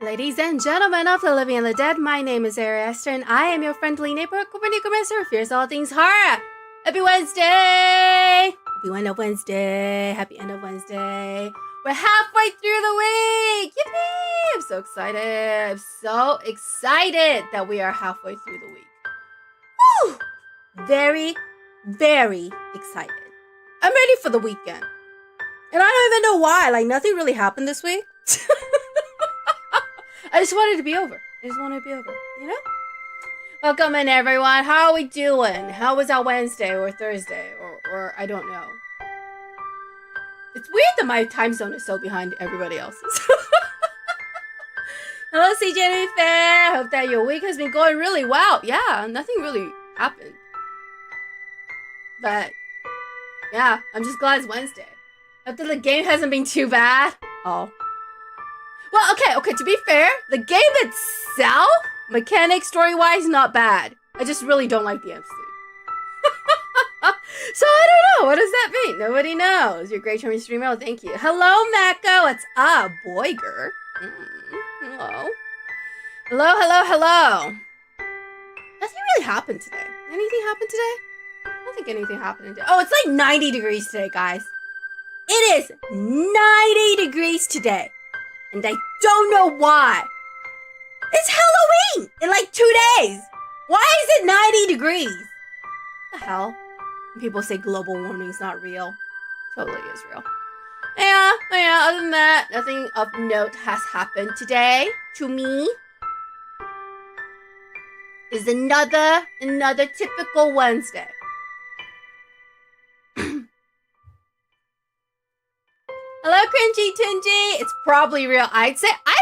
Ladies and gentlemen of the living and the dead, my name is Ari Esther, and I am your friendly neighborhood Copernican Master who fears all things horror. Happy Wednesday! Happy end of Wednesday. Happy end of Wednesday. We're halfway through the week! Yippee! I'm so excited. I'm so excited that we are halfway through the week. Woo! Very, very excited. I'm ready for the weekend. And I don't even know why. Like, nothing really happened this week. I just wanted it to be over. I just wanted it to be over, you know? Welcome in, everyone. How are we doing? How was our Wednesday or Thursday or I don't know. It's weird that my time zone is so behind everybody else's. Hello, CJ Fair. Hope that your week has been going really well. Yeah, nothing really happened. But, yeah, I'm just glad it's Wednesday. Hope that the game hasn't been too bad. Oh. Well, okay, to be fair, the game itself, mechanic, story-wise, not bad. I just really don't like the MC. So I don't know, what does that mean? Nobody knows. You're a great charming streamer, oh, thank you. Hello, Mako, what's up, Boyger? Hello. Hello. Nothing really happened today. Anything happened today? I don't think anything happened today. Oh, it's like 90 degrees today, guys. It is 90 degrees today. And I don't know why. It's Halloween in like 2 days. Why is it 90 degrees? What the hell? When people say global warming is not real. Totally is real. Yeah, other than that, nothing of note has happened today to me. It's another typical Wednesday. Hello, Cringy Tingy. It's probably real. I'd say I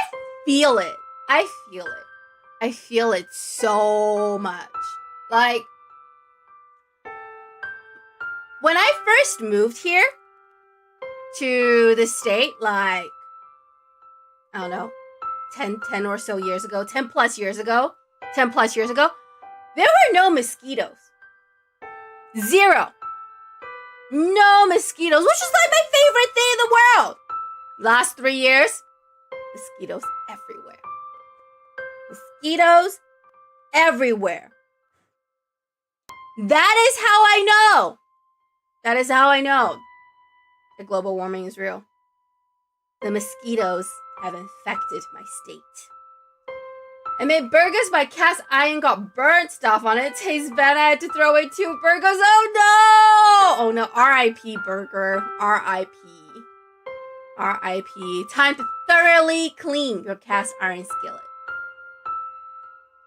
feel it. I feel it so much. Like, when I first moved here to the state, like, I don't know, 10 or so years ago, 10 plus years ago, there were no mosquitoes. Zero. No mosquitoes, which is like my favorite thing in the world. Last 3 years, mosquitoes everywhere. Mosquitoes everywhere. That is how I know that global warming is real. The mosquitoes have infected my state. I made burgers by cast iron, got burnt stuff on it. It tastes bad. I had to throw away 2 burgers. Oh no, R.I.P. burger. R.I.P. Time to thoroughly clean your cast iron skillet.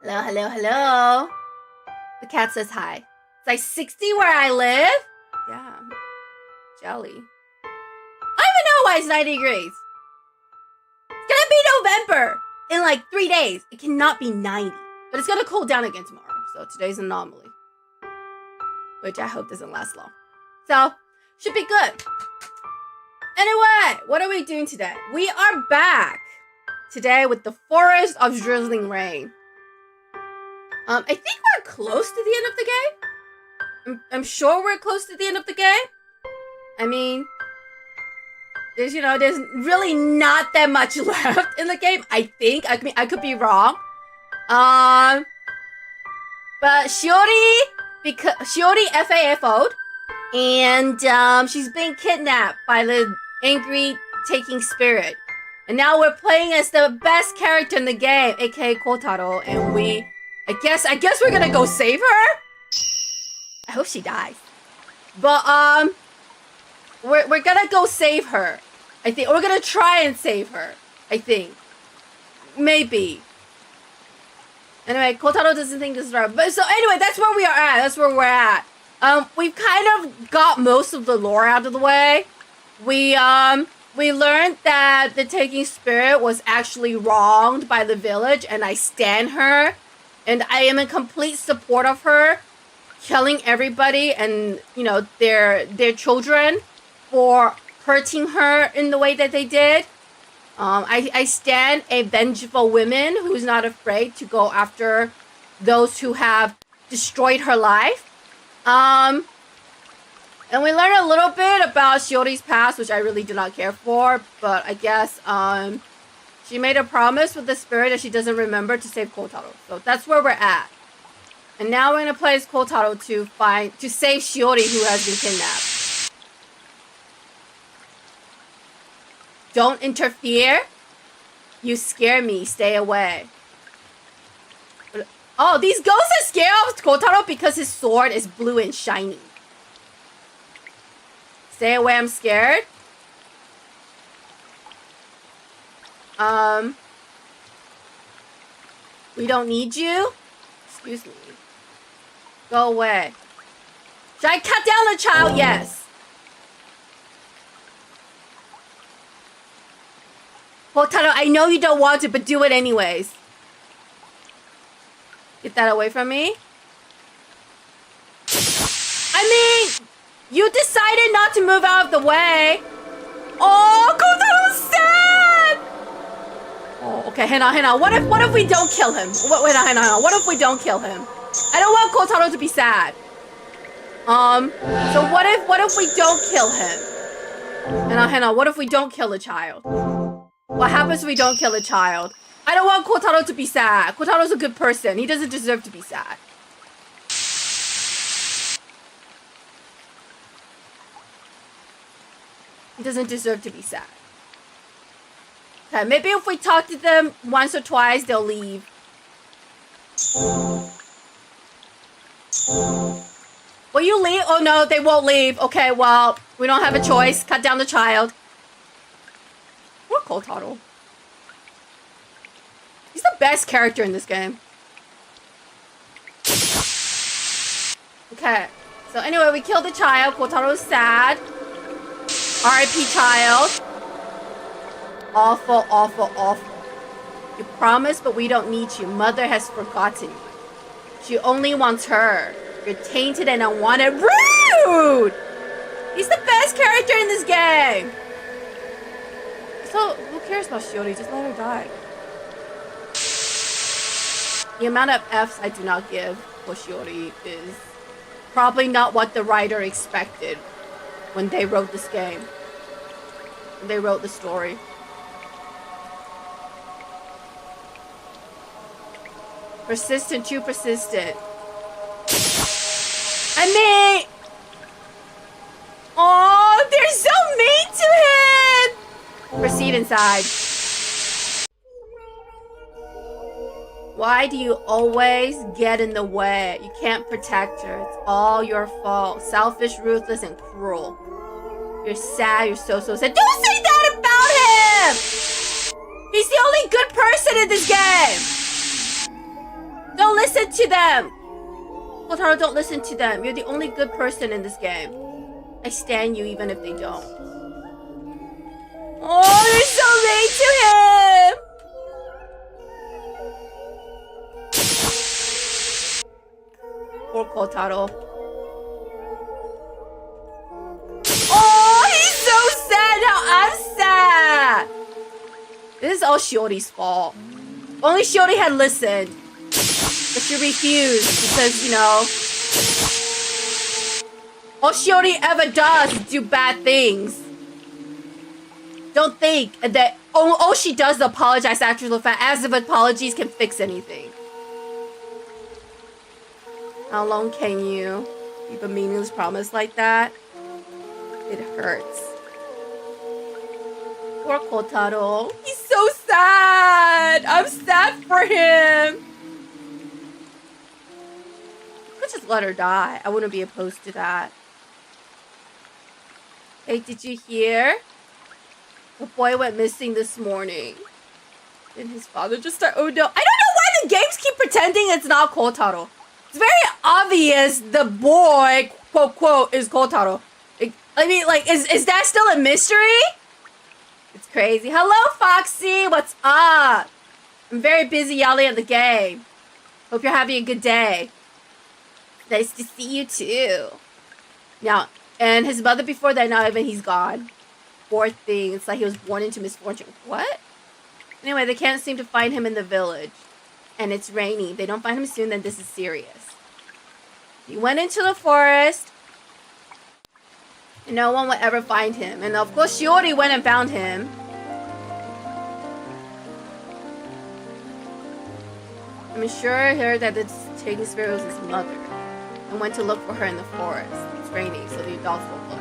Hello. The cat says hi. It's like 60 where I live. Yeah. Jelly. I don't even know why it's 90 degrees. It's gonna be November. In like 3 days, it cannot be 90. But it's gonna cool down again tomorrow. So today's an anomaly. Which I hope doesn't last long. So, should be good. Anyway, what are we doing today? We are back today with the Forest of Drizzling Rain. I think we're close to the end of the game. I'm sure we're close to the end of the game. I mean, there's really not that much left in the game. I think. I could be wrong. But Shiori FAFO'd, and she's been kidnapped by the angry taking spirit. And now we're playing as the best character in the game, aka Kotaro, and I guess we're gonna go save her. I hope she dies. But we're gonna go save her. I think we're gonna try and save her. I think. Maybe. Anyway, Kotaro doesn't think this is right. But so anyway, that's where we are at. That's where we're at. We've kind of got most of the lore out of the way. We learned that the taking spirit was actually wronged by the village, and I stand her, and I am in complete support of her, killing everybody and their children for hurting her in the way that they did. I stand a vengeful woman who's not afraid to go after those who have destroyed her life. And we learn a little bit about Shiori's past, which I really do not care for, but I guess She made a promise with the spirit that she doesn't remember to save Kotaro. So that's where we're at. And now we're gonna play as Kotaro to save Shiori, who has been kidnapped. Don't interfere. You scare me. Stay away. Oh, these ghosts are scared of Kotaro because his sword is blue and shiny. Stay away, I'm scared. We don't need you. Excuse me. Go away. Should I cut down the child? Yes. Kotaro, I know you don't want to, but do it anyways. Get that away from me. I mean, you decided not to move out of the way. Oh, Kotaro's sad. Oh, okay, hang on. What if we don't kill him? Wait, hang on. What if we don't kill him? I don't want Kotaro to be sad. So what if we don't kill him? Hang on. What if we don't kill the child? What happens if we don't kill the child? I don't want Kotaro to be sad. Kotaro's a good person. He doesn't deserve to be sad. He doesn't deserve to be sad. Okay, maybe if we talk to them once or twice, they'll leave. Will you leave? Oh no, they won't leave. Okay, well, we don't have a choice. Cut down the child. Poor Kotaro. He's the best character in this game. Okay, so anyway, we killed the child. Kotaro's sad. R.I.P. child. Awful, awful, awful. You promised, but we don't need you. Mother has forgotten you. She only wants her. You're tainted and unwanted. Rude! He's the best character in this game. So, who cares about Shiori? Just let her die. The amount of F's I do not give for Shiori is probably not what the writer expected when they wrote this game. When they wrote the story. Persistent, too persistent. I mean... Oh, they're so mean to him! Proceed inside. Why do you always get in the way? You can't protect her. It's all your fault. Selfish, ruthless, and cruel. You're sad. You're so sad. Don't say that about him! He's the only good person in this game! Don't listen to them! Kotaro, don't listen to them. You're the only good person in this game. I stand you even if they don't. Oh, they're so mean to him! Poor Kotaro. Oh, he's so sad. Now I'm sad. This is all Shiori's fault. Only Shiori had listened. But she refused because, you know, all Shiori ever does is do bad things. Don't think that all she does is apologize after the fact, as if apologies can fix anything. How long can you keep a meaningless promise like that? It hurts. Poor Kotaro. He's so sad. I'm sad for him. I could just let her die. I wouldn't be opposed to that. Hey, did you hear? The boy went missing this morning. And his father just started... Oh no. I don't know why the games keep pretending it's not Kotaro. It's very obvious the boy, quote, quote, is Kotaro. I mean, like, is that still a mystery? It's crazy. Hello, Foxy. What's up? I'm very busy yelling at the game. Hope you're having a good day. Nice to see you, too. Now, and his mother before that, now even he's gone. Poor thing. It's like he was born into misfortune. What? Anyway, they can't seem to find him in the village. And it's raining. They don't find him soon, then this is serious. He went into the forest. And no one would ever find him. And of course, Shiori went and found him. I'm sure I heard that the taking spirit was his mother and went to look for her in the forest. It's raining, so the adults won't look.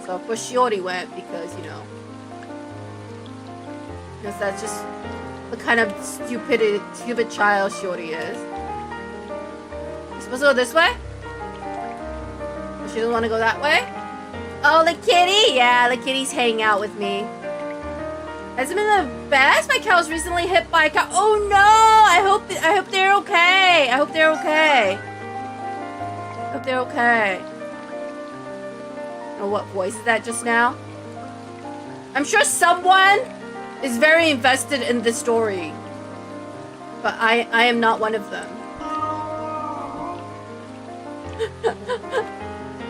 So of course Shiori went because, you know, because that's just the kind of stupid child Shiori is. You're supposed to go this way? She doesn't want to go that way? Oh, the kitty! Yeah, the kitty's hanging out with me. Has it been the best? My cow was recently hit by a cow. Oh no! I hope they're okay. I hope they're okay. I hope they're okay. Oh, what voice is that just now? I'm sure someone is very invested in this story. But I am not one of them.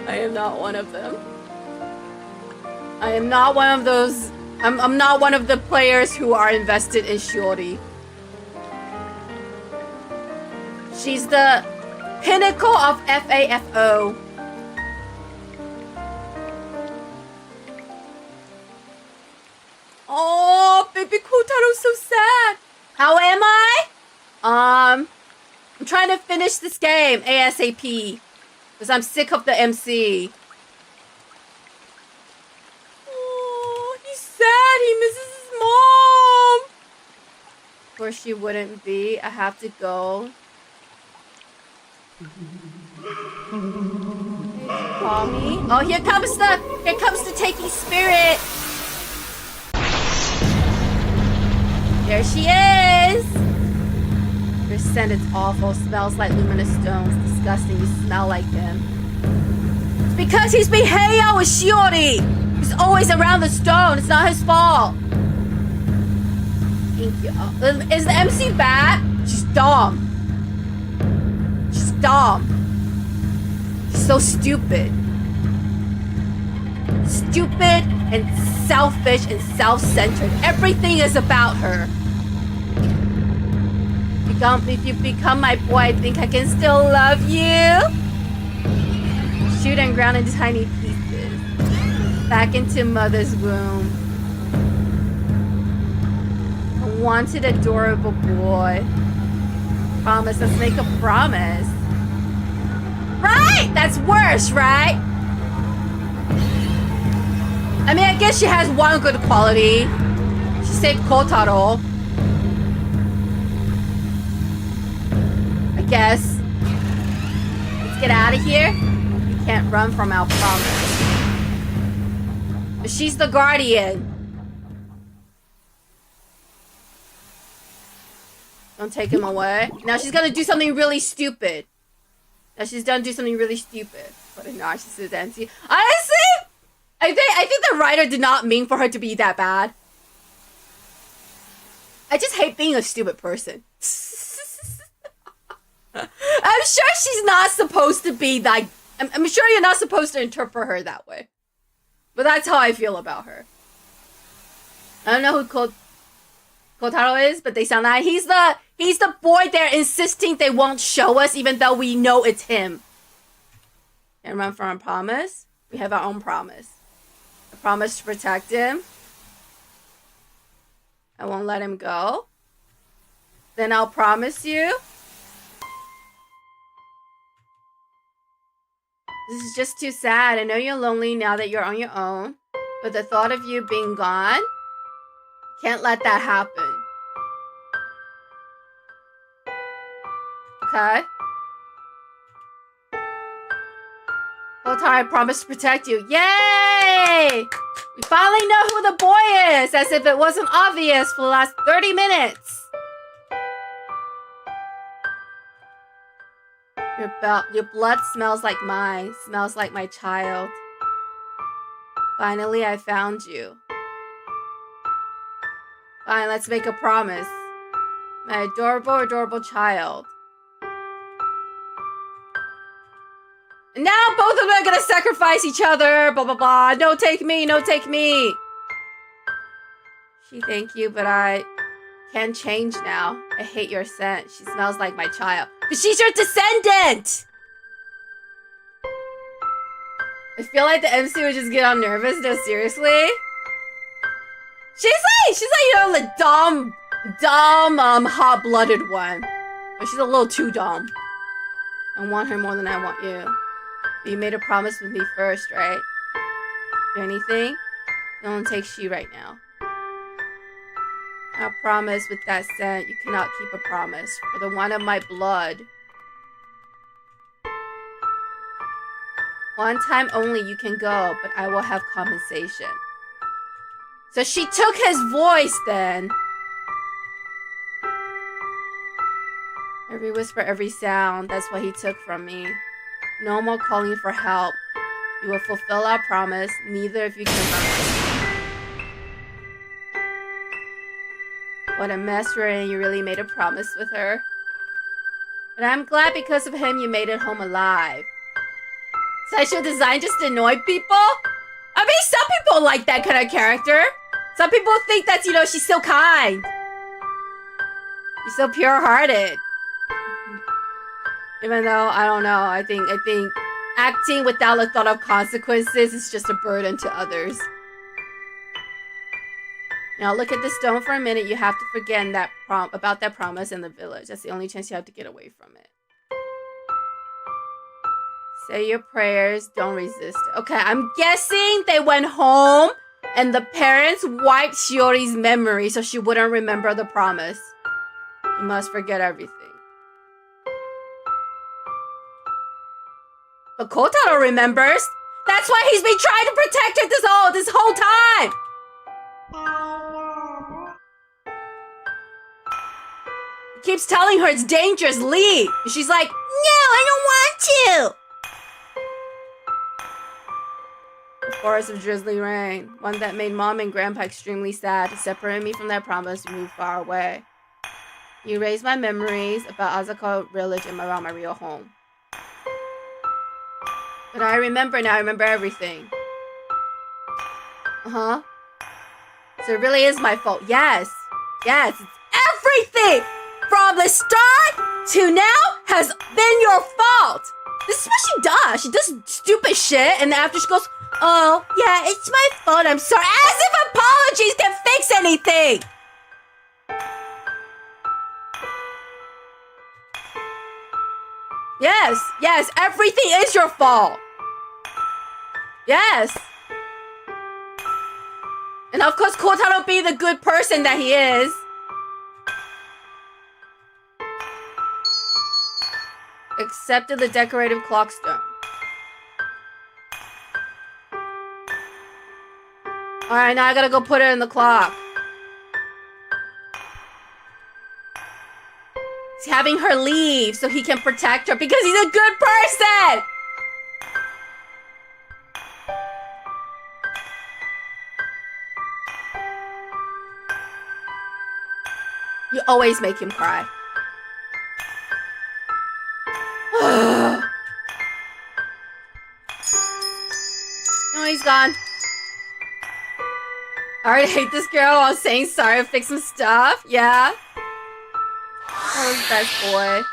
I am not one of them. I am not one of those. I'm not one of the players who are invested in Shiori. She's the pinnacle of FAFO. Oh, baby Kotaro's so sad. How am I? I'm trying to finish this game ASAP. Because I'm sick of the MC. Oh, he's sad. He misses his mom. Of course she wouldn't be. I have to go. Call me. Oh, here comes the taking spirit. There she is. Your scent is awful. Smells like luminous stones. Disgusting. You smell like him. It's because he's been hanging out with Shiori. He's always around the stone. It's not his fault. Thank you. Is the MC bad? She's dumb. She's dumb. She's so stupid. Stupid and selfish and self-centered. Everything is about her. If you become my boy, I think I can still love you. Shoot and ground into tiny pieces. Back into mother's womb. A wanted, adorable boy. Promise, let's make a promise. Right? That's worse, right? I mean, I guess she has one good quality. She saved Kotaro. I guess. Let's get out of here. You can't run from our promise. But she's the guardian. Don't take him away. Now she's gonna do something really stupid. What a narcissist MC. Honestly, I think the writer did not mean for her to be that bad. I just hate being a stupid person. I'm sure she's not supposed to be like. I'm sure you're not supposed to interpret her that way. But that's how I feel about her. I don't know who Kotaro is, but they sound like he's the boy they're insisting they won't show us, even though we know it's him. Can't run from a promise. We have our own promise. I promise to protect him. I won't let him go. Then I'll promise you. This is just too sad. I know you're lonely now that you're on your own. But the thought of you being gone, can't let that happen. Okay? Kotaro, I promise to protect you. Yay! We finally know who the boy is, as if it wasn't obvious for the last 30 minutes. Your blood smells like mine, smells like my child. Finally, I found you. Fine, let's make a promise. My adorable, adorable child. And now both of them are gonna sacrifice each other, blah, blah, blah. No, take me, no, take me. She, thank you, but I can't change now. I hate your scent. She smells like my child. But she's your descendant! I feel like the MC would just get all nervous. No, seriously? She's like, you know, the dumb, hot-blooded one. She's a little too dumb. I want her more than I want you. But you made a promise with me first, right? Do anything? It only takes you right now. I promise with that scent, you cannot keep a promise. For the one of my blood. One time only you can go, but I will have compensation. So she took his voice then. Every whisper, every sound, that's what he took from me. No more calling for help. You will fulfill our promise. Neither of you can run. What a mess we're in. You really made a promise with her. But I'm glad because of him you made it home alive. Sexual design just to annoy people? I mean, some people like that kind of character. Some people think that's, she's so kind. She's so pure-hearted. Even though, I don't know, I think acting without a thought of consequences is just a burden to others. Now look at the stone for a minute. You have to forget about that promise in the village. That's the only chance you have to get away from it. Say your prayers. Don't resist it. Okay, I'm guessing they went home and the parents wiped Shiori's memory so she wouldn't remember the promise. You must forget everything. But Kotaro remembers. That's why he's been trying to protect her this whole time. He keeps telling her it's dangerous, leave. And she's like, no, I don't want to. The forest of drizzling rain, one that made Mom and Grandpa extremely sad. To separate me from that promise, you moved far away. You erased my memories about Azakawa village and around my real home. But I remember now. I remember everything. Uh-huh. So it really is my fault. Yes. Yes. It's everything from the start to now has been your fault. This is what she does. She does stupid shit. And then after she goes, oh, yeah, it's my fault. I'm sorry. As if apologies can fix anything. Yes. Yes. Everything is your fault. Yes. And of course, Kotaro be the good person that he is. Accepted the decorative clock stone. Alright, now I gotta go put it in the clock. He's having her leave so he can protect her because he's a good person! You always make him cry. No, he's gone. I already hate this girl while saying sorry to fix some stuff. Yeah. That was best boy.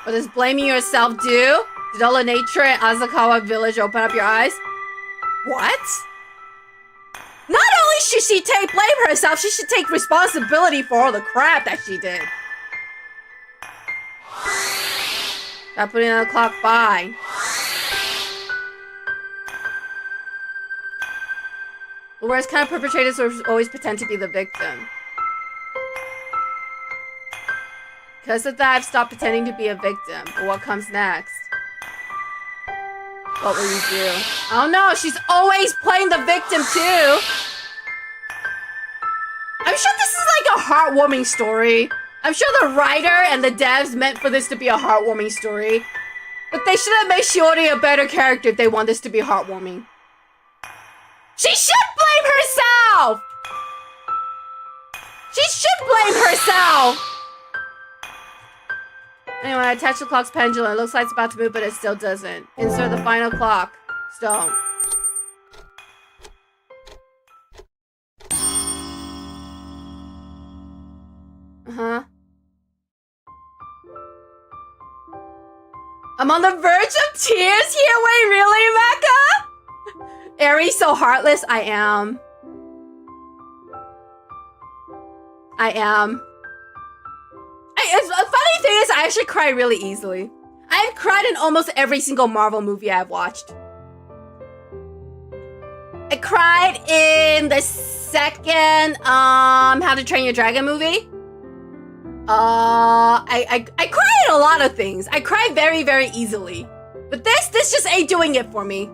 What does blaming yourself do? Did all the nature in Azakawa village open up your eyes? What? Not only should she blame herself, she should take responsibility for all the crap that she did. Stop putting on the clock, fine. The worst kind of perpetrators will always pretend to be the victim. Because of that, I've stopped pretending to be a victim. But what comes next? What will you do? I don't know, she's always playing the victim too. I'm sure this is like a heartwarming story. I'm sure the writer and the devs meant for this to be a heartwarming story. But they should have made Shiori a better character if they want this to be heartwarming. She should blame herself! She should blame herself! Anyway, I attach the clock's pendulum. It looks like it's about to move, but it still doesn't. Insert the final clock stone. Uh-huh. I'm on the verge of tears here? Wait, really, Mecca? Aries so heartless? I am. I am. A funny thing is, I actually cry really easily. I've cried in almost every single Marvel movie I've watched. I cried in the second How to Train Your Dragon movie. I cry in a lot of things. I cry very, very easily. But this just ain't doing it for me.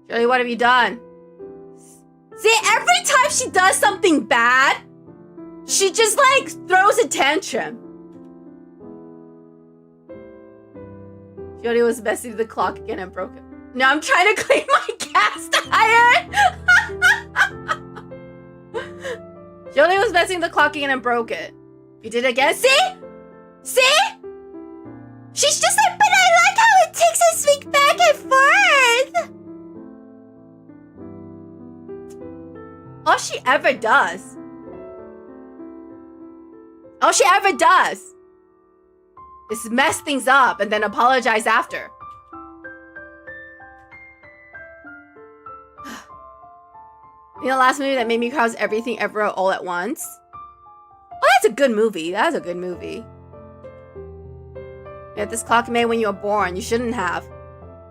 Shirley, what have you done? See, every time she does something bad, she just like throws a tantrum. Shirley was messing with the clock again and broke it. Now I'm trying to clean my cast iron. Shirley was messing with the clock again and broke it. You did it again. See? See? She's just like, but I like how it takes us swing back and forth. All she ever does. All she ever does is mess things up and then apologize after. You know, the last movie that made me cry was Everything Everywhere All at Once. Oh, that's a good movie. That's a good movie. Yeah, this clock made when you were born. You shouldn't have.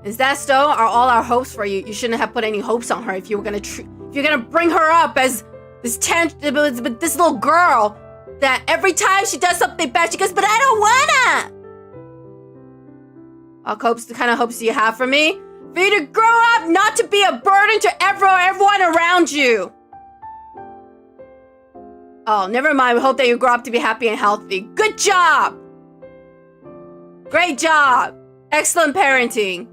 Is that so? Are all our hopes for you? You shouldn't have put any hopes on her if you were gonna if you're gonna bring her up as this little girl that every time she does something bad, she goes, but I don't wanna. What kind of hopes do you have for me? For you to grow up, not to be a burden to everyone around you. Oh, never mind. We hope that you grow up to be happy and healthy. Good job. Great job. Excellent parenting.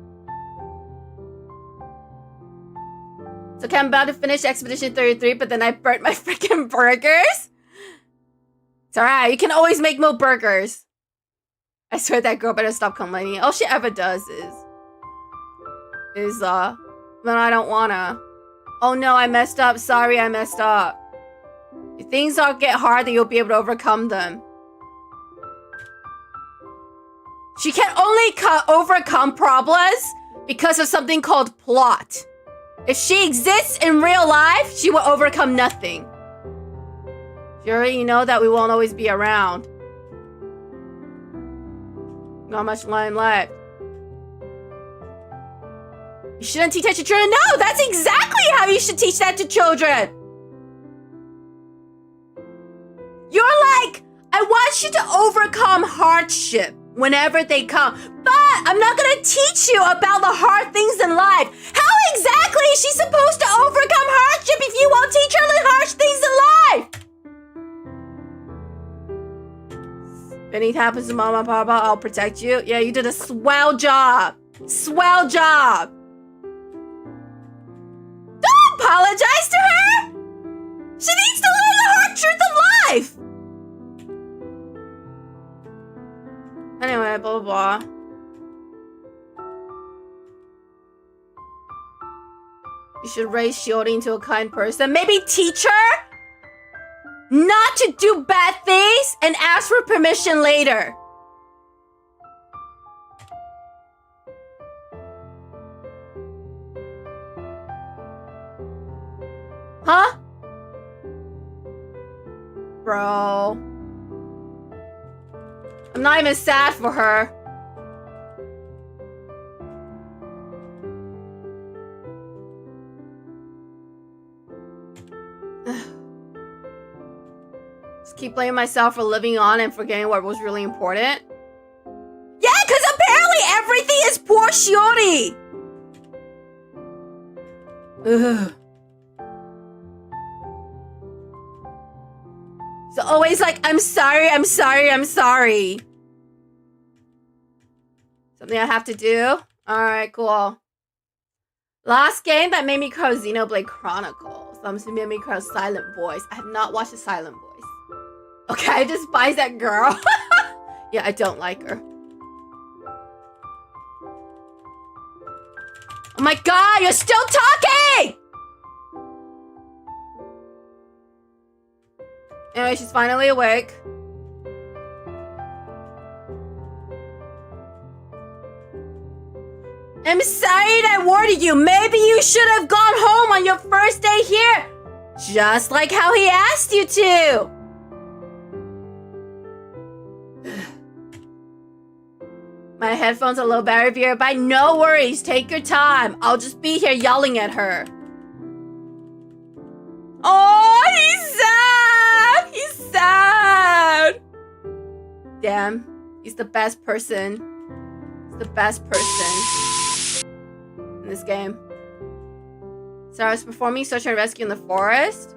So okay, I'm about to finish Expedition 33, but then I burnt my freaking burgers. It's alright, you can always make more burgers. I swear that girl better stop complaining. All she ever does is when I don't wanna. Oh no, I messed up. Sorry, I messed up. If things all get hard, then you'll be able to overcome them. She can only overcome problems because of something called plot. If she exists in real life, she will overcome nothing. Yuri, you know that we won't always be around. Not much line left. You shouldn't teach that to children. No, that's exactly how you should teach that to children. You're like, I want you to overcome hardship whenever they come. But I'm not gonna teach you about the hard things in life. How exactly is she supposed to overcome hardship if you won't teach her the harsh things in life? If anything happens to Mama and Papa, I'll protect you. Yeah, you did a swell job. Swell job. Don't apologize to her. She needs to learn the hard truth of life. Anyway, blah, blah, blah. You should raise Shiori into a kind person. Maybe teach her not to do bad things and ask for permission later. Huh? Bro. I'm not even sad for her. Just keep blaming myself for living on and forgetting what was really important. Yeah, because apparently everything is poor Shiori. Ugh. So always like, I'm sorry, I'm sorry, I'm sorry. Something I have to do? Alright, cool. Last game that made me cry was Xenoblade Chronicles. That made me cry Silent Voice. I have not watched the Silent Voice. Okay, I despise that girl. Yeah, I don't like her. Oh my god, you're still talking! Anyway, she's finally awake. I'm sorry that I warded you. Maybe you should have gone home on your first day here. Just like how he asked you to! My headphones are low battery if you're by. No worries, take your time. I'll just be here yelling at her. Oh, he's sad! He's sad! Damn, he's the best person. He's the best person in this game. Sarah's performing search and rescue in the forest.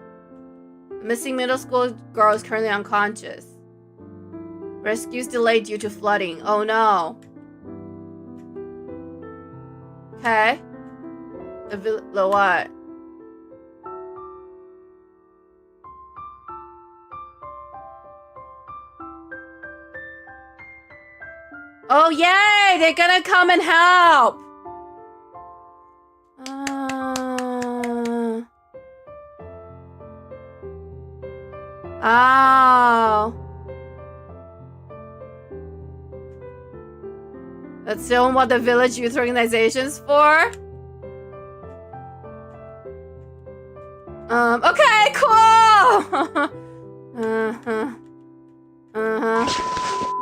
The missing middle school girl is currently unconscious. Rescue's delayed due to flooding. Oh no. Okay. The what? Oh yay! They're gonna come and help! Oh. That's still what the village youth organization's for? Okay, cool!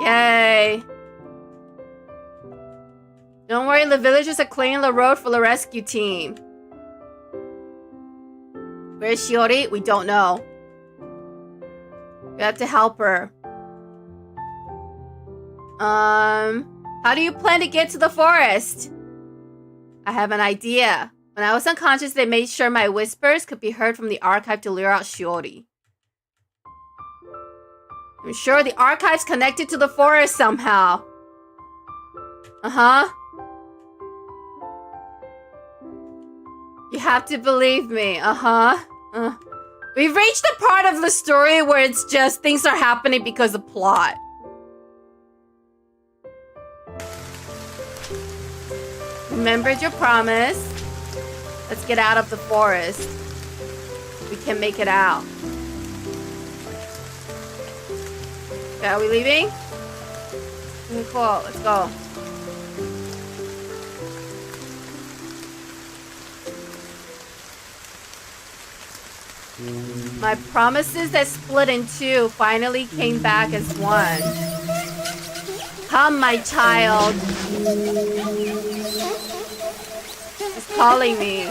Yay. Don't worry, the villagers are clearing the road for the rescue team. Where's Shiori? We don't know. We have to help her. How do you plan to get to the forest? I have an idea. When I was unconscious, they made sure my whispers could be heard from the archive to lure out Shiori. I'm sure the archive's connected to the forest somehow. Uh-huh. You have to believe me. Uh-huh. We've reached the part of the story where it's just things are happening because of plot. Remembered your promise. Let's get out of the forest. We can make it out. Okay, are we leaving? Okay, cool. Let's go. My promises that split in two finally came back as one. Come, my child. She's calling me.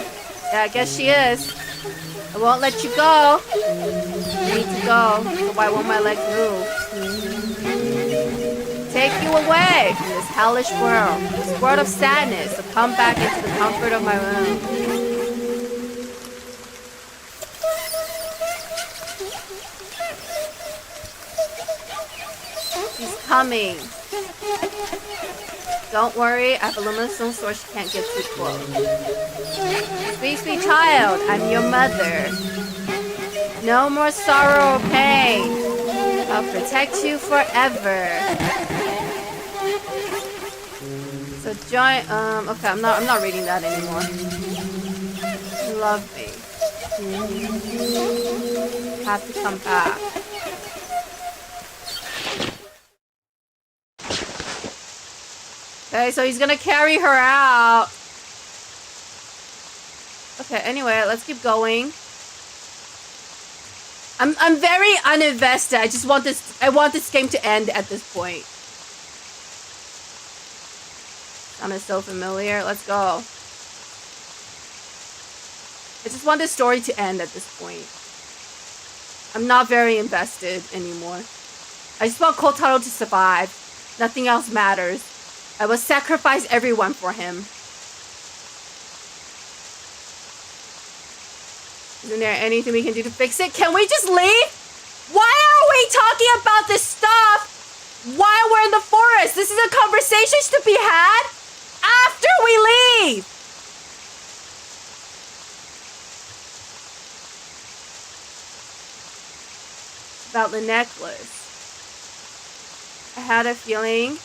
Yeah, I guess she is. I won't let you go. I need to go, so why won't my legs move? Take you away from this hellish world, this world of sadness, to come back into the comfort of my room. She's coming. Don't worry, I have a luminous source she can't get too close. Sweet, sweet child, I'm your mother. No more sorrow or pain. I'll protect you forever. So join, okay, I'm not reading that anymore. Love me. Have to come back. Okay, so he's gonna carry her out. Okay, anyway, let's keep going. I'm very uninvested. I want this game to end at this point. Sounded so familiar. Let's go. I just want this story to end at this point. I'm not very invested anymore. I just want Kotaro to survive. Nothing else matters. I will sacrifice everyone for him. Isn't there anything we can do to fix it? Can we just leave? Why are we talking about this stuff while we're in the forest? This is a conversation to be had after we leave. It's about the necklace. I had a feeling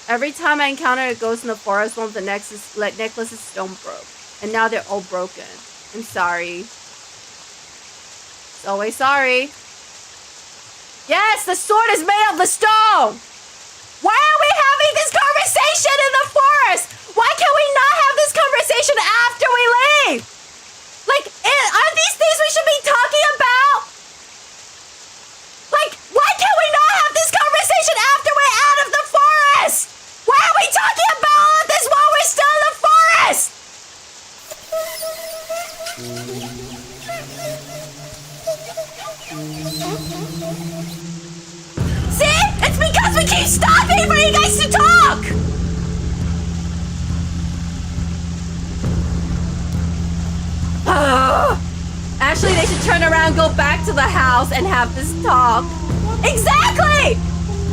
every time I encounter a ghost in the forest, one of the necklaces stone broke. And now they're all broken. I'm sorry. It's always sorry. Yes, the sword is made of the stone! Why are we having this conversation in the forest? Why can we not have this conversation after we leave? Like, around, go back to the house, and have this talk. Exactly!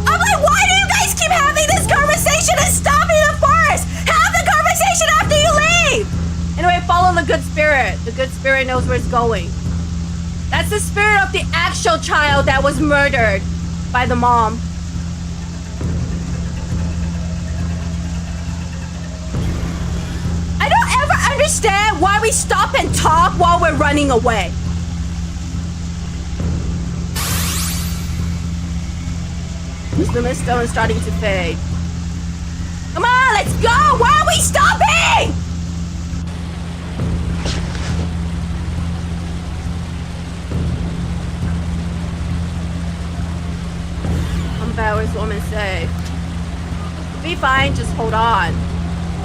I'm like, why do you guys keep having this conversation and stopping the forest? Have the conversation after you leave! Anyway, follow the good spirit. The good spirit knows where it's going. That's the spirit of the actual child that was murdered by the mom. I don't ever understand why we stop and talk while we're running away. This luminous stone is starting to fade. Come on, let's go! Why are we stopping? I'm bad, where's the woman safe? Be fine, just hold on.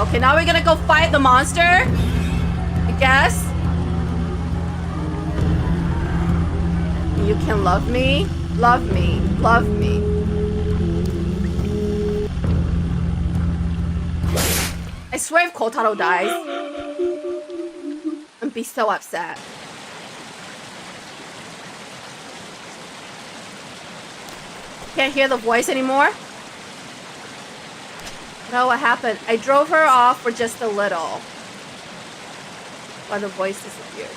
Okay, now we're gonna go fight the monster. I guess. You can love me, love me, love me. I swear if Kotaro dies, I'd be so upset. Can't hear the voice anymore? No, what happened? I drove her off for just a little. While the voice disappeared.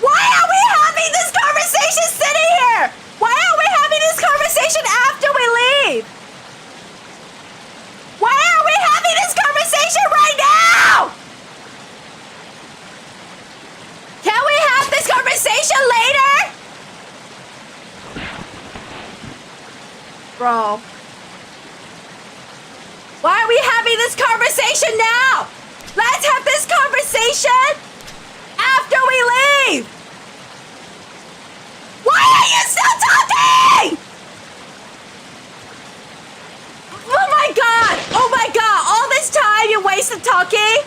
Why are we having this conversation sitting here? Why are we having this conversation after we leave? Why are we having this conversation right now? Can we have this conversation later? Bro. Why are we having this conversation now? Let's have this conversation after we leave. Why are you still talking? Oh my god! Oh my god! All this time you wasted talking?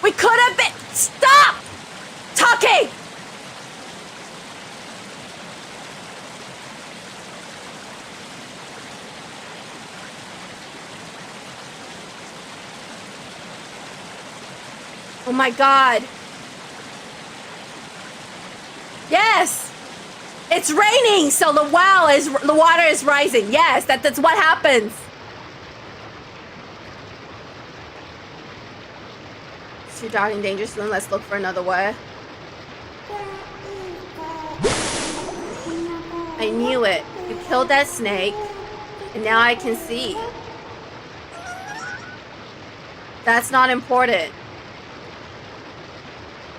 We could have been... Stop! Talking! Oh my god. Yes! It's raining, so the water is rising. Yes, that's what happens. Is your dog in danger soon? Let's look for another way. I knew it. You killed that snake, and now I can see. That's not important.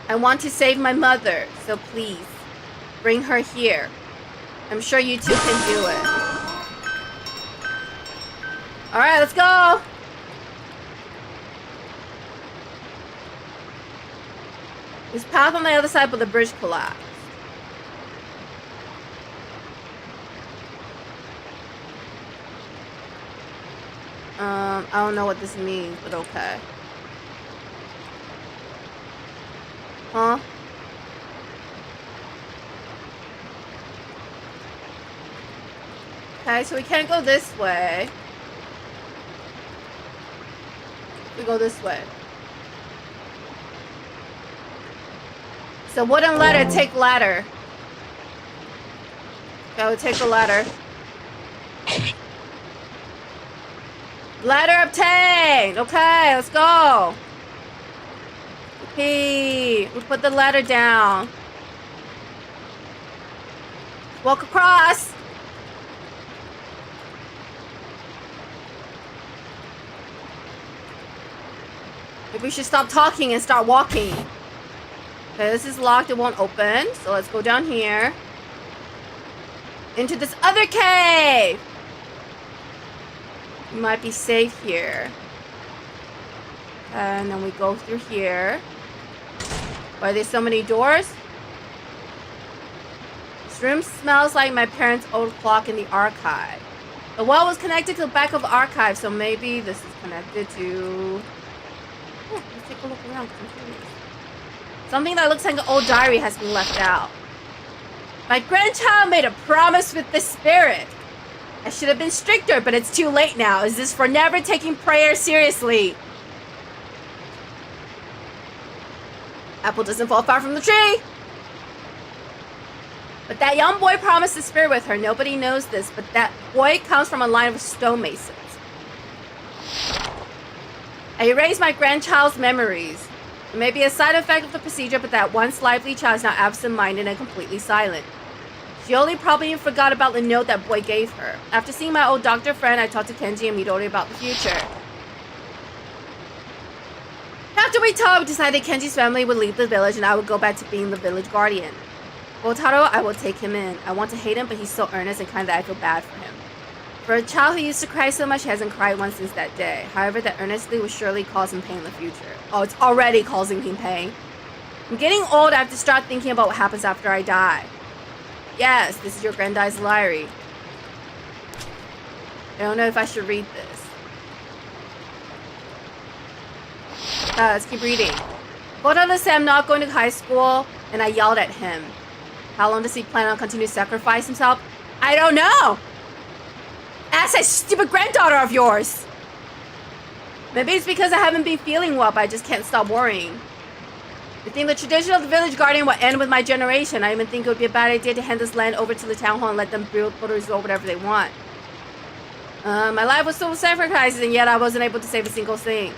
I want to save my mother, so please, bring her here. I'm sure you two can do it. Alright, let's go! There's path on the other side, but the bridge collapsed. I don't know what this means, but okay. Huh? Okay, so we can't go this way. We go this way. So wooden ladder, take ladder. Okay, we'll take the ladder. Ladder obtained! Okay, let's go. Hey, we put the ladder down. Walk across. Maybe we should stop talking and start walking. Okay, this is locked. It won't open. So let's go down here. Into this other cave. We might be safe here. And then we go through here. Why are there so many doors? This room smells like my parents' old clock in the archive. The wall was connected to the back of the archive, so maybe this is connected to... Oh, let's take a look around. Something that looks like an old diary has been left out. My grandchild made a promise with the spirit. I should have been stricter, but it's too late now. Is this for never taking prayer seriously? Apple doesn't fall far from the tree. But that young boy promised to spirit with her. Nobody knows this, but that boy comes from a line of stonemasons. I erased my grandchild's memories. It may be a side effect of the procedure, but that once lively child is now absent-minded and completely silent. She only probably forgot about the note that boy gave her. After seeing my old doctor friend, I talked to Kenji and Midori about the future. After we talked, we decided Kenji's family would leave the village and I would go back to being the village guardian. Kotaro, I will take him in. I want to hate him, but he's so earnest and kind that I feel bad for him. For a child who used to cry so much, he hasn't cried once since that day. However, that earnestly will surely cause him pain in the future. Oh, it's already causing him pain. I'm getting old. I have to start thinking about what happens after I die. Yes, this is your granddad's diary. I don't know if I should read this. Let's keep reading. Kotaro said I'm not going to high school, and I yelled at him. How long does he plan on continuing to sacrifice himself? I don't know. Ask that stupid granddaughter of yours. Maybe it's because I haven't been feeling well, but I just can't stop worrying. I think the tradition of the village guardian will end with my generation. I even think it would be a bad idea to hand this land over to the town hall and let them build or whatever they want. My life was so sacrificed, and yet I wasn't able to save a single thing.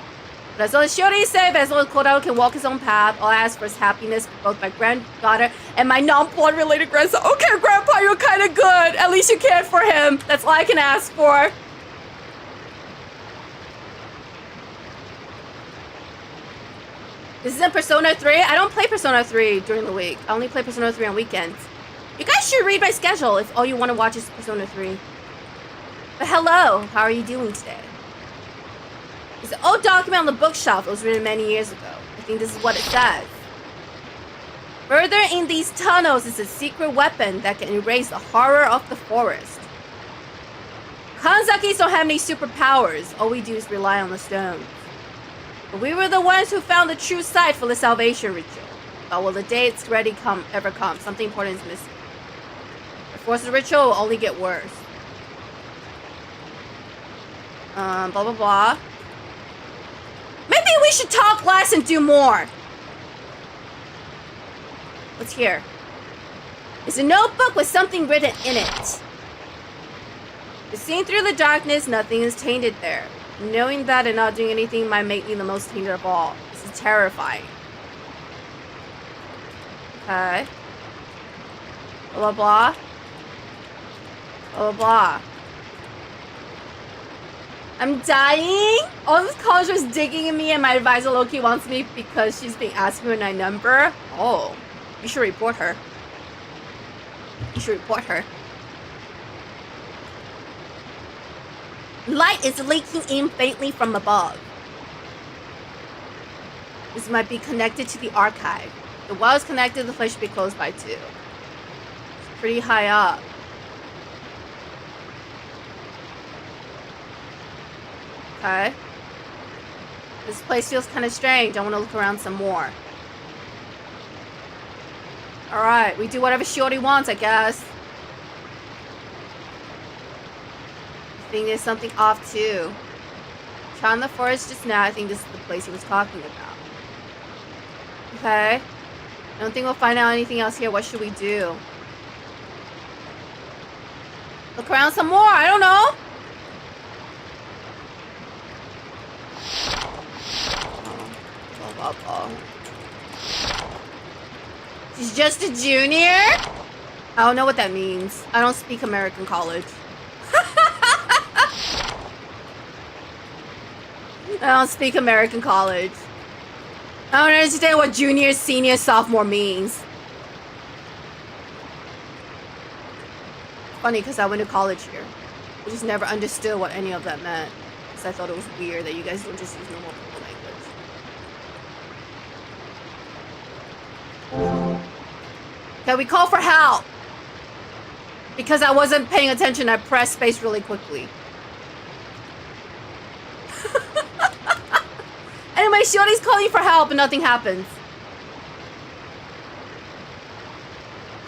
But as long as Shiori is safe, as long as Kotaro can walk his own path, all I ask for is happiness for both my granddaughter and my non-blood related grandson. Okay, Grandpa, you're kind of good. At least you cared for him. That's all I can ask for. This isn't Persona 3? I don't play Persona 3 during the week. I only play Persona 3 on weekends. You guys should read my schedule if all you want to watch is Persona 3. But hello, how are you doing today? It's an old document on the bookshelf. It was written many years ago. I think this is what it says. Further in these tunnels is a secret weapon that can erase the horror of the forest. Kanzakis don't have any superpowers. All we do is rely on the stones. But we were the ones who found the true site for the salvation ritual. But will the day it's ready ever come? Something important is missing. The force of the ritual will only get worse. Blah blah blah. Maybe we should talk less and do more. What's here? It's a notebook with something written in it. But seeing through the darkness, nothing is tainted there. Knowing that and not doing anything might make me the most tainted of all. This is terrifying. Okay. Blah blah blah. Blah blah blah. I'm dying. All this college was digging in me, and my advisor Loki wants me because she's been asking for my number. Oh, you should report her. You should report her. Light is leaking in faintly from above. This might be connected to the archive. The wall is connected. The place should be closed by 2. It's pretty high up. Okay. This place feels kind of strange. I want to look around some more. Alright, we do whatever Shiori wants, I guess. I think there's something off too. Found the forest just now. I think this is the place he was talking about. Okay. I don't think we'll find out anything else here. What should we do? Look around some more. I don't know. She's just a junior? I don't know what that means. I don't speak American college. I don't speak American college. I don't understand what junior, senior, sophomore means. Funny, because I went to college here. I just never understood what any of that meant. Because I thought it was weird that you guys don't just use normal people language. Okay, we call for help. Because I wasn't paying attention, I pressed space really quickly. Anyway, Shiori's calling for help and nothing happens.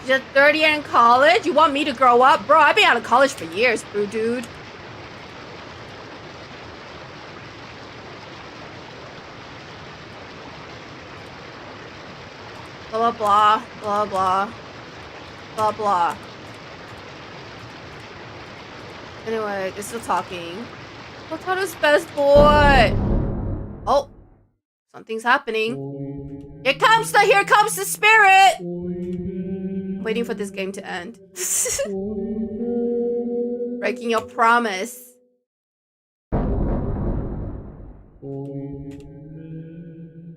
She's a third year in college? You want me to grow up? Bro, I've been out of college for years, bro, dude. Blah, blah, blah, blah, blah, blah. Anyway, they're still talking. Kotaro's best boy. Oh, something's happening. Here comes the spirit. I'm waiting for this game to end. Breaking your promise.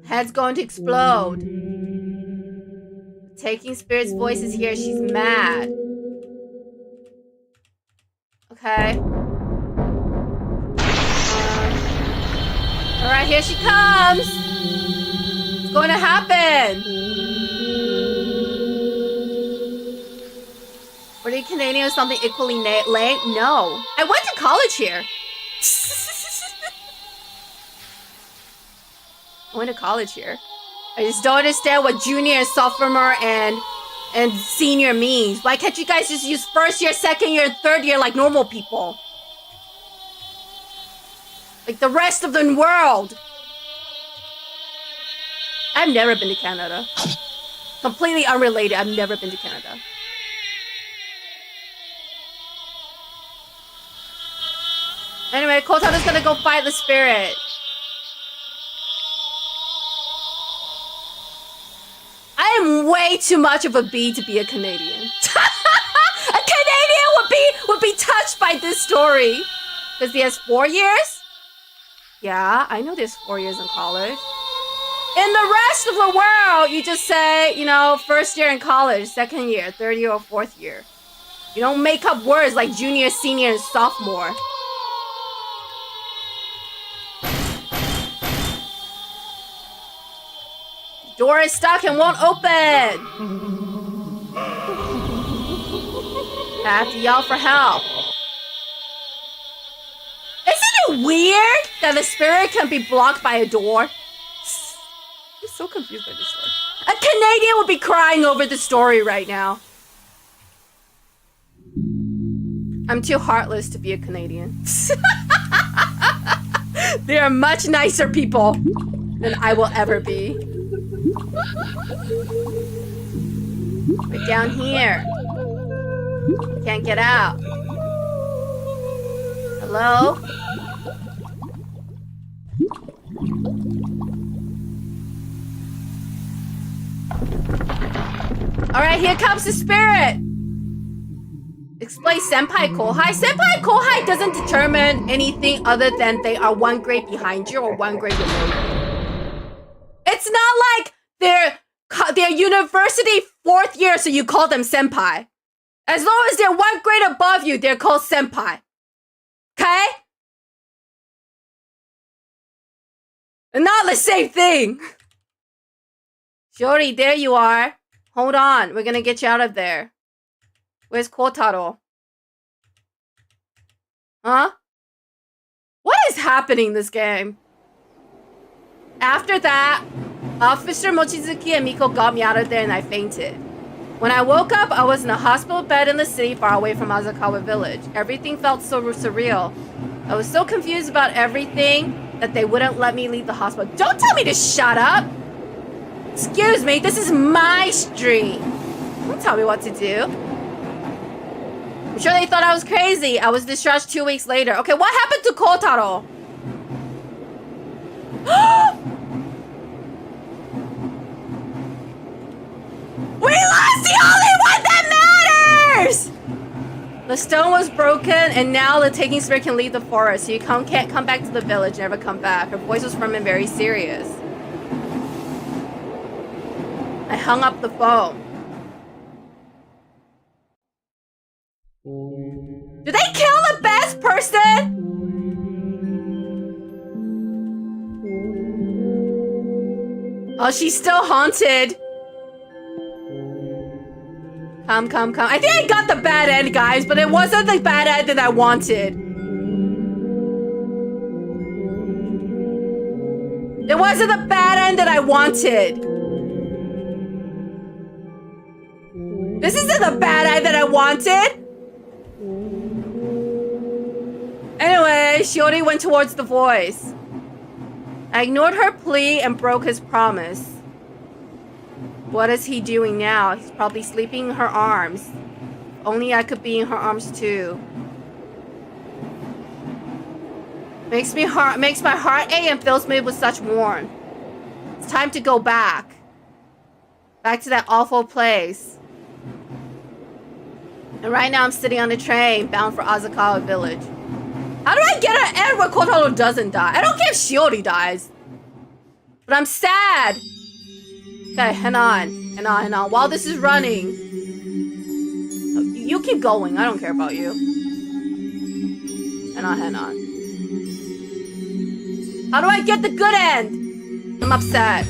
Head's going to explode. Taking spirit's voice is here. She's mad. Okay. Alright, here she comes. What's going to happen? Were you Canadian or something equally lame? No. I went to college here. I went to college here. I just don't understand what junior and sophomore and senior means. Why can't you guys just use first year, second year, and third year like normal people? Like the rest of the world. I've never been to Canada. Completely unrelated. I've never been to Canada. Anyway, Kotaro's gonna go fight the spirit. I am way too much of a bee to be a Canadian. A Canadian would be touched by this story. Because he has 4 years? Yeah, I know there's 4 years in college. In the rest of the world, you just say, you know, first year in college, second year, third year, or fourth year. You don't make up words like junior, senior, and sophomore. Door is stuck and won't open. I have to yell for help. Isn't it weird that the spirit can be blocked by a door? I'm so confused by this story. A Canadian would be crying over the story right now. I'm too heartless to be a Canadian. They are much nicer people than I will ever be. We're down here. Can't get out. Hello? Alright, here comes the spirit! Explain Senpai Kohai. Senpai Kohai doesn't determine anything other than they are one grade behind you or one grade below you. It's not like they're university 4th year, so you call them senpai. As long as they're one grade above you, they're called senpai. Okay? And not the same thing. Shori, there you are. Hold on, we're gonna get you out of there. Where's Kotaro? Huh? What is happening in this game? After that, Officer Mochizuki and Miko got me out of there and I fainted. When I woke up, I was in a hospital bed in the city far away from Azakawa village. Everything felt so surreal. I was so confused about everything that they wouldn't let me leave the hospital. Don't tell me to shut up! Excuse me, this is my stream. Don't tell me what to do. I'm sure they thought I was crazy. I was discharged 2 weeks later. Okay, what happened to Kotaro? We lost the only one that matters! The stone was broken, and now the taking spirit can leave the forest, so you can't come back to the village, never come back. Her voice was firm and very serious. I hung up the phone. Did they kill the best person? Oh, she's still haunted. Come. I think I got the bad end, guys, but it wasn't the bad end that I wanted. It wasn't the bad end that I wanted. This isn't the bad end that I wanted. Anyway, Shiori went towards the voice. I ignored her plea and broke his promise. What is he doing now? He's probably sleeping in her arms. Only I could be in her arms too. Makes my heart ache and fills me with such warmth. It's time to go back. Back to that awful place. And right now I'm sitting on a train bound for Azakawa village. How do I get an end where Kotaro doesn't die? I don't care if Shiori dies. But I'm sad. Okay, hang on. While this is running. You keep going. I don't care about you. Hang on. How do I get the good end? I'm upset.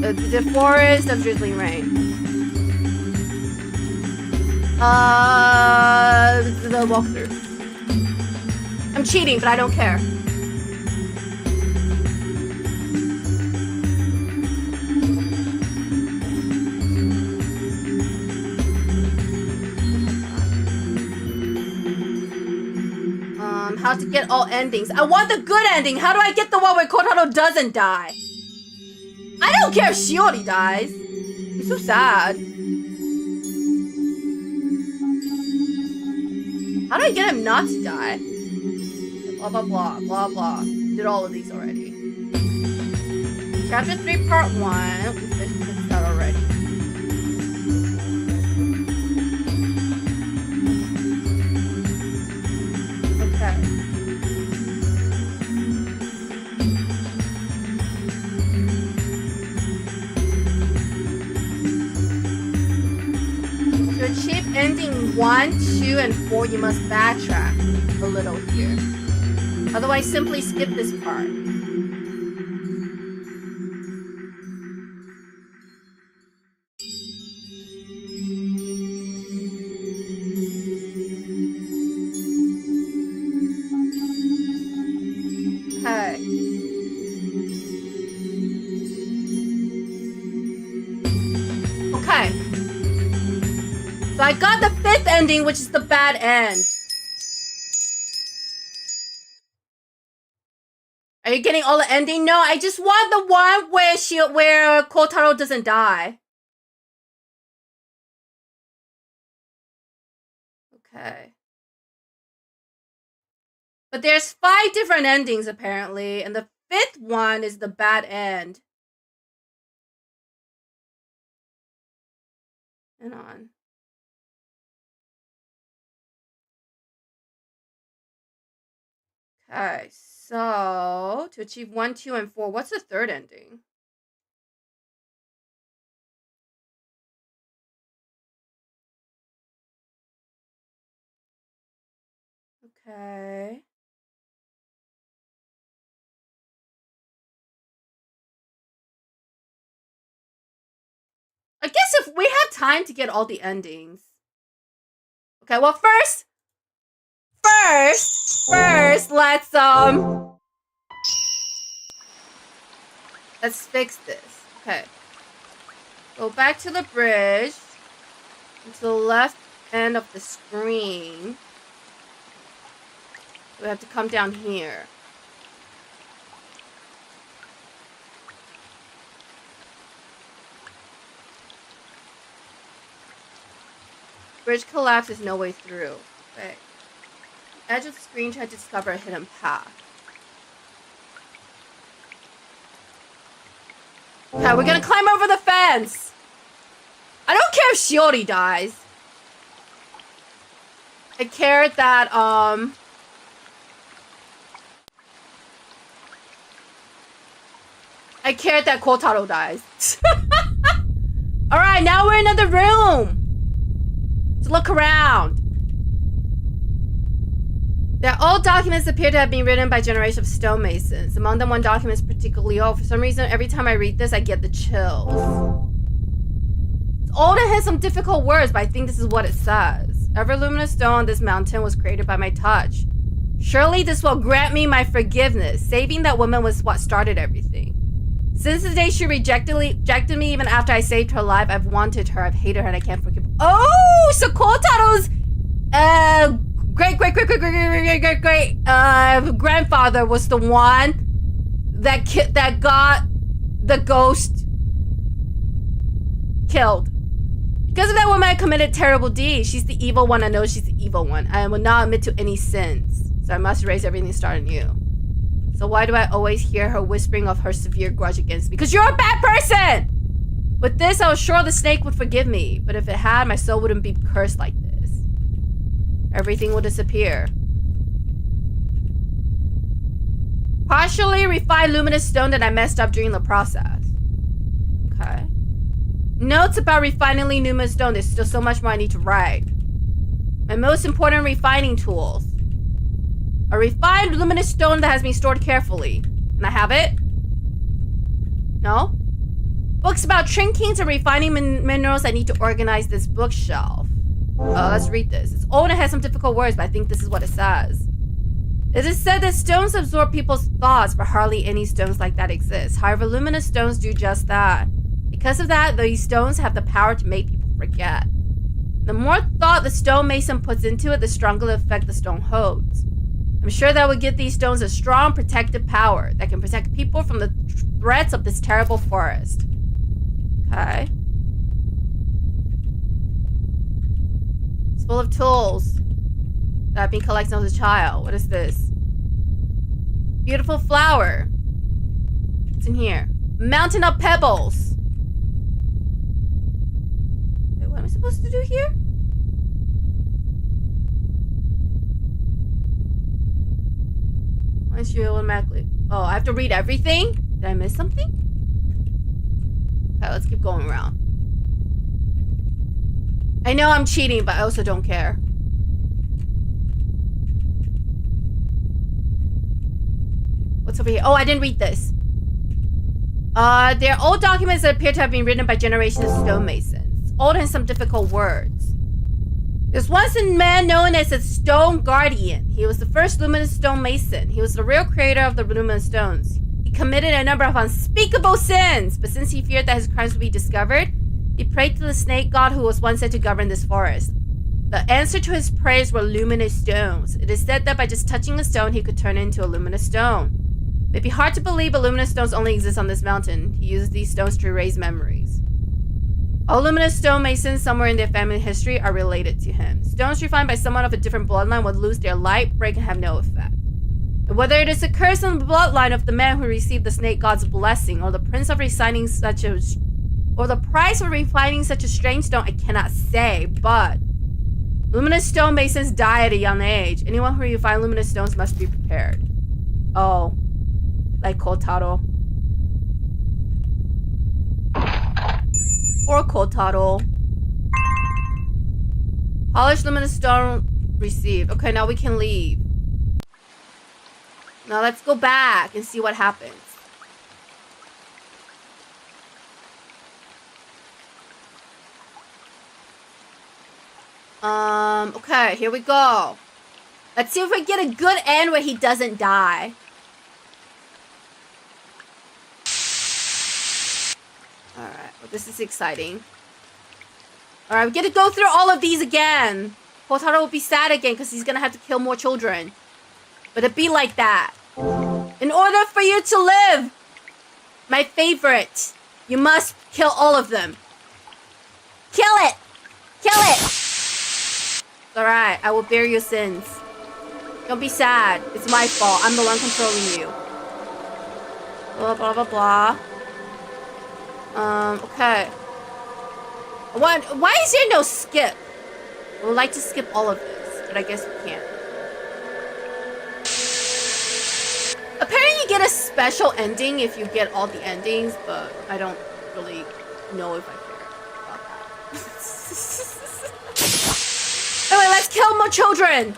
The forest of drizzling rain. The walkthrough. I'm cheating, but I don't care. How to get all endings. I want the good ending. How do I get the one where Kotaro doesn't die? I don't care if Shiori dies. He's so sad. How do I get him not to die? Blah, blah, blah, blah, blah. Did all of these already. Chapter 3, Part 1. We finished that already. Okay. To achieve ending 1, 2, and 4, you must backtrack a little here. Otherwise, simply skip this part. Okay. Okay. So I got the 5th ending, which is the bad end. Are you getting all the ending? No, I just want the one where Kotaro doesn't die. Okay. But there's 5 different endings apparently, and the 5th one is the bad end. Hang on. Okay, so to achieve 1, 2, and 4, what's the 3rd ending? Okay. I guess if we have time to get all the endings. Okay, well first, let's fix this. Okay. Go back to the bridge. To the left end of the screen. We have to come down here. Bridge collapses, no way through. Okay. The edge of the screen, try to discover a hidden path. Okay, we're gonna climb over the fence. I don't care if Shiori dies. I care that, I care that Kotaro dies. Alright, now we're in another room. Let's look around. Their old documents appear to have been written by generations of stonemasons. Among them, one document is particularly old. For some reason, every time I read this, I get the chills. It's old and has some difficult words, but I think this is what it says. Every luminous stone on this mountain was created by my touch. Surely this will grant me my forgiveness. Saving that woman was what started everything. Since the day she rejected me even after I saved her life, I've wanted her, I've hated her, and I can't forgive her. Oh, so Kotaro's great grandfather was the one that got the ghost killed. Because of that woman, I committed terrible deeds. She's the evil one. I know she's the evil one. I will not admit to any sins. So I must erase everything starting new. So why do I always hear her whispering of her severe grudge against me? Because you're a bad person! With this, I was sure the snake would forgive me. But if it had, my soul wouldn't be cursed like this. Everything will disappear. Partially refined luminous stone that I messed up during the process. Okay. Notes about refining luminous stone. There's still so much more I need to write. My most important refining tools. A refined luminous stone that has been stored carefully. Can I have it? No? Books about trinkings and refining minerals. I need to organize this bookshelf. Let's read this. It's old and has some difficult words, but I think this is what it says. It is said that stones absorb people's thoughts, but hardly any stones like that exist. However, luminous stones do just that. Because of that, these stones have the power to make people forget. The more thought the stonemason puts into it, the stronger the effect the stone holds. I'm sure that would give these stones a strong protective power that can protect people from the threats of this terrible forest. Okay. It's full of tools that I've been collecting as a child. What is this? Beautiful flower. What's in here? Mountain of pebbles. Wait, what am I supposed to do here? Why is she automatically? Oh, I have to read everything? Did I miss something? Okay, let's keep going around. I know I'm cheating, but I also don't care. What's over here? Oh, I didn't read this. They're old documents that appear to have been written by generations of stonemasons. Old and some difficult words. There's once a man known as a stone guardian. He was the first luminous stonemason. He was the real creator of the luminous stones. He committed a number of unspeakable sins, but since he feared that his crimes would be discovered, he prayed to the snake god who was once said to govern this forest. The answer to his prayers were luminous stones. It is said that by just touching a stone, he could turn it into a luminous stone. It may be hard to believe, but luminous stones only exist on this mountain. He used these stones to erase memories. All luminous stonemasons somewhere in their family history are related to him. Stones refined by someone of a different bloodline would lose their light, break, and have no effect. But whether it is a curse on the bloodline of the man who received the snake god's blessing, or the price of refining such a strange stone, I cannot say, but luminous stonemasons die at a young age. Anyone who refines luminous stones must be prepared. Oh, like Kotaro. Or Kotaro. Polished luminous stone received. Okay, now we can leave. Now let's go back and see what happens. Okay, here we go. Let's see if we get a good end where he doesn't die. Alright, well, this is exciting. Alright, we get to go through all of these again. Kotaro will be sad again because he's gonna have to kill more children. But it be like that. In order for you to live, my favorite, you must kill all of them. Kill it! Kill it! Alright, I will bear your sins. Don't be sad. It's my fault. I'm the one controlling you. Blah, blah, blah, blah. Okay. Why is there no skip? I would like to skip all of this, but I guess we can't. Apparently you get a special ending if you get all the endings, but I don't really know if I care about that. Anyway, let's kill more children!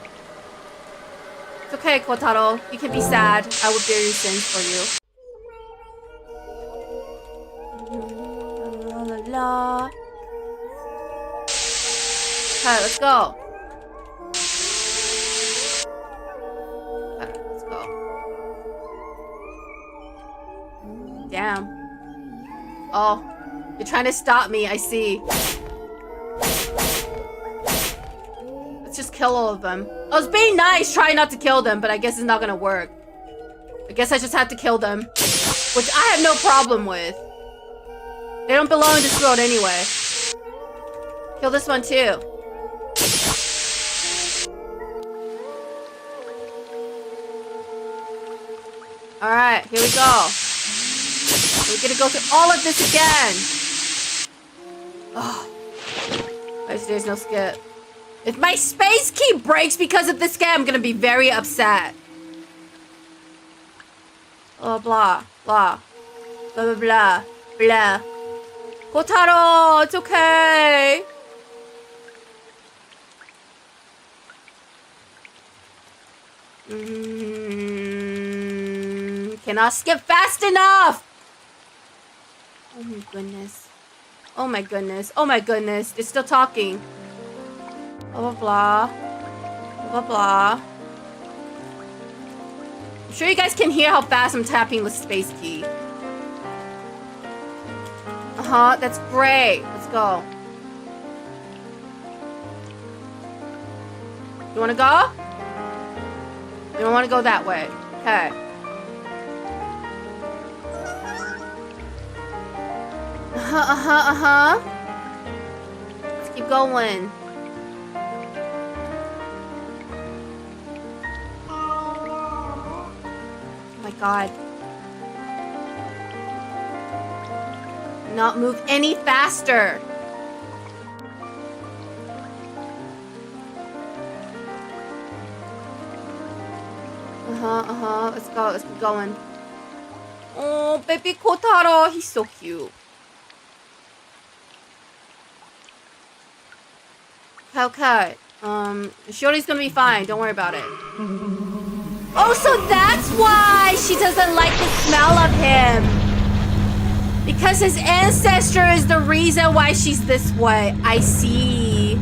It's okay, Kotaro. You can be sad. I will bear your sins for you. La la la. Okay, let's go. Okay, let's go. Damn. Oh, you're trying to stop me, I see. Let's just kill all of them. I was being nice, trying not to kill them, but I guess it's not gonna work. I guess I just have to kill them. Which I have no problem with. They don't belong in this world anyway. Kill this one too. Alright, here we go. We're gonna go through all of this again. Oh. There's no skip. If my space key breaks because of this game, I'm gonna be very upset. Oh, blah, blah. Blah, blah, blah. Blah. Kotaro, it's okay. Cannot skip fast enough. Oh my goodness. Oh my goodness. Oh my goodness. It's still talking. Blah, blah, blah. Blah, blah, blah. I'm sure you guys can hear how fast I'm tapping the space key. Uh-huh. That's great. Let's go. You want to go? You don't want to go that way. Okay. Uh-huh. Let's keep going. Oh my god. Not move any faster. Let's go. Let's keep going. Oh, baby Kotaro. He's so cute. Okay. Shiori's gonna be fine. Don't worry about it. Oh, so that's why she doesn't like the smell of him. Because his ancestor is the reason why she's this way. I see.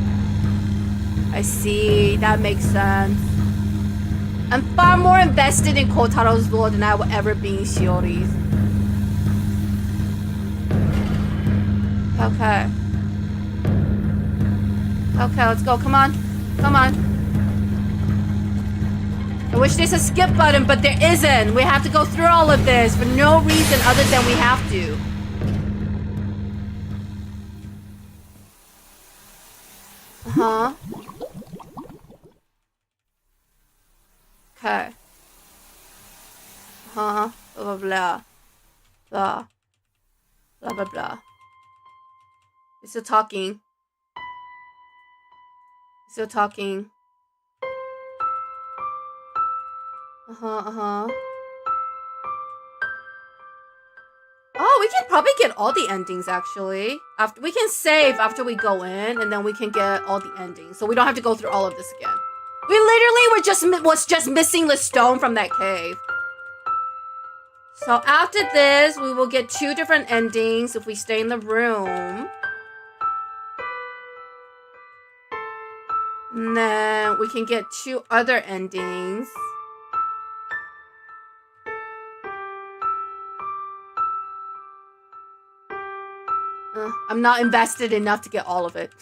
I see. That makes sense. I'm far more invested in Kotaro's lore than I will ever be in Shiori's. Okay. Okay, let's go. Come on. Come on. I wish there's a skip button, but there isn't. We have to go through all of this for no reason other than we have to. Uh-huh. Okay. Uh-huh. Blah, blah, blah. Blah. Blah, blah, blah. It's still talking. Still talking. Oh, we can probably get all the endings, actually. After we can save after we go in, and then we can get all the endings. So we don't have to go through all of this again. We literally was just missing the stone from that cave. So after this, we will get 2 different endings if we stay in the room. And then we can get 2 other endings. I'm not invested enough to get all of it.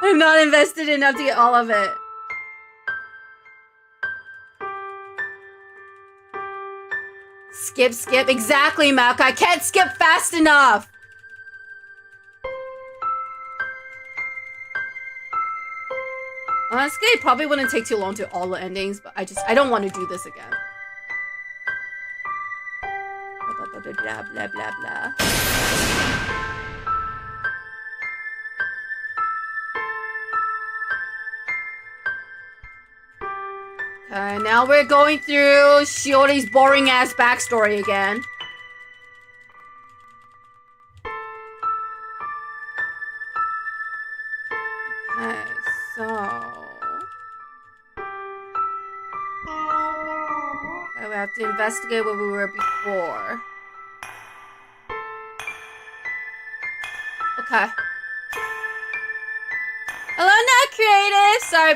I'm not invested enough to get all of it. Skip, skip. Exactly, Malka. I can't skip fast enough. Honestly, it probably wouldn't take too long to all the endings, but I don't want to do this again. Blah, blah, blah, blah, blah. Okay, now we're going through Shiori's boring-ass backstory again. Okay, so... okay, we have to investigate where we were before. Okay. Hello, Not Creative! Sorry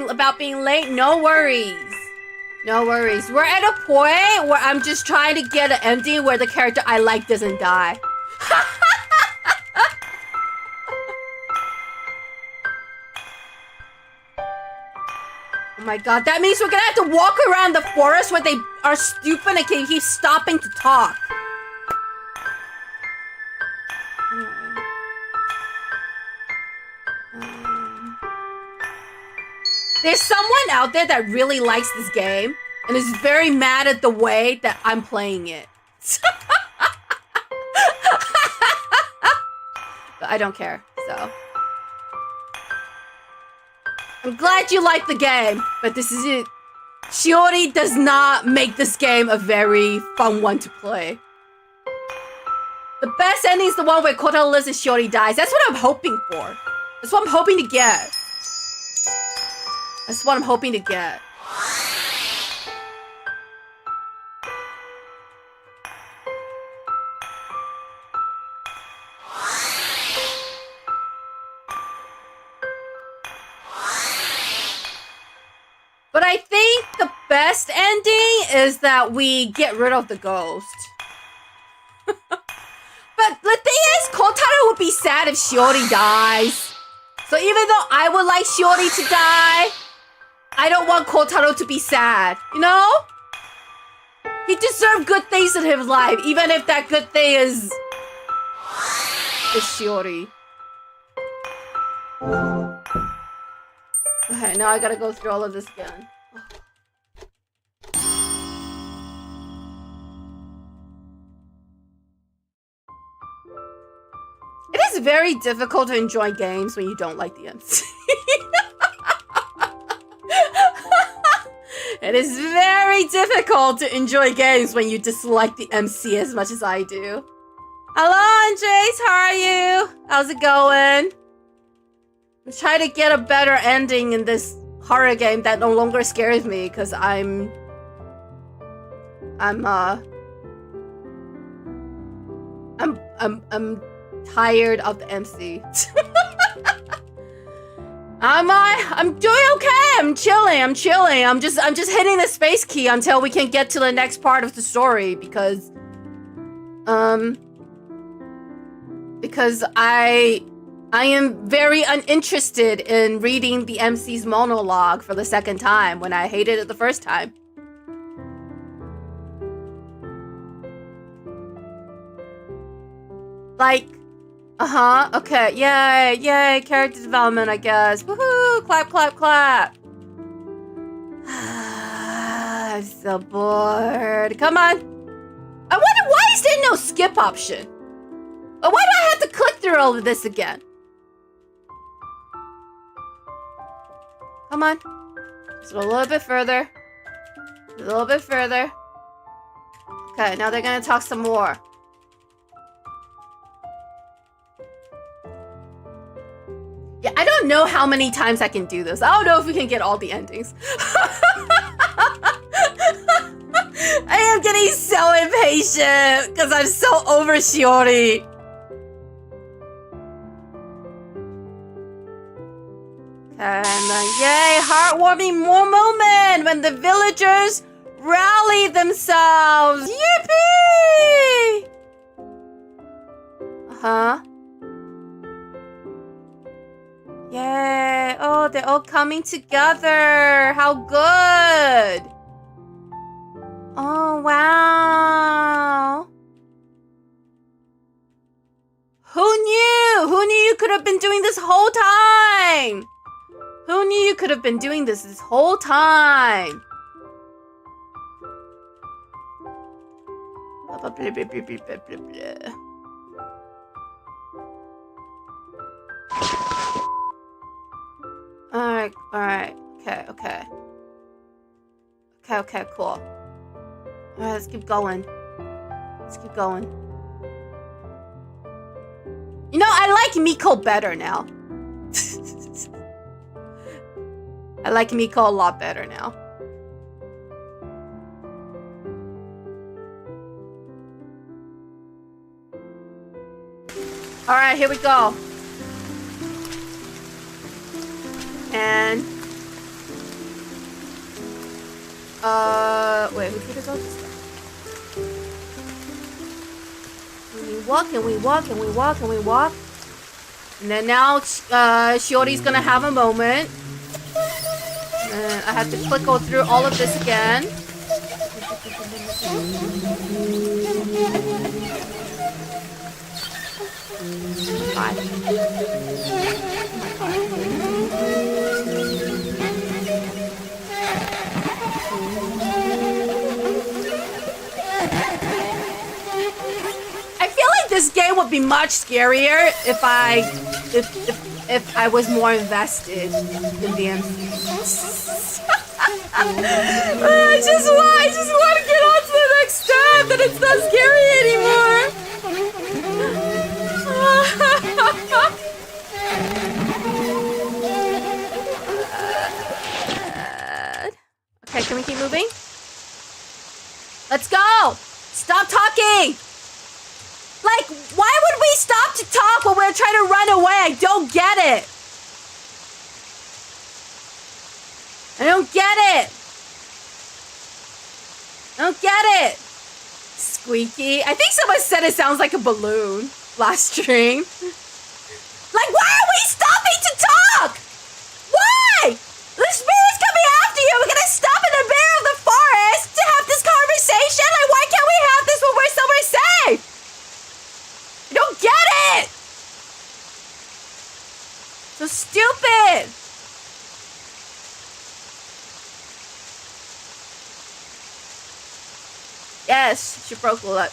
about being late. No worries. No worries. We're at a point where I'm just trying to get an ending where the character I like doesn't die. Oh Oh my god, that means we're gonna have to walk around the forest where they are stupid and can keep stopping to talk. There's someone out there that really likes this game and is very mad at the way that I'm playing it. But I don't care, so. I'm glad you like the game, but this is it. Shiori does not make this game a very fun one to play. The best ending is the one where Kotaro lives and Shiori dies. That's what I'm hoping for. That's what I'm hoping to get. That's what I'm hoping to get. But I think the best ending is that we get rid of the ghost. But the thing is, Kotaro would be sad if Shiori dies. So even though I would like Shiori to die, I don't want Kotaro to be sad, you know? He deserves good things in his life, even if that good thing is Shiori. Okay, now I gotta go through all of this again. It is very difficult to enjoy games when you don't like the MC. It is very difficult to enjoy games when you dislike the MC as much as I do. Hello, Andres. How are you? How's it going? I'm trying to get a better ending in this horror game that no longer scares me because I'm tired of the MC. I'm doing okay. I'm chilling. I'm just hitting the space key until we can get to the next part of the story because I am very uninterested in reading the MC's monologue for the second time when I hated it the first time. Like, okay, yay, character development, I guess. Woohoo, clap, clap, clap. I'm so bored. Come on. I wonder why is there no skip option? Why do I have to click through all of this again? Come on. Just a little bit further. A little bit further. Okay, now they're gonna talk some more. Yeah, I don't know how many times I can do this. I don't know if we can get all the endings. I am getting so impatient because I'm so over Shiori. And yay, heartwarming moment when the villagers rally themselves. Yippee! Yay! Oh, they're all coming together. How good! Oh, wow. Who knew? Who knew you could have been doing this whole time? Who knew you could have been doing this whole time? Blah, blah, blah, blah, blah, blah, blah, blah. Alright. Okay, cool. Alright, let's keep going. You know, I like Miko better now. I like Miko a lot better now. Alright, here we go. And wait, who could have gone this way? And we walk. And then now Shiori's gonna have a moment. And I have to go through all of this again. God. I feel like this game would be much scarier if I was more invested in the MC. I just want to get on to the next step, that it's not scary anymore. Okay, can we keep moving? Let's go! Stop talking! Like, why would we stop to talk when we're trying to run away? I don't get it. I don't get it. I don't get it. Squeaky. I think someone said it sounds like a balloon last stream. Like, why are we stopping to talk? Why? The spirit's coming after you. We're gonna stop in the middle of the forest to have this conversation? Like, why can't we have this when we're somewhere safe? I don't get it. So stupid. Yes, she broke the lip.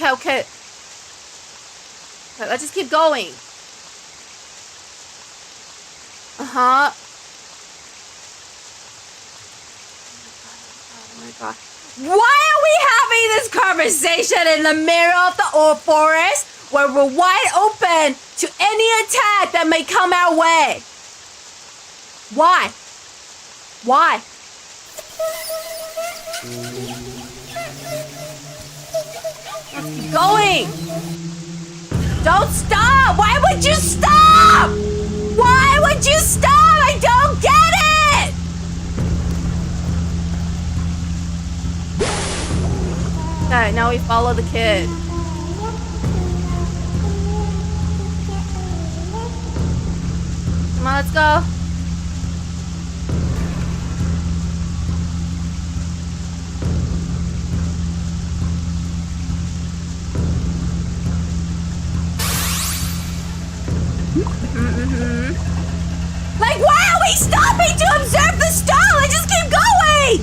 Okay. Let's just keep going. Uh-huh. Oh my god. Why are we having this conversation in the middle of the old forest where we're wide open to any attack that may come our way? Why? Why? Let's keep going. Don't stop! Why would you stop? Why would you stop? I don't get it! Okay, now we follow the kid. Come on, let's go. Like, why are we stopping to observe the stall? I just keep going!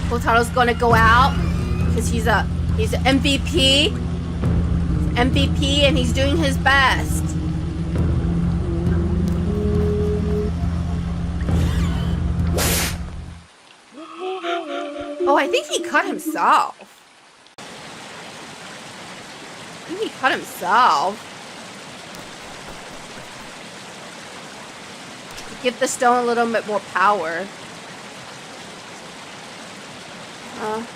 Kotaro's gonna go out because he's an MVP. MVP, and he's doing his best. Oh, I think he cut himself. I think he cut himself. To give the stone a little bit more power. I'm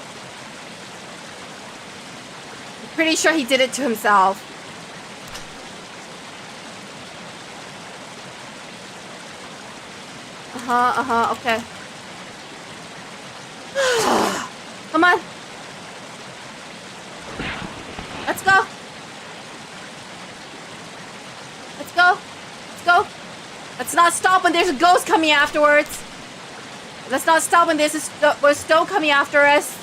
pretty sure he did it to himself. Okay. Come on. Let's go. Let's go. Let's go. Let's not stop when there's a ghost coming afterwards. Let's not stop when there's a stone coming after us.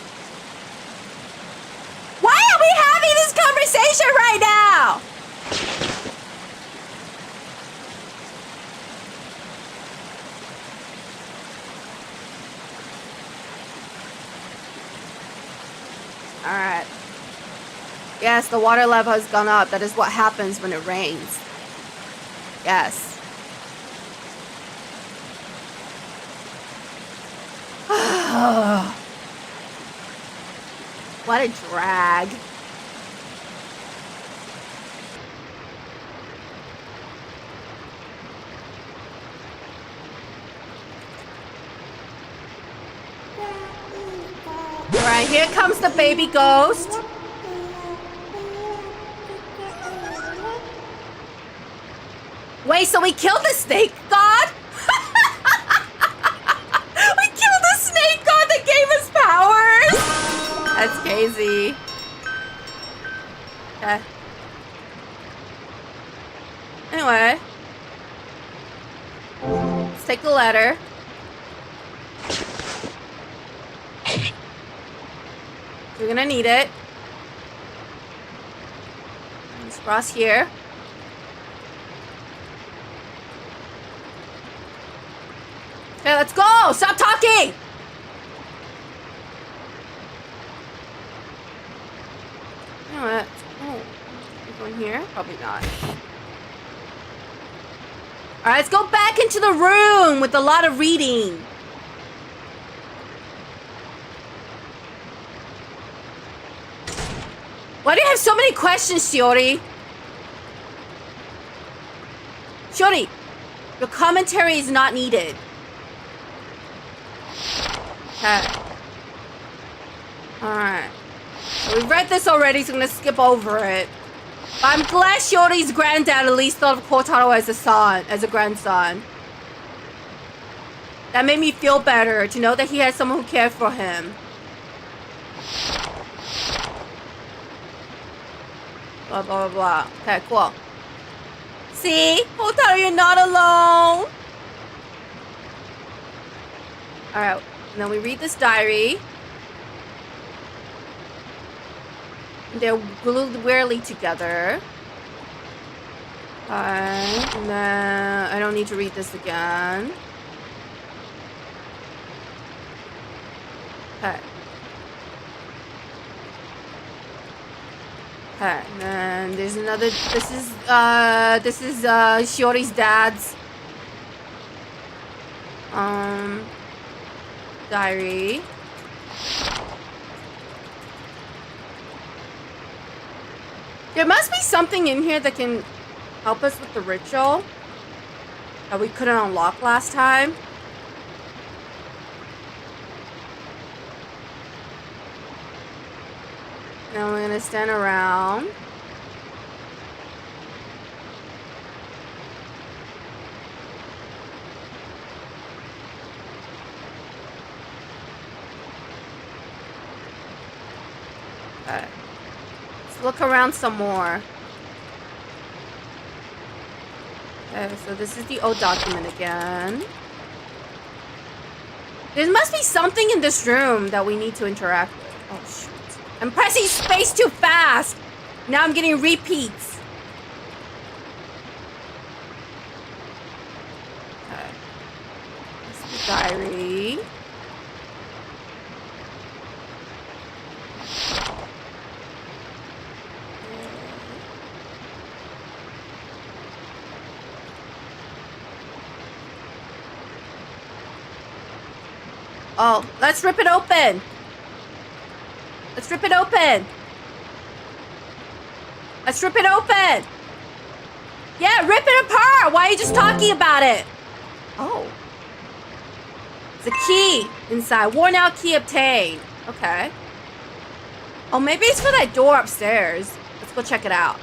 Why are we having this conversation right now? Alright. Yes, the water level has gone up. That is what happens when it rains. Yes. What a drag. Alright, here comes the baby ghost. Wait, so we killed the snake god? We killed the snake god that gave us powers? That's crazy. Let's take the letter. We're gonna need it. Let's cross here. Okay, let's go! Stop talking! You know what? Oh, we're going here? Probably not. Alright, let's go back into the room with a lot of reading. Why do you have so many questions, Shiori? Shiori, your commentary is not needed. Okay. Alright. So we've read this already, so I'm gonna skip over it. But I'm glad Shiori's granddad at least thought of Kotaro as a son, as a grandson. That made me feel better to know that he had someone who cared for him. Blah, blah, blah, blah. Okay, cool. See? Kotaro, you're not alone. Alright, now we read this diary. They're glued weirdly together. Alright, and then I don't need to read this again. Okay. Okay, and then there's another. This is Shiori's dad's diary. There must be something in here that can help us with the ritual that we couldn't unlock last time. Now we're gonna stand around. Okay. Let's look around some more. Okay, so this is the old document again. There must be something in this room that we need to interact with. Oh, shoot. I'm pressing space too fast. Now I'm getting repeats. Okay. This is the diary. Oh, let's rip it open. Let's rip it open. Let's rip it open. Yeah, rip it apart. Why are you just talking about it? Oh. It's a key inside. Worn out key obtained. Okay. Oh, maybe it's for that door upstairs. Let's go check it out.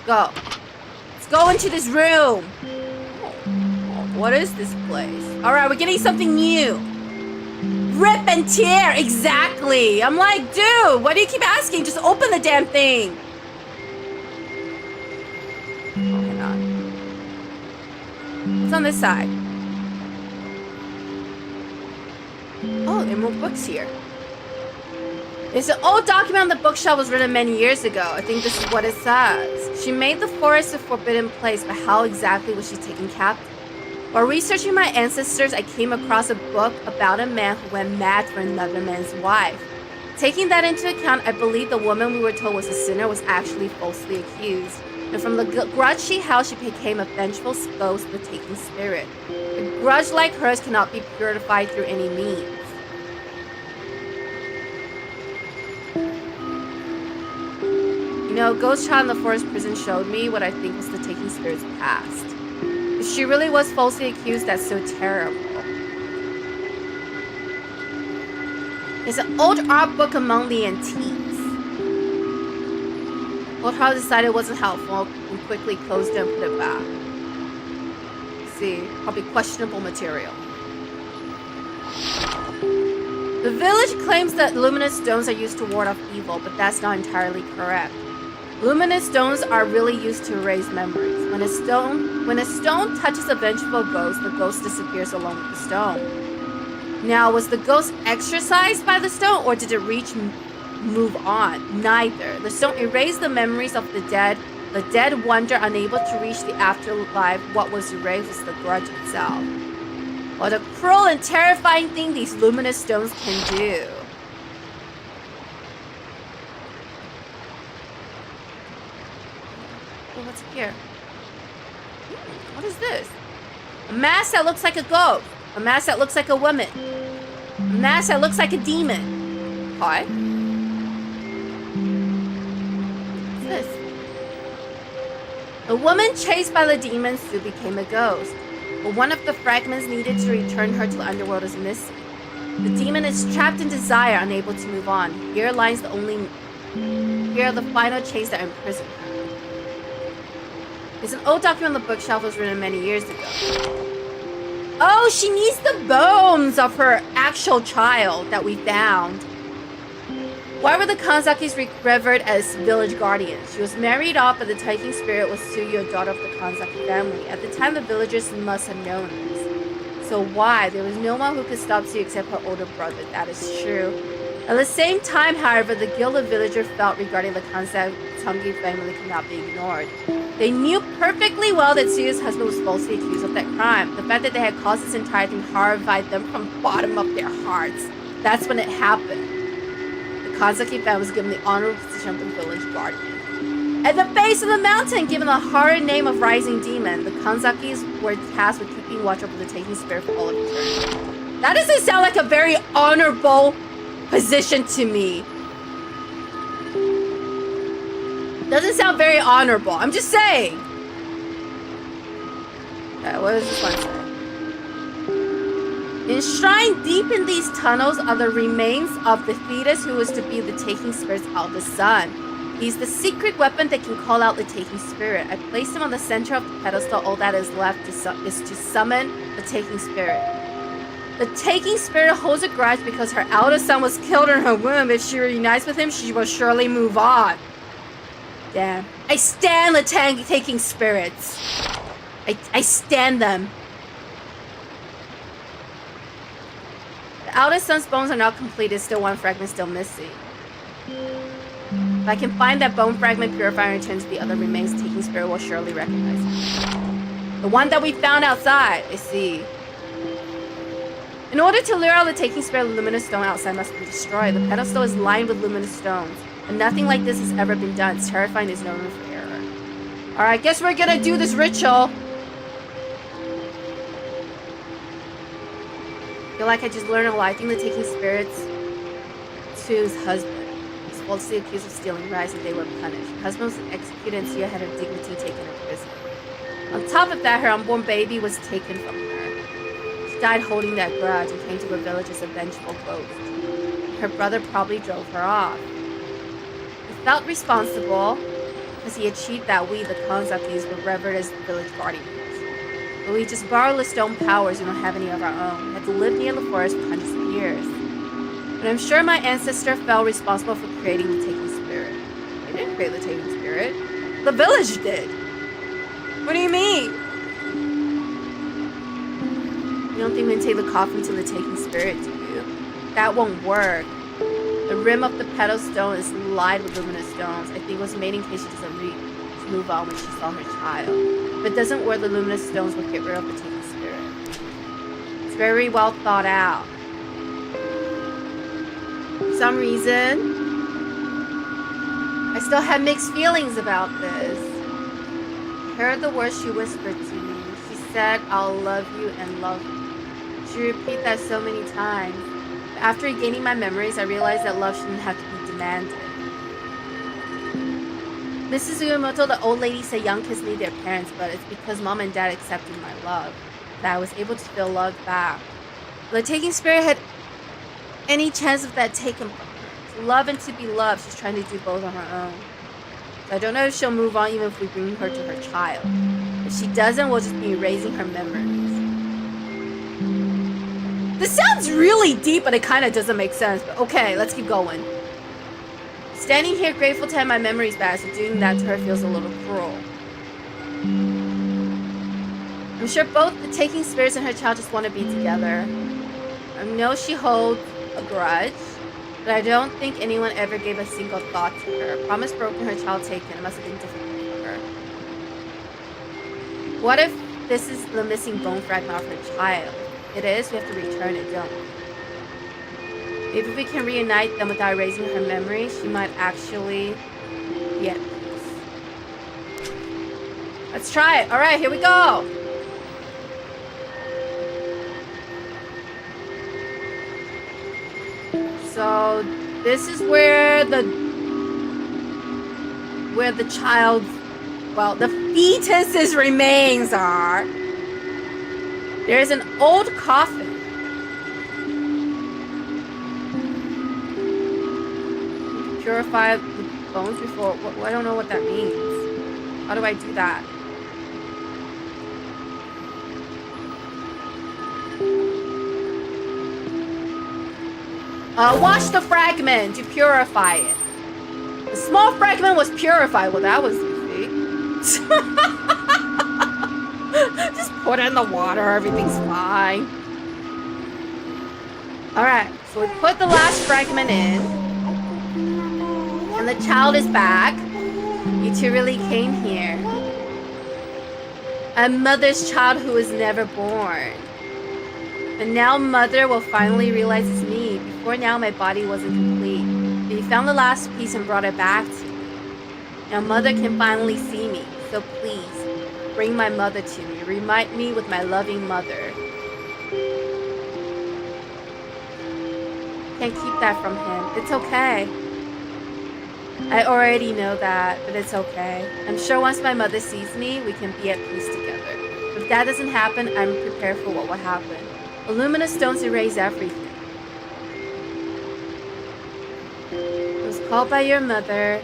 Go. Let's go into this room. What is this place? Alright, we're getting something new. Rip and tear, exactly. I'm like, dude, why do you keep asking? Just open the damn thing. Oh, hang on. What's on this side? Oh, there are more books here. There's an old document on the bookshelf was written many years ago. I think this is what it says. She made the forest a forbidden place, but how exactly was she taken captive? While researching my ancestors, I came across a book about a man who went mad for another man's wife. Taking that into account, I believe the woman we were told was a sinner was actually falsely accused. And from the grudge she held, she became a vengeful ghost with taking spirit. A grudge like hers cannot be purified through any means. You know, Ghost Child in the Forest Prison showed me what I think was the taking spirit's past. If she really was falsely accused, that's so terrible. There's an old art book among the antiques. Old Hall decided it wasn't helpful and quickly closed it and put it back. See, probably questionable material. The village claims that luminous stones are used to ward off evil, but that's not entirely correct. Luminous stones are really used to erase memories. When a stone touches a vengeful ghost, the ghost disappears along with the stone. Now, was the ghost exorcised by the stone, or did it move on? Neither. The stone erased the memories of the dead. The dead wonder, unable to reach the afterlife. What was erased was the grudge itself. What a cruel and terrifying thing these luminous stones can do. Oh, what's here? What is this? A mask that looks like a ghost. A mask that looks like a woman. A mask that looks like a demon. Hi. What's this? A woman chased by the demons who became a ghost. But one of the fragments needed to return her to the underworld is missing. The demon is trapped in desire, unable to move on. Here are the final chains that imprison her. There's an old document on the bookshelf that was written many years ago. Oh, she needs the bones of her actual child that we found. Why were the Kanzakis revered as village guardians? She was married off, but the taking spirit was Tsuyu, a daughter of the Kanzaki family. At the time, the villagers must have known this. So why? There was no one who could stop Tsuyu except her older brother. That is true. At the same time, however, the guilt of villagers felt regarding the Kanzaki family could not be ignored. They knew perfectly well that Tsuyu's husband was falsely accused of that crime. The fact that they had caused this entire thing horrified them from the bottom of their hearts. That's when it happened. The Kanzaki family was given the honorable position of the village guardian. At the base of the mountain, given the horrid name of Rising Demon, the Kanzakis were tasked with keeping watch over the taking spirit for all of eternity. That doesn't sound like a very honorable position to me. Doesn't sound very honorable. I'm just saying. Okay, what does this one say? Enshrined deep in these tunnels are the remains of the fetus who was to be the taking spirit's eldest son. He's the secret weapon that can call out the taking spirit. I placed him on the center of the pedestal. All that is left is to summon the taking spirit. The taking spirit holds a grudge because her eldest son was killed in her womb. If she reunites with him, she will surely move on. Damn. I stand the taking spirits. I stand them. The eldest son's bones are now complete. There's still one fragment still missing. If I can find that bone fragment purifier and return to the other remains, taking spirit will surely recognize it. The one that we found outside. I see. In order to lure out the taking spirit, the luminous stone outside must be destroyed. The pedestal is lined with luminous stones. And nothing like this has ever been done. It's terrifying. There's no room for error. Alright, guess we're gonna do this ritual. I feel like I just learned a lot. I think the taking spirits to his husband was falsely accused of stealing rice and they were punished. Her husband was executed and Tia had her dignity taken to prison. On top of that, her unborn baby was taken from her. She died holding that grudge and came to the village as a vengeful ghost. Her brother probably drove her off. Felt responsible because he achieved that we, the Kanzakis, were revered as village guardians. But we just borrowed the stone powers. We don't have any of our own. We had to live near the forest for hundreds of years. But I'm sure my ancestor felt responsible for creating the taking spirit. They didn't create the taking spirit. The village did. What do you mean? You don't think we can take the coffin to the taking spirit, do you? That won't work. The rim of the pedestal is lined with luminous stones. I think it was made in case she doesn't move on when she saw her child. If it doesn't work, the luminous stones will get rid of the taking spirit. It's very well thought out. For some reason, I still have mixed feelings about this. I heard the words she whispered to me. She said, "I'll love you and love you." She repeated that so many times. After regaining my memories, I realized that love shouldn't have to be demanded. Mrs. Uemoto, the old lady, said young kids need their parents, but it's because mom and dad accepted my love that I was able to feel love back. The taking spirit had any chance of that taken from her. To love and to be loved, she's trying to do both on her own. So I don't know if she'll move on even if we bring her to her child. If she doesn't, we'll just be erasing her memories. This sounds really deep, but it kind of doesn't make sense. But okay, let's keep going. Standing here grateful to have my memories back, so doing that to her feels a little cruel. I'm sure both the taking spirits and her child just want to be together. I know she holds a grudge, but I don't think anyone ever gave a single thought to her. Promise broken, her child taken. It must have been difficult for her. What if this is the missing bone fragment of her child? It is, we have to return it, don't we? Maybe if we can reunite them without erasing her memory, she might actually be at peace. Let's try it. All right, here we go. So this is where the child's, well, the fetus's remains are. There's an old coffin. Purify the bones before. I don't know what that means. How do I do that? Wash the fragment to purify it. The small fragment was purified. Well, that was easy. Just put it in the water. Everything's fine. Alright, so we put the last fragment in. And the child is back. You two really came here. A mother's child who was never born. But now mother will finally realize it's me. Before now, my body wasn't complete. But you found the last piece and brought it back to me. Now mother can finally see me. So please, bring my mother to me. Remind me with my loving mother. Can't keep that from him. It's okay. I already know that, but it's okay. I'm sure once my mother sees me, we can be at peace together. But if that doesn't happen, I'm prepared for what will happen. Luminous stones erase everything. I was called by your mother.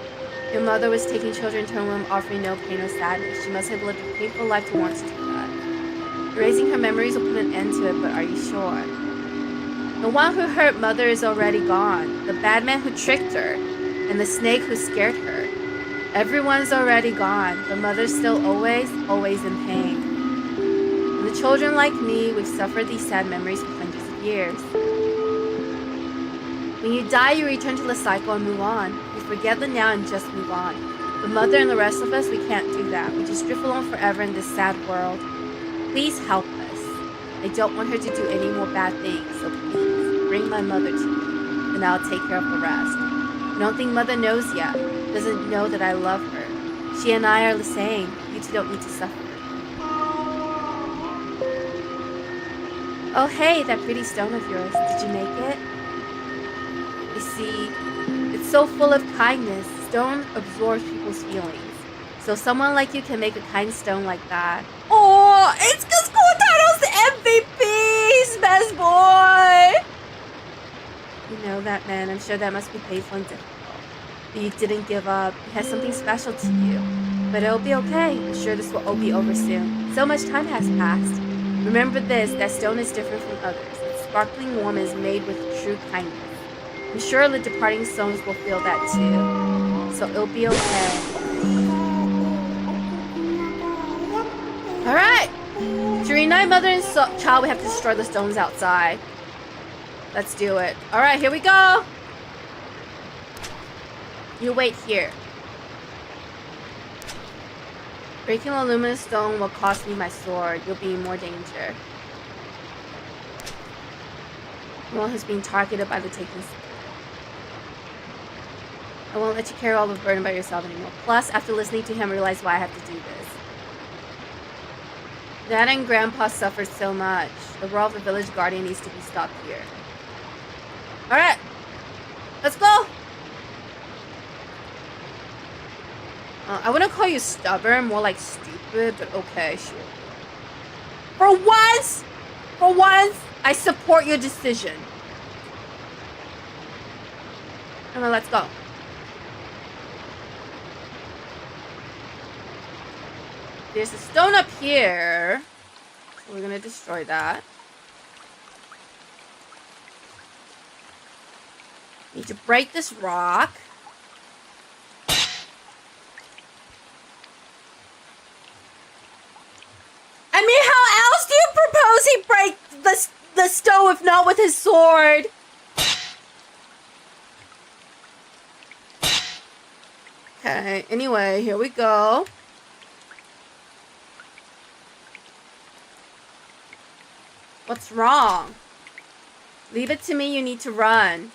Your mother was taking children to her womb, offering no pain or sadness. She must have lived a painful life to want to do that. Erasing her memories will put an end to it, but are you sure? The one who hurt mother is already gone. The bad man who tricked her, and the snake who scared her. Everyone's already gone, but mother's still always in pain. And the children like me, we've suffered these sad memories for hundreds of years. When you die, you return to the cycle and move on. We forget the now and just move on. But mother and the rest of us, we can't do that. We just drift along forever in this sad world. Please help us. I don't want her to do any more bad things, so please, bring my mother to me, and I'll take care of the rest. I don't think mother knows yet. Doesn't know that I love her. She and I are the same. You two don't need to suffer. Oh hey, that pretty stone of yours. Did you make it? You see, it's so full of kindness. Stone absorbs people's feelings. So someone like you can make a kind stone like that. Oh, it's because Kotaro's the MVP! Best boy! You know that, man. I'm sure that must be painful and difficult. But you didn't give up. It has something special to you. But it'll be okay. I'm sure this will all be over soon. So much time has passed. Remember this, that stone is different from others. Its sparkling warmth is made with true kindness. I'm sure the departing stones will feel that too. So it'll be okay. Alright! To reunite mother and child, we have to destroy the stones outside. Let's do it. Alright, here we go! You wait here. Breaking the luminous stone will cost me my sword. You'll be in more danger. No one who's being targeted by the taking spirit. I won't let you carry all the burden by yourself anymore. Plus, after listening to him, I realize why I have to do this. Dad and Grandpa suffered so much. The role of the village guardian needs to be stopped here. Alright! Let's go! I wouldn't call you stubborn, more like stupid, but okay, sure. For once, I support your decision. Come on, let's go. There's a stone up here. So we're gonna destroy that. Need to break this rock. I mean, how else do you propose he break the stove if not with his sword? Okay, anyway, here we go. What's wrong? Leave it to me, you need to run.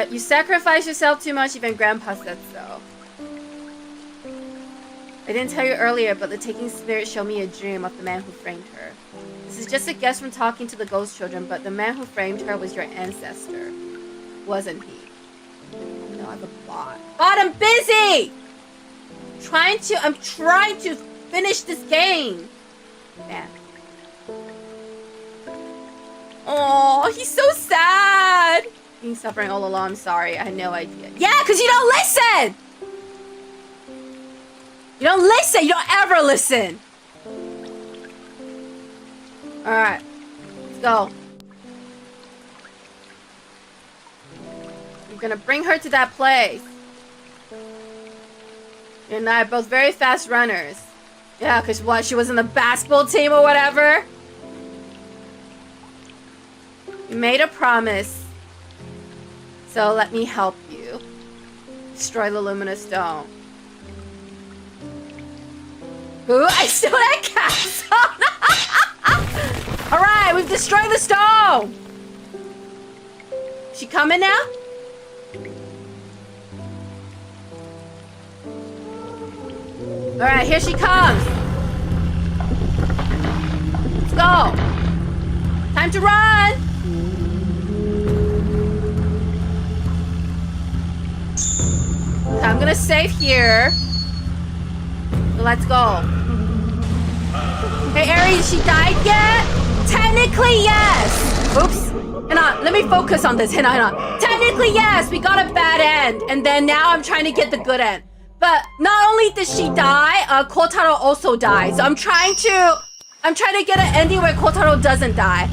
You sacrifice yourself too much, even Grandpa said so. I didn't tell you earlier, but the taking spirit showed me a dream of the man who framed her. This is just a guess from talking to the ghost children, but the man who framed her was your ancestor. Wasn't he? No, I have a bot. Bot, I'm busy! I'm trying to finish this game. Man. Oh, he's so sad. Been suffering all along. I'm sorry. I had no idea. Yeah, because you don't listen! You don't listen! You don't ever listen! Alright. Let's go. I'm gonna bring her to that place. You and I are both very fast runners. Yeah, because what? She was in the basketball team or whatever? You made a promise. So let me help you. Destroy the luminous stone. Ooh, I still had cats! Alright, we've destroyed the stone! She coming now? Alright, here she comes! Let's go! Time to run! Okay, I'm gonna save here. Let's go. Hey, Aries, she died yet? Technically, yes! Oops. Hang on, let me focus on this. Hang on. Technically, yes, we got a bad end. And then now I'm trying to get the good end. But not only did she die, Kotaro also died. So I'm trying to get an ending where Kotaro doesn't die.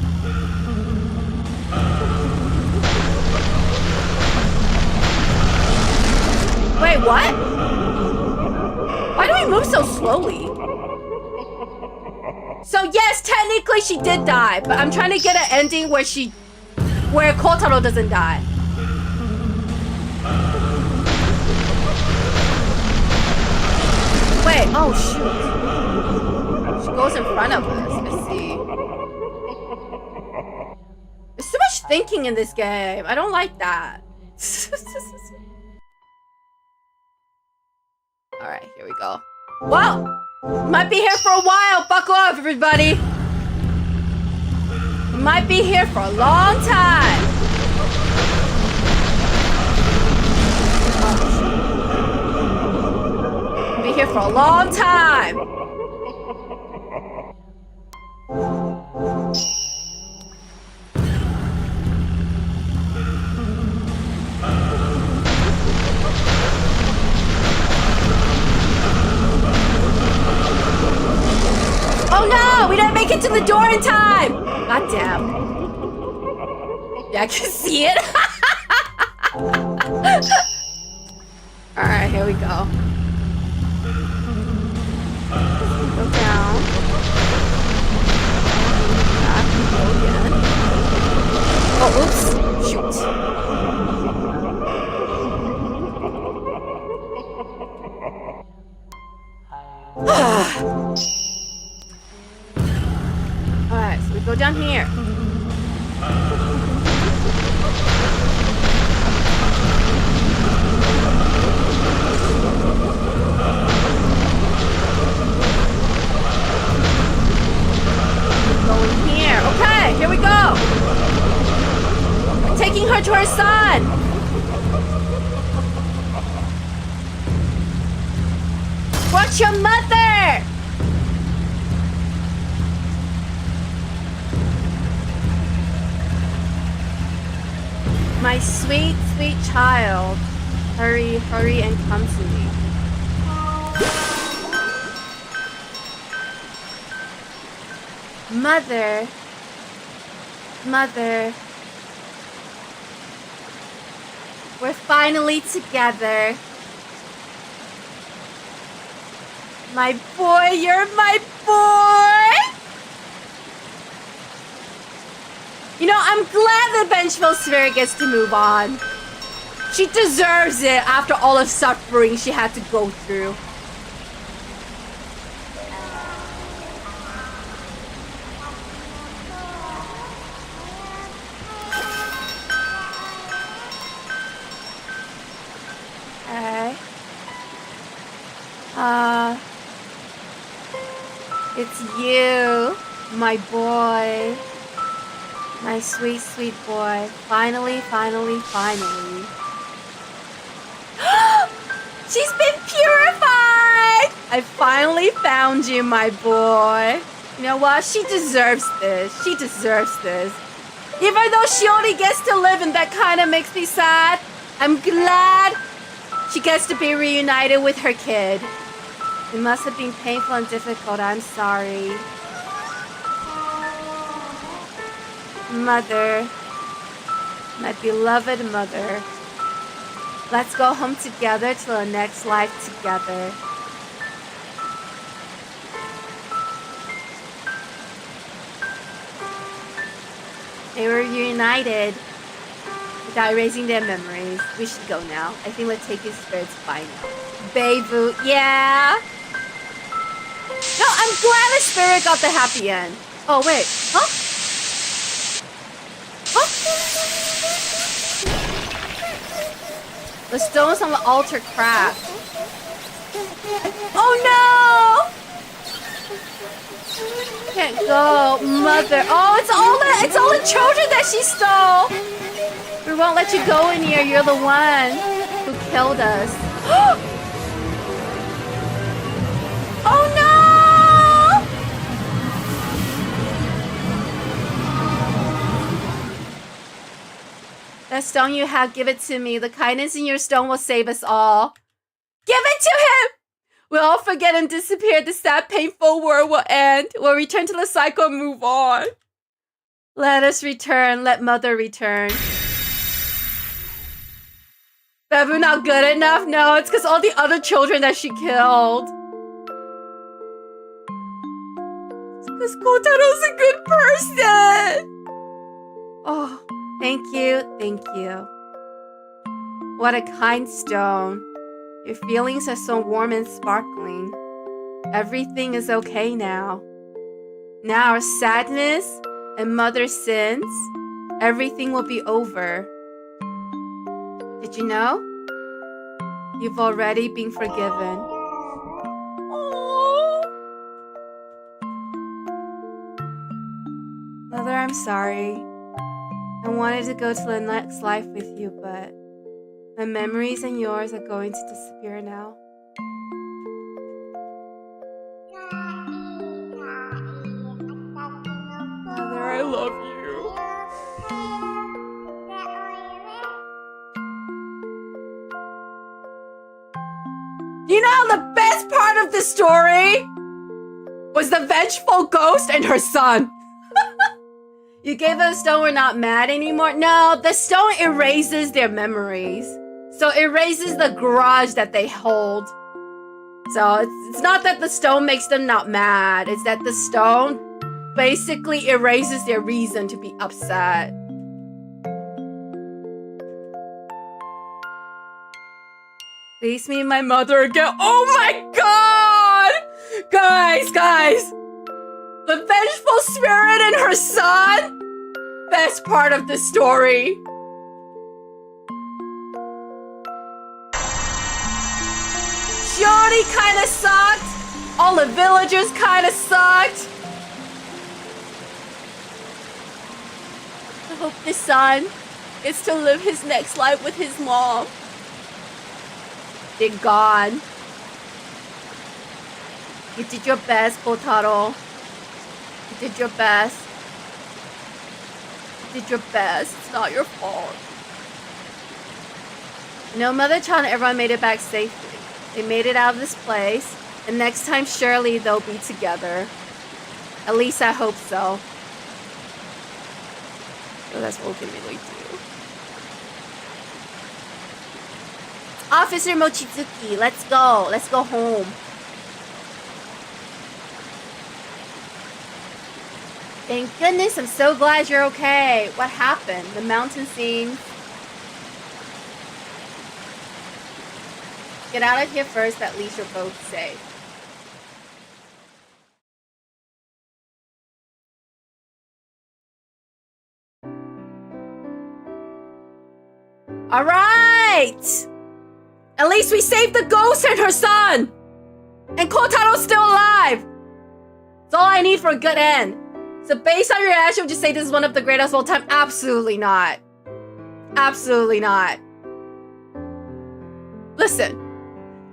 Wait, what? Why do we move so slowly? So yes, technically she did die, but I'm trying to get an ending where Kotaro doesn't die. Wait, oh shoot. She goes in front of us, I see. There's so much thinking in this game. I don't like that. Alright, here we go. Whoa! Might be here for a while. Buckle up, everybody. Might be here for a long time. Be here for a long time. Oh no! We didn't make it to the door in time! God damn. Yeah, I can see it. Alright, here we go. Go down. Back, go again. Oh, oops. Shoot. Alright, so we go down here. Going here. Okay, here we go. We're taking her to her son. What's your mother? My sweet, sweet child, hurry, hurry and come to me. Mother, mother. We're finally together. My boy, you're my boy! You know, I'm glad the vengeful spirit gets to move on. She deserves it after all the suffering she had to go through. Okay. It's you, my boy. My sweet, sweet boy. Finally, finally, finally. She's been purified! I finally found you, my boy. You know what? She deserves this. She deserves this. Even though she only gets to live and that kind of makes me sad, I'm glad she gets to be reunited with her kid. It must have been painful and difficult. I'm sorry. Mother. My beloved mother. Let's go home together to the next life together. They were reunited without erasing their memories. We should go now. I think let's take his spirits by now. Baby, yeah. No, I'm glad the spirit got the happy end. Oh, wait. Huh? Huh? The stones on the altar cracked. Oh, no! Can't go. Mother. Oh, it's all the children that she stole. We won't let you go in here. You're the one who killed us. Oh no! That stone you have, give it to me. The kindness in your stone will save us all. Give it to him! We'll all forget and disappear. The sad, painful world will end. We'll return to the cycle and move on. Let us return. Let Mother return. But we're not good enough? No, it's because all the other children that she killed. Because Kotaro's a good person. Oh, thank you. Thank you. What a kind stone. Your feelings are so warm and sparkling. Everything is okay now. Now our sadness and Mother's sins, everything will be over. Did you know? You've already been forgiven. Oh. Mother, I'm sorry. I wanted to go to the next life with you, but my memories and yours are going to disappear now. Mother, I love you. You know, the best part of the story was the vengeful ghost and her son. You gave us a stone, we're not mad anymore. No, the stone erases their memories. So it erases the grudge that they hold. So it's not that the stone makes them not mad. It's that the stone basically erases their reason to be upset. Please meet my mother again. Oh my god! Guys! The vengeful spirit and her son? Best part of the story. Shiori kinda sucked. All the villagers kinda sucked. I hope the son gets to live his next life with his mom. They're gone. You did your best, Kotaro. You did your best. You did your best. It's not your fault. You know, Mother-chan and everyone made it back safely. They made it out of this place. And next time, surely they'll be together. At least I hope so. So that's what we can really do. Officer Mochizuki, let's go. Let's go home. Thank goodness, I'm so glad you're okay. What happened? The mountain scene. Get out of here first, at least you're both safe. Alright! At least we saved the ghost and her son! And Kotaro's still alive! That's all I need for a good end. So based on your reaction, would you say this is one of the greatest of all time? Absolutely not. Absolutely not. Listen,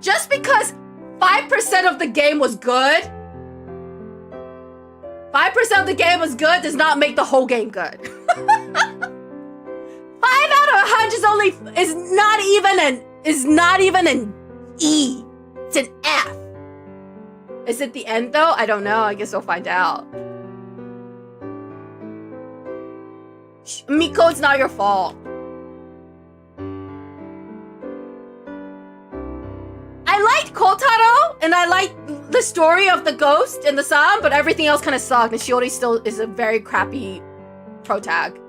just because 5% of the game was good, 5% of the game was good does not make the whole game good. 5 out of 100 is not even an E. It's an F. Is it the end though? I don't know. I guess we'll find out. Miko, it's not your fault. I liked Kotaro, and I liked the story of the ghost and the sun, but everything else kind of sucked, and Shiori still is a very crappy protag.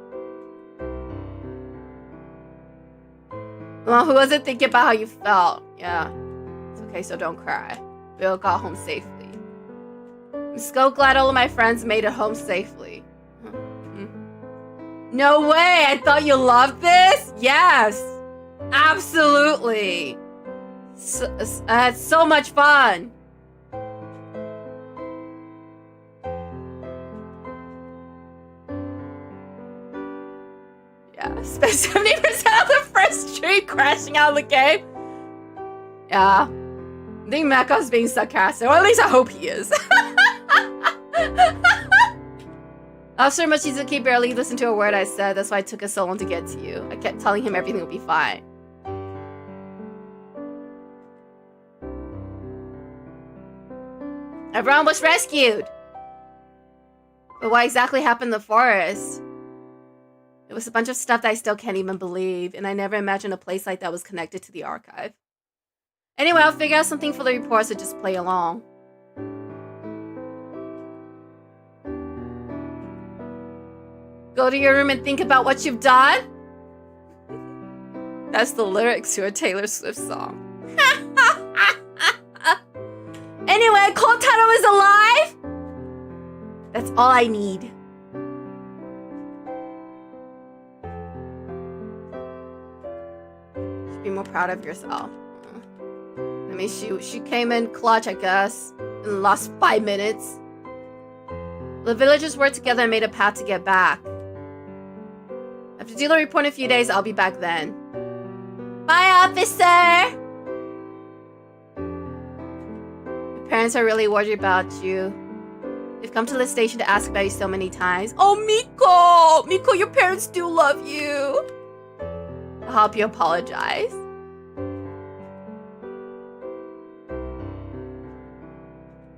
Well, who wasn't thinking about how you felt? Yeah. It's okay, so don't cry. We all got home safely. I'm so glad all of my friends made it home safely. No way! I thought you loved this? Yes! Absolutely! I had so much fun! Yeah, spent 70% of the first stream crashing out of the game. Yeah. I think Mecca's being sarcastic, or at least I hope he is. Officer Mochizuki barely listened to a word I said, that's why it took us so long to get to you. I kept telling him everything would be fine. Everyone was rescued! But what exactly happened in the forest? It was a bunch of stuff that I still can't even believe, and I never imagined a place like that was connected to the archive. Anyway, I'll figure out something for the report, so just play along. Go to your room and think about what you've done? That's the lyrics to a Taylor Swift song. Anyway, Kotaro is alive! That's all I need. You should be more proud of yourself. I mean, she came in clutch, I guess, in the last 5 minutes. The villagers worked together and made a path to get back. After do the report in a few days, I'll be back then. Bye, officer! Your parents are really worried about you. They've come to the station to ask about you so many times. Oh, Miko! Miko, your parents do love you. I'll help you apologize.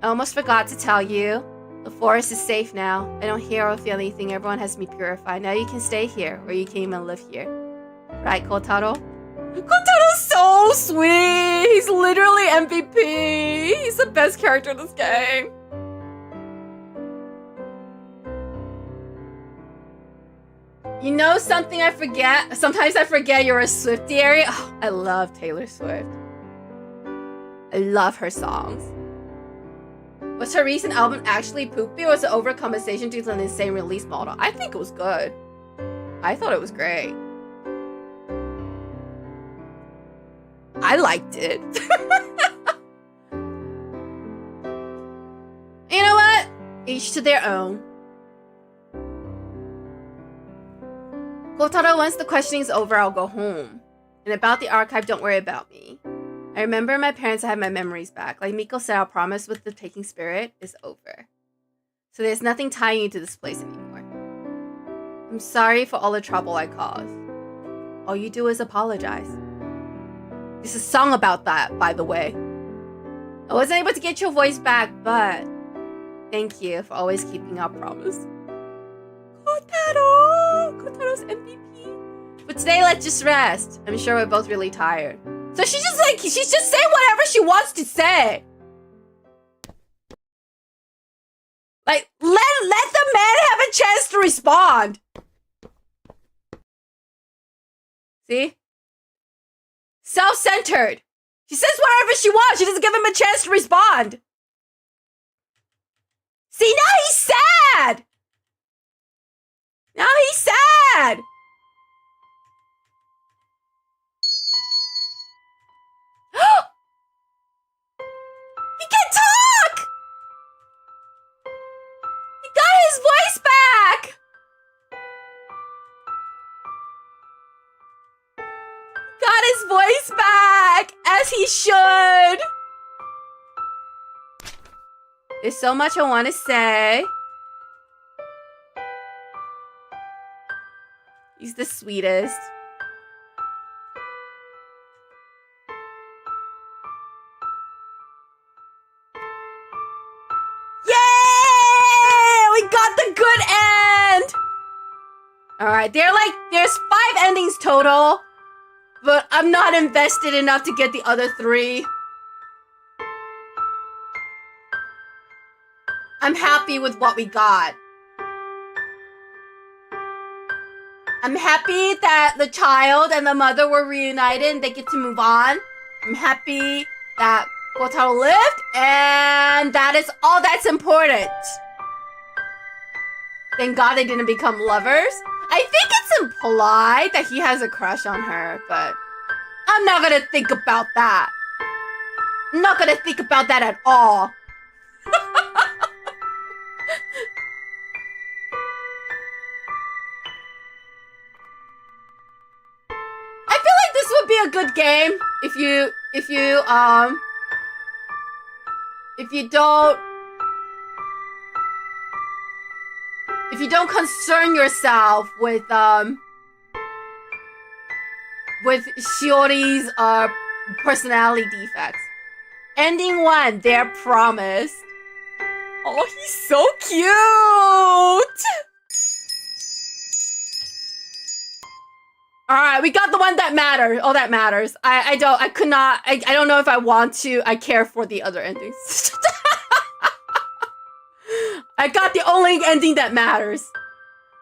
I almost forgot to tell you. The forest is safe now. I don't hear or feel anything. Everyone has me purified. Now you can stay here, or you can even live here. Right, Kotaro? Kotaro's so sweet! He's literally MVP! He's the best character in this game. You know something I forget? Sometimes I forget you're a Swiftie. Oh, I love Taylor Swift. I love her songs. Was her recent album actually poopy, or was it overcompensation due to an insane release model? I think it was good. I thought it was great. I liked it. You know what? Each to their own. Kotaro, once the questioning's over, I'll go home. And about the archive, don't worry about me. I remember my parents had my memories back. Like Miko said, our promise with the taking spirit is over. So there's nothing tying you to this place anymore. I'm sorry for all the trouble I caused. All you do is apologize. There's a song about that, by the way. I wasn't able to get your voice back, but thank you for always keeping our promise. Kotaro! Kotaro's MVP. But today, let's just rest. I'm sure we're both really tired. So she's just saying whatever she wants to say. Like, let the man have a chance to respond. See? Self-centered. She says whatever she wants. She doesn't give him a chance to respond. See, now he's sad. Now he's sad. He can talk. He got his voice back. Got his voice back, as he should. There's so much I want to say. He's the sweetest. Yay! We got the good end! Alright, there's 5 endings total. But I'm not invested enough to get the other 3. I'm happy with what we got. I'm happy that the child and the mother were reunited and they get to move on. I'm happy that Kotaro lived, and that is all that's important. Thank God they didn't become lovers. I think it's implied that he has a crush on her, but I'm not gonna think about that. I'm not gonna think about that at all. I feel like this would be a good game if you don't concern yourself with Shiori's personality defects. Ending 1, they're promised. Oh, he's so cute! Alright, we got the one that matters. All that matters. I don't know if I want to. I care for the other endings. I got the only ending that matters.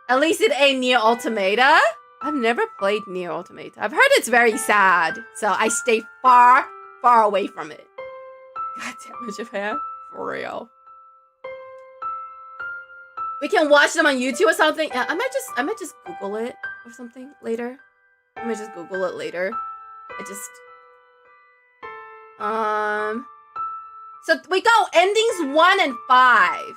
At least it ain't Nier Automata. I've never played Nier Automata. I've heard it's very sad, so I stay far, far away from it. God damn it, Japan. For real. We can watch them on YouTube or something. I might just Google it or something later. I might just Google it later. So we go endings 1 and 5.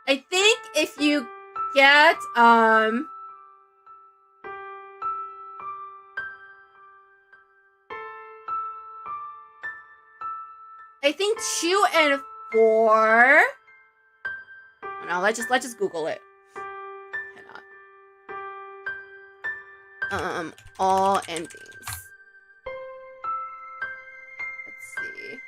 I think if you get I think 2 and 4. No, let's just Google it. Hang on. All endings. Let's see.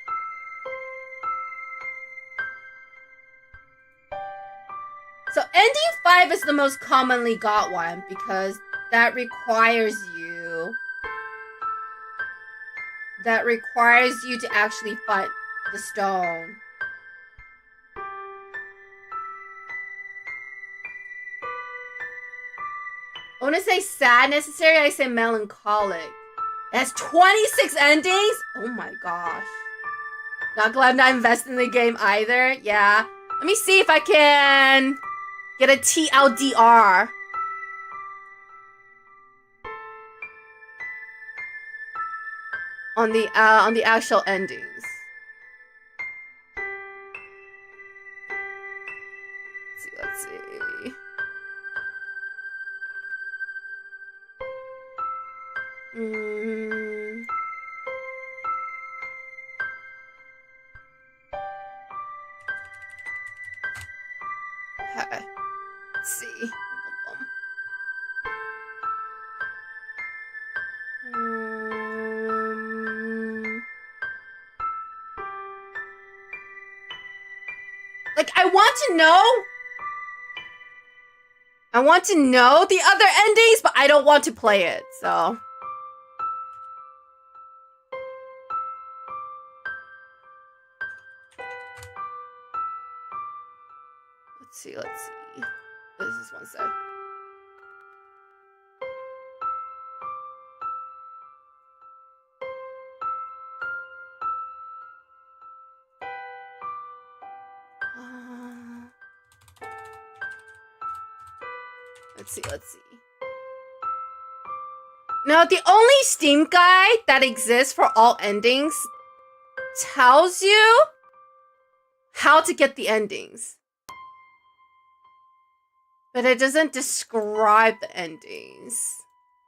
So ending 5 is the most commonly got one because that requires you to actually fight the stone. I want to say sad necessary, I say melancholic. It has 26 endings? Oh my gosh. Not glad I'm not invested in the game either. Yeah. Let me see if I can get a TLDR. On the actual endings. Let's see. Let's see. Like, I want to know the other endings, but I don't want to play it, so. see. This is one sec. Let's see. Now, the only Steam guide that exists for all endings tells you how to get the endings. But it doesn't describe the endings.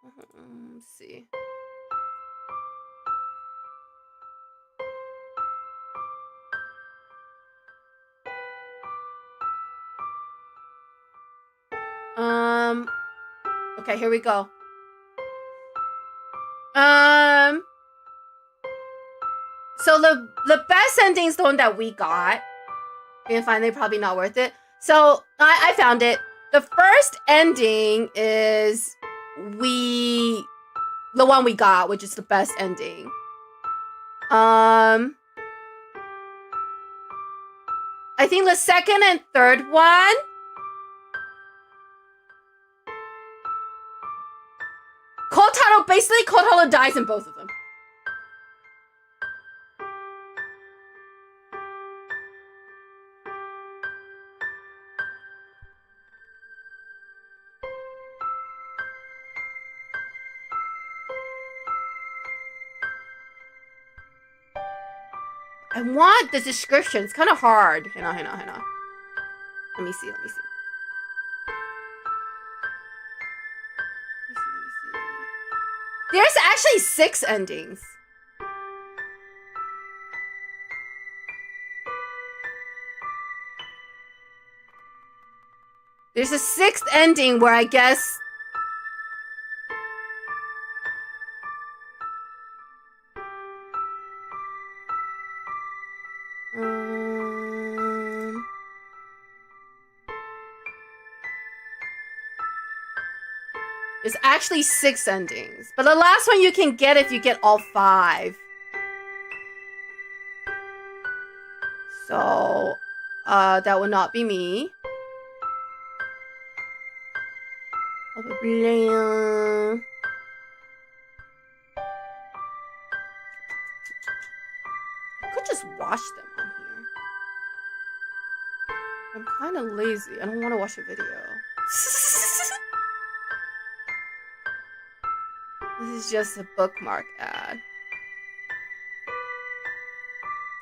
Let's see. Okay, here we go. So the best ending is the one that we got. You can find it, probably not worth it. So I found it. The first ending is the one we got, which is the best ending. I think the second and third one, Kotaro dies in both of them. I want the description. It's kind of hard. Hang on. Let me see. There's actually 6 endings. There's a 6th ending where I guess... There's actually 6 endings. But the last one you can get if you get all 5. So, that would not be me. I could just watch them on here. I'm kind of lazy. I don't want to watch a video. This is just a bookmark ad.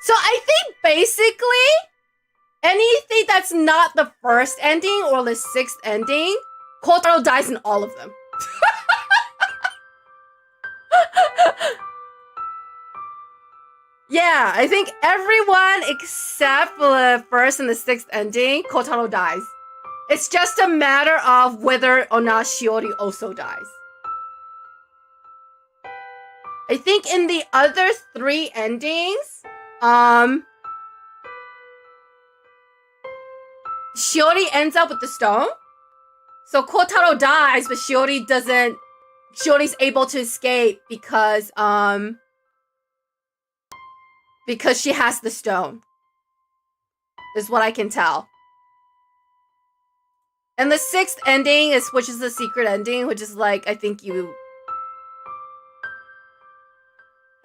So I think basically anything that's not the first ending or the 6th ending, Kotaro dies in all of them. Yeah, I think everyone except for the 1st and the 6th ending, Kotaro dies. It's just a matter of whether or not Shiori also dies. I think in the other 3 endings, Shiori ends up with the stone. So Kotaro dies, but Shiori doesn't. Shiori's able to escape because she has the stone. Is what I can tell. And the 6th ending which is the secret ending, which is like, I think you...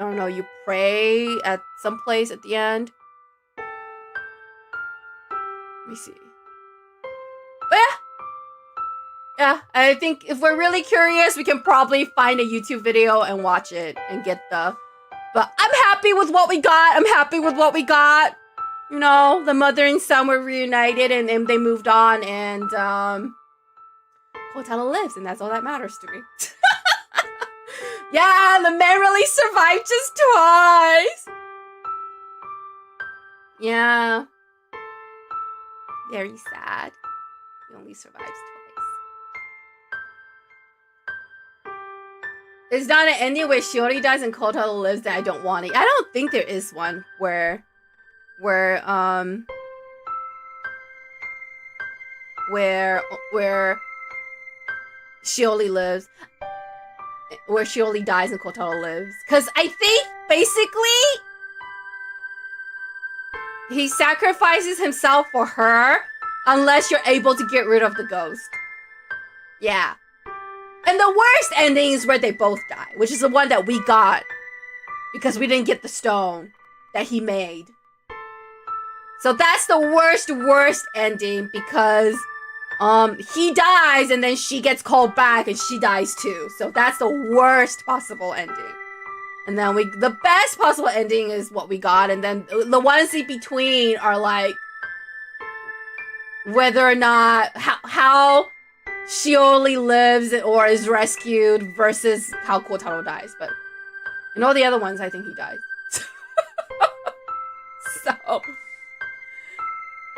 I don't know, you pray at some place at the end. Let me see. But yeah, I think if we're really curious, we can probably find a YouTube video and watch it and get the... But I'm happy with what we got. You know, the mother and son were reunited and they moved on and Kotaro lives and that's all that matters to me. Yeah, the man really survived just twice. Yeah. Very sad. He only survives twice. There's not an ending where Shiori dies and Kotaro lives that I don't want it. I don't think there is one where Shiori lives. Where Shiori dies and Kotaro lives. Because I think, basically, he sacrifices himself for her, Unless you're able to get rid of the ghost. Yeah. And the worst ending is where they both die, which is the one that we got because we didn't get the stone that he made. So that's the worst ending because he dies and then she gets called back and she dies too. So that's the worst possible ending. And then the best possible ending is what we got, and then the ones in between are like whether or not how she only lives or is rescued versus how Kotaro dies. But in all the other ones, I think he dies. So,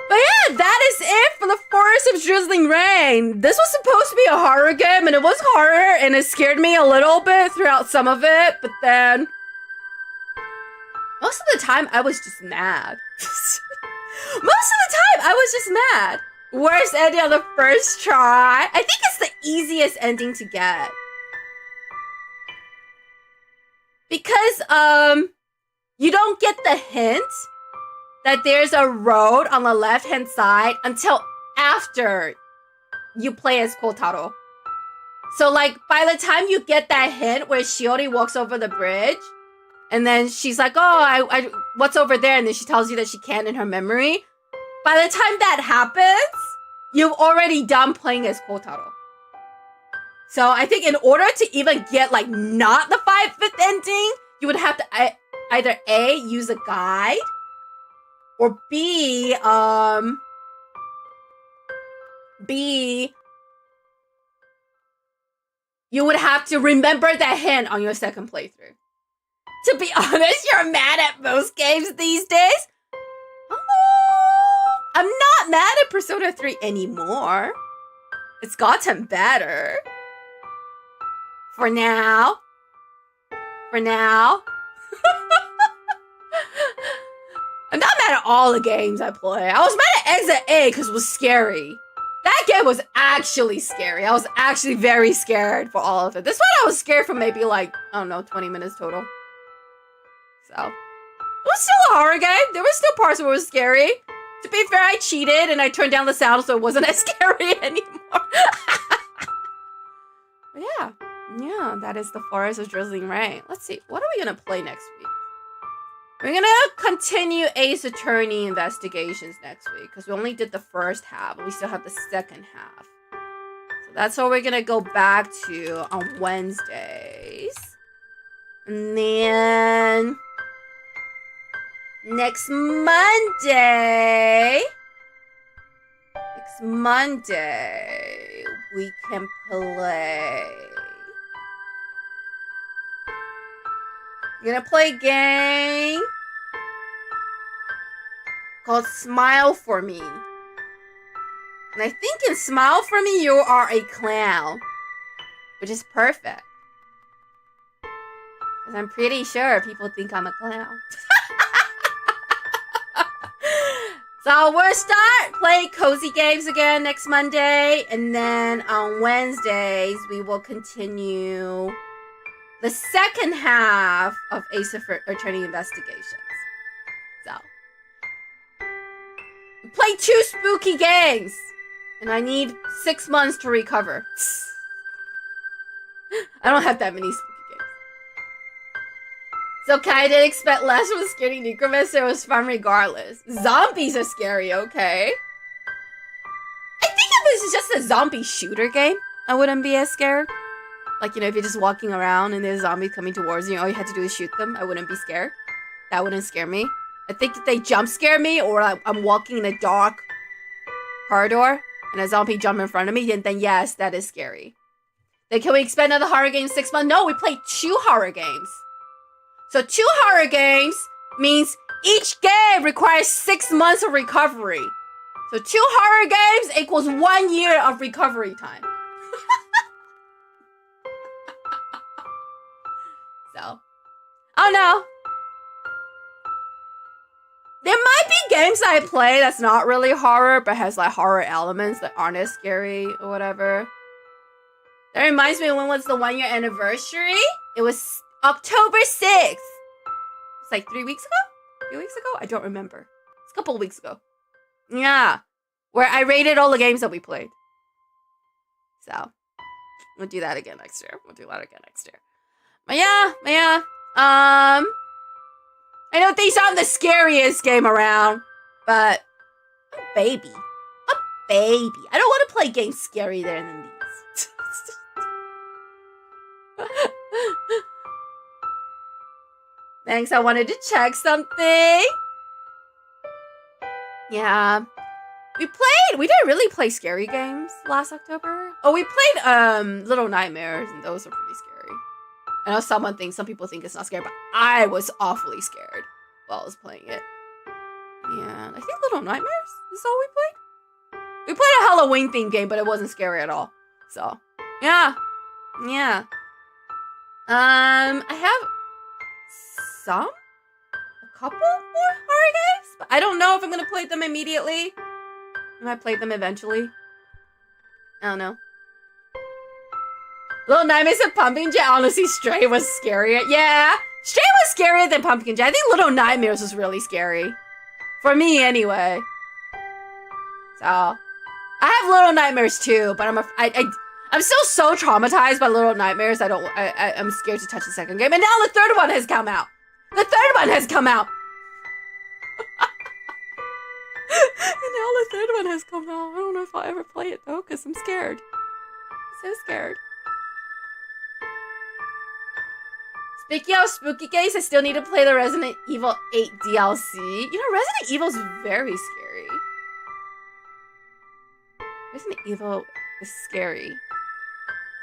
but yeah, that is it for the Forest of Drizzling Rain. This was supposed to be a horror game, and it was horror, and it scared me a little bit throughout some of it, but then most of the time I was just mad. Most of the time I was just mad. Worst ending on the first try. I think it's the easiest ending to get. Because, you don't get the hint that there's a road on the left-hand side until after you play as Kotaro. So, like, by the time you get that hint where Shiori walks over the bridge, and then she's like, oh, I what's over there? And then she tells you that she can't in her memory. By the time that happens, you've already done playing as Kotaro. So I think in order to even get, like, not the 5/5 ending, you would have to either A, use a guide, or B, you would have to remember that hint on your second playthrough. To be honest, you're mad at most games these days. Oh, I'm not mad at Persona 3 anymore. It's gotten better. For now. I'm not mad at all the games I play. I was mad at Exit A because it was scary. That game was actually scary. I was actually very scared for all of it. This one I was scared for maybe like, I don't know, 20 minutes total. So, it was still a horror game. There were still parts where it was scary. To be fair, I cheated and I turned down the sound so it wasn't as scary anymore. But yeah, that is the Forest of Drizzling Rain. Let's see, what are we gonna play next week? We're gonna continue Ace Attorney investigations next week because we only did the first half, but we still have the second half. So that's what we're gonna go back to on Wednesdays. And then next Monday, we can play. We're gonna play a game called Smile For Me. And I think in Smile For Me, you are a clown, which is perfect. Because I'm pretty sure people think I'm a clown. So we'll start playing cozy games again next Monday. And then on Wednesdays, we will continue the second half of Ace Attorney Investigations. So, we play 2 spooky games. And I need 6 months to recover. I don't have that many spooky games. It's okay, I didn't expect less from Scary Necromancer. It was fun regardless. Zombies are scary, okay? I think if this is just a zombie shooter game, I wouldn't be as scared. Like, you know, if you're just walking around and there's zombies coming towards you, all you have to do is shoot them, I wouldn't be scared. That wouldn't scare me. I think if they jump scare me, or I'm walking in a dark corridor and a zombie jump in front of me, then yes, that is scary. Then can we expect another horror game in 6 months? No, we played 2 horror games. So 2 horror games means each game requires 6 months of recovery. So 2 horror games equals 1 year of recovery time. So, oh no. There might be games I play that's not really horror, but has like horror elements that aren't as scary or whatever. That reminds me, when was the 1 year anniversary? It was October 6th. It's like 3 weeks ago? 2 weeks ago? I don't remember. It's a couple of weeks ago. Yeah. where I rated all the games that we played. So we'll do that again next year. But yeah. I know these aren't the scariest game around, but a baby. I don't want to play games scarier than these. Thanks, I wanted to check something. Yeah. We didn't really play scary games last October. Oh, we played Little Nightmares, and those are pretty scary. I know some people think it's not scary, but I was awfully scared while I was playing it. Yeah, I think Little Nightmares is all we played. We played a Halloween themed game, but it wasn't scary at all. So, yeah. I have a couple more horror games, but I don't know if I'm gonna play them immediately. I might play them eventually. I don't know. Little Nightmares and Pumpkin Jet. Honestly, Stray was scarier. Yeah, Stray was scarier than Pumpkin Jet. I think Little Nightmares was really scary. For me, anyway. So, I have Little Nightmares too, but I'm still so traumatized by Little Nightmares. I'm scared to touch the second game. And now the third one has come out. I don't know if I'll ever play it though, because I'm scared. I'm so scared. Speaking of spooky games, I still need to play the Resident Evil 8 DLC. You know, Resident Evil's very scary. Resident Evil is scary.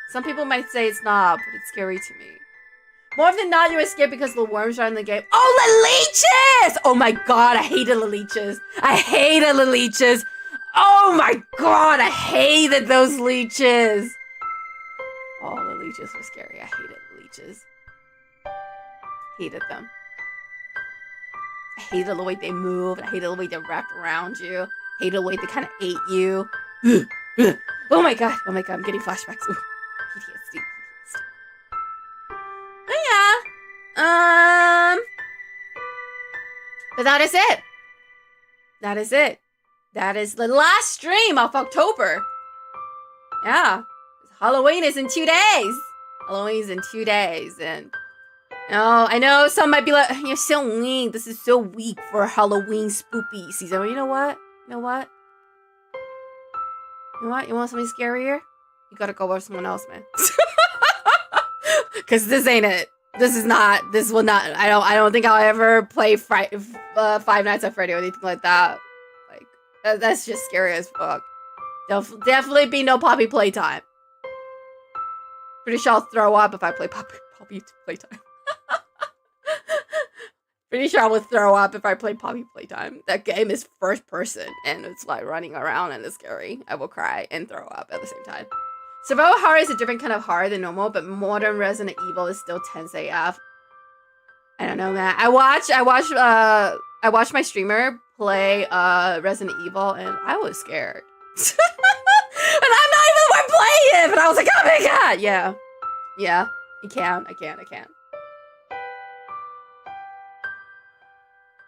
Some people might say it's not, but it's scary to me. More often than not, you were scared because the worms are in the game. Oh, the leeches! Oh my god, I hated the leeches. Oh my god, I hated those leeches. Oh, the leeches were scary. I hated the leeches. Hated them. I hated the way they moved. I hated the way they wrapped around you. Hated the way they kind of ate you. Oh my god, I'm getting flashbacks. Ooh. PTSD. But yeah. But that is it. That is the last stream of October. Yeah. Halloween is in 2 days. And I know some might be like, you're so weak. This is so weak for Halloween spoopy season. Well, you know what? You want something scarier? You gotta go with someone else, man. Cause this ain't it. This will not. I don't think I'll ever play Five Nights at Freddy or anything like that. Like, that's just scary as fuck. Definitely be no Poppy playtime. Pretty sure I'll throw up if I play Poppy playtime. Pretty sure I would throw up if I play Poppy Playtime. That game is first person, and it's like running around and it's scary. I will cry and throw up at the same time. Survival horror is a different kind of horror than normal, but modern Resident Evil is still tense AF. I don't know, man. I watched my streamer play Resident Evil, and I was scared. And I'm not even the one playing it, but I was like, oh my god, yeah. I can.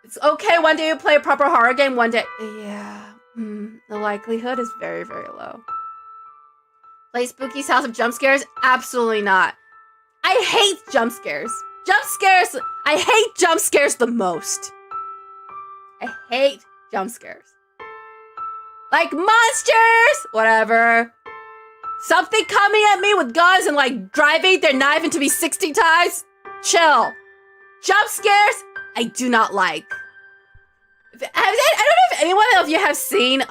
It's okay one day you play a proper horror game, one day... Yeah. The likelihood is very, very low. Play Spooky's House of Jump Scares? Absolutely not. I hate jump scares. I hate jump scares the most. I hate jump scares. Like monsters! Whatever. Something coming at me with guns and like driving their knife into me 60 times? Chill. Jump scares? I do not like. I don't know if anyone of you have seen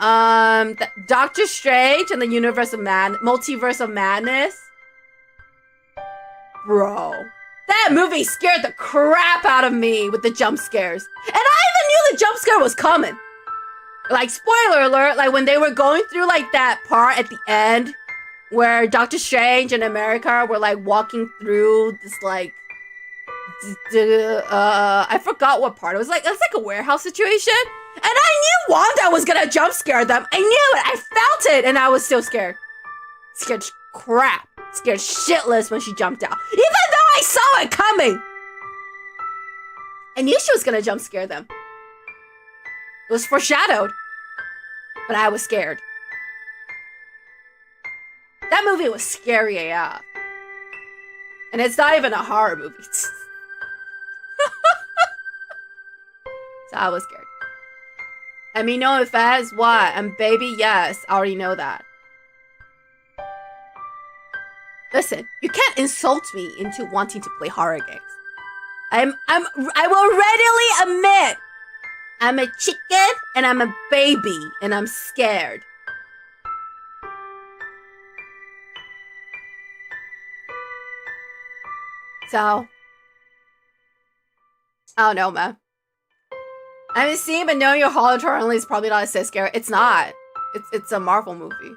Doctor Strange and the Multiverse of Madness. Bro, that movie scared the crap out of me with the jump scares. And I even knew the jump scare was coming. Like, spoiler alert, like when they were going through like that part at the end where Doctor Strange and America were like walking through this like I forgot what part. It was like a warehouse situation, and I knew Wanda was gonna jump scare them. I knew it. I felt it, and I was still scared. Scared crap. Scared shitless when she jumped out, even though I saw it coming. I knew she was gonna jump scare them. It was foreshadowed. But I was scared. That movie was scary AF. And it's not even a horror movie. So I was scared. And me know if that is what? And baby, yes, I already know that. Listen, you can't insult me into wanting to play horror games. I will readily admit, I'm a chicken and I'm a baby and I'm scared. So, I don't know, man. I mean, seeing but knowing your Holotor only is probably not so scary. It's not. It's a Marvel movie.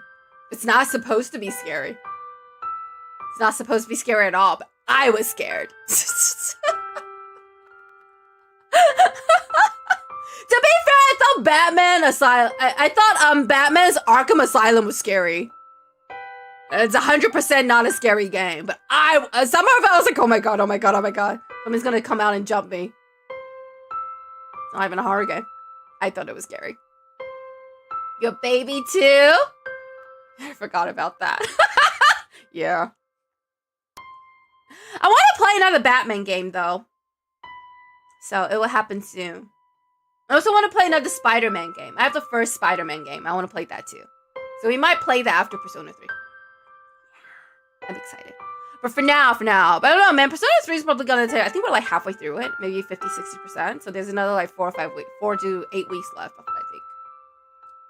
It's not supposed to be scary. It's not supposed to be scary at all, but I was scared. To be fair, I thought Batman Asylum. I thought Batman's Arkham Asylum was scary. It's 100% not a scary game, but somehow I was like, oh my god, oh my god, oh my god. Someone's gonna come out and jump me. It's not even a horror game. I thought it was scary. Your baby too? I forgot about that. Yeah. I want to play another Batman game though. So it will happen soon. I also want to play another Spider-Man game. I have the first Spider-Man game. I want to play that too. So we might play that after Persona 3. I'm excited. But for now. But I don't know, man. Persona 3 is probably going to take, I think we're like halfway through it. Maybe 50-60%. So there's another like 4 to 8 weeks left of it, I think.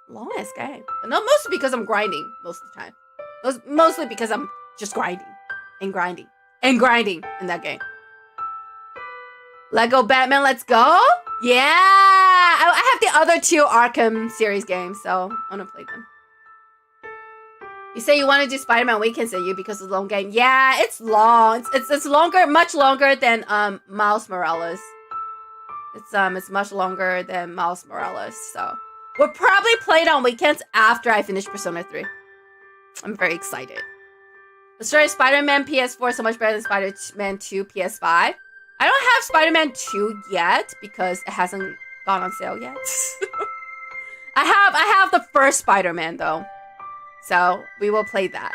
Long-ass game. And not mostly because I'm grinding most of the time. Mostly because I'm just grinding. And grinding. And grinding in that game. Lego Batman, let's go? Yeah! I have the other 2 Arkham series games, so I'm gonna play them. You say you want to do Spider-Man Weekends at you because it's a long game. Yeah, it's long. It's longer, much longer than Miles Morales. It's much longer than Miles Morales, so we'll probably play it on weekends after I finish Persona 3. I'm very excited. The story of Spider-Man PS4 is so much better than Spider-Man 2 PS5. I don't have Spider-Man 2 yet because it hasn't gone on sale yet. I have the first Spider-Man though. So we will play that.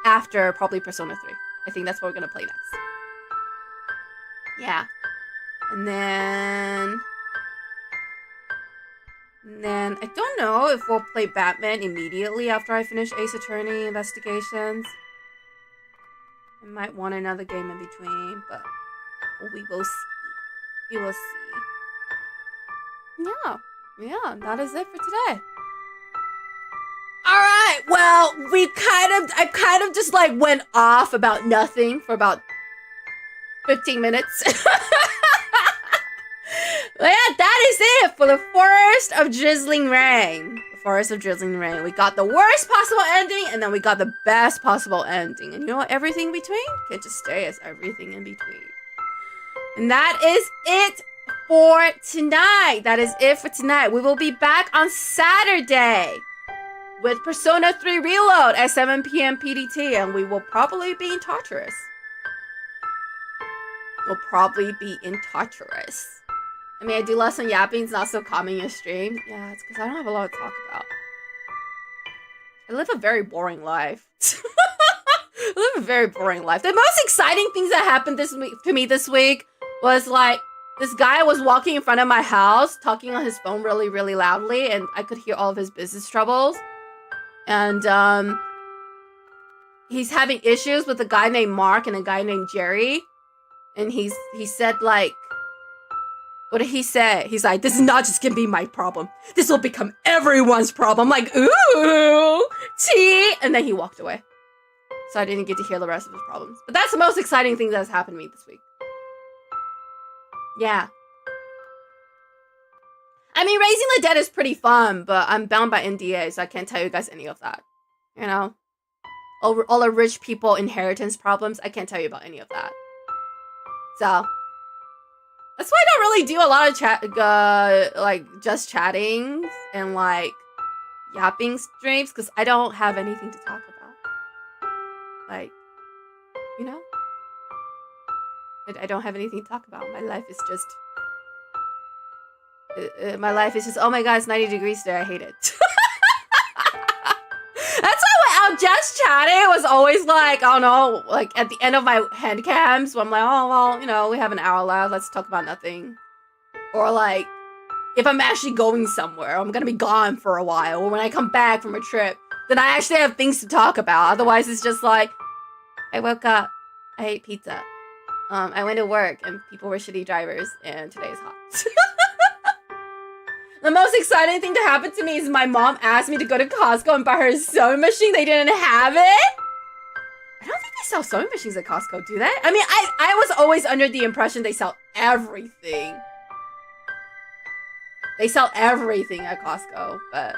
After probably Persona 3. I think that's what we're gonna play next. Yeah. And then I don't know if we'll play Batman immediately after I finish Ace Attorney Investigations. I might want another game in between, but we will see. We will see. Yeah, that is it for today. Alright, well, I kind of just like went off about nothing for about 15 minutes. But yeah, that is it for the Forest of Drizzling Rain. The Forest of Drizzling Rain. We got the worst possible ending, and then we got the best possible ending. And you know what? Everything in between can just stay as everything in between. And that is it for tonight. That is it for tonight. We will be back on Saturday with Persona 3 Reload at 7 p.m. PDT, and we will probably be in Tartarus. We'll probably be in Tartarus. I mean, I do less on yapping. It's not so calming a stream. Yeah, it's because I don't have a lot to talk about. I live a very boring life. I live a very boring life. The most exciting things that happened to me this week was like, this guy was walking in front of my house, talking on his phone really, really loudly, and I could hear all of his business troubles. And he's having issues with a guy named Mark and a guy named Jerry. And he said like, what did he say? He's like, this is not just gonna be my problem. This will become everyone's problem. I'm like, ooh, tea. And then he walked away. So I didn't get to hear the rest of his problems. But that's the most exciting thing that has happened to me this week. Yeah. I mean, Raising the Dead is pretty fun, but I'm bound by NDA, so I can't tell you guys any of that. You know? All the rich people inheritance problems, I can't tell you about any of that. So that's why I don't really do a lot of like just chatting and like yapping streams, because I don't have anything to talk about. Like, you know? I don't have anything to talk about. My life is just My life is just, oh my god, it's 90 degrees today. I hate it. That's why when I'm just chatting, it was always like, I don't know, like at the end of my head cams, where I'm like, oh, well, you know, we have an hour left. Let's talk about nothing. Or like, if I'm actually going somewhere, I'm gonna be gone for a while. Or when I come back from a trip, then I actually have things to talk about. Otherwise, it's just like, I woke up, I ate pizza. I went to work and people were shitty drivers and today is hot. The most exciting thing to happen to me is my mom asked me to go to Costco and buy her a sewing machine. They didn't have it. I don't think they sell sewing machines at Costco, do they? I mean, I was always under the impression they sell everything. They sell everything at Costco, but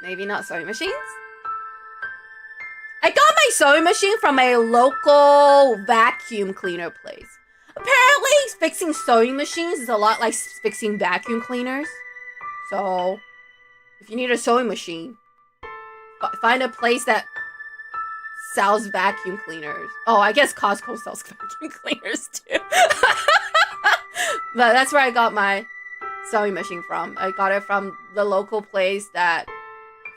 maybe not sewing machines? I got my sewing machine from a local vacuum cleaner place. Apparently, fixing sewing machines is a lot like fixing vacuum cleaners. So, if you need a sewing machine, find a place that sells vacuum cleaners. Oh, I guess Costco sells vacuum cleaners too. But that's where I got my sewing machine from. I got it from the local place that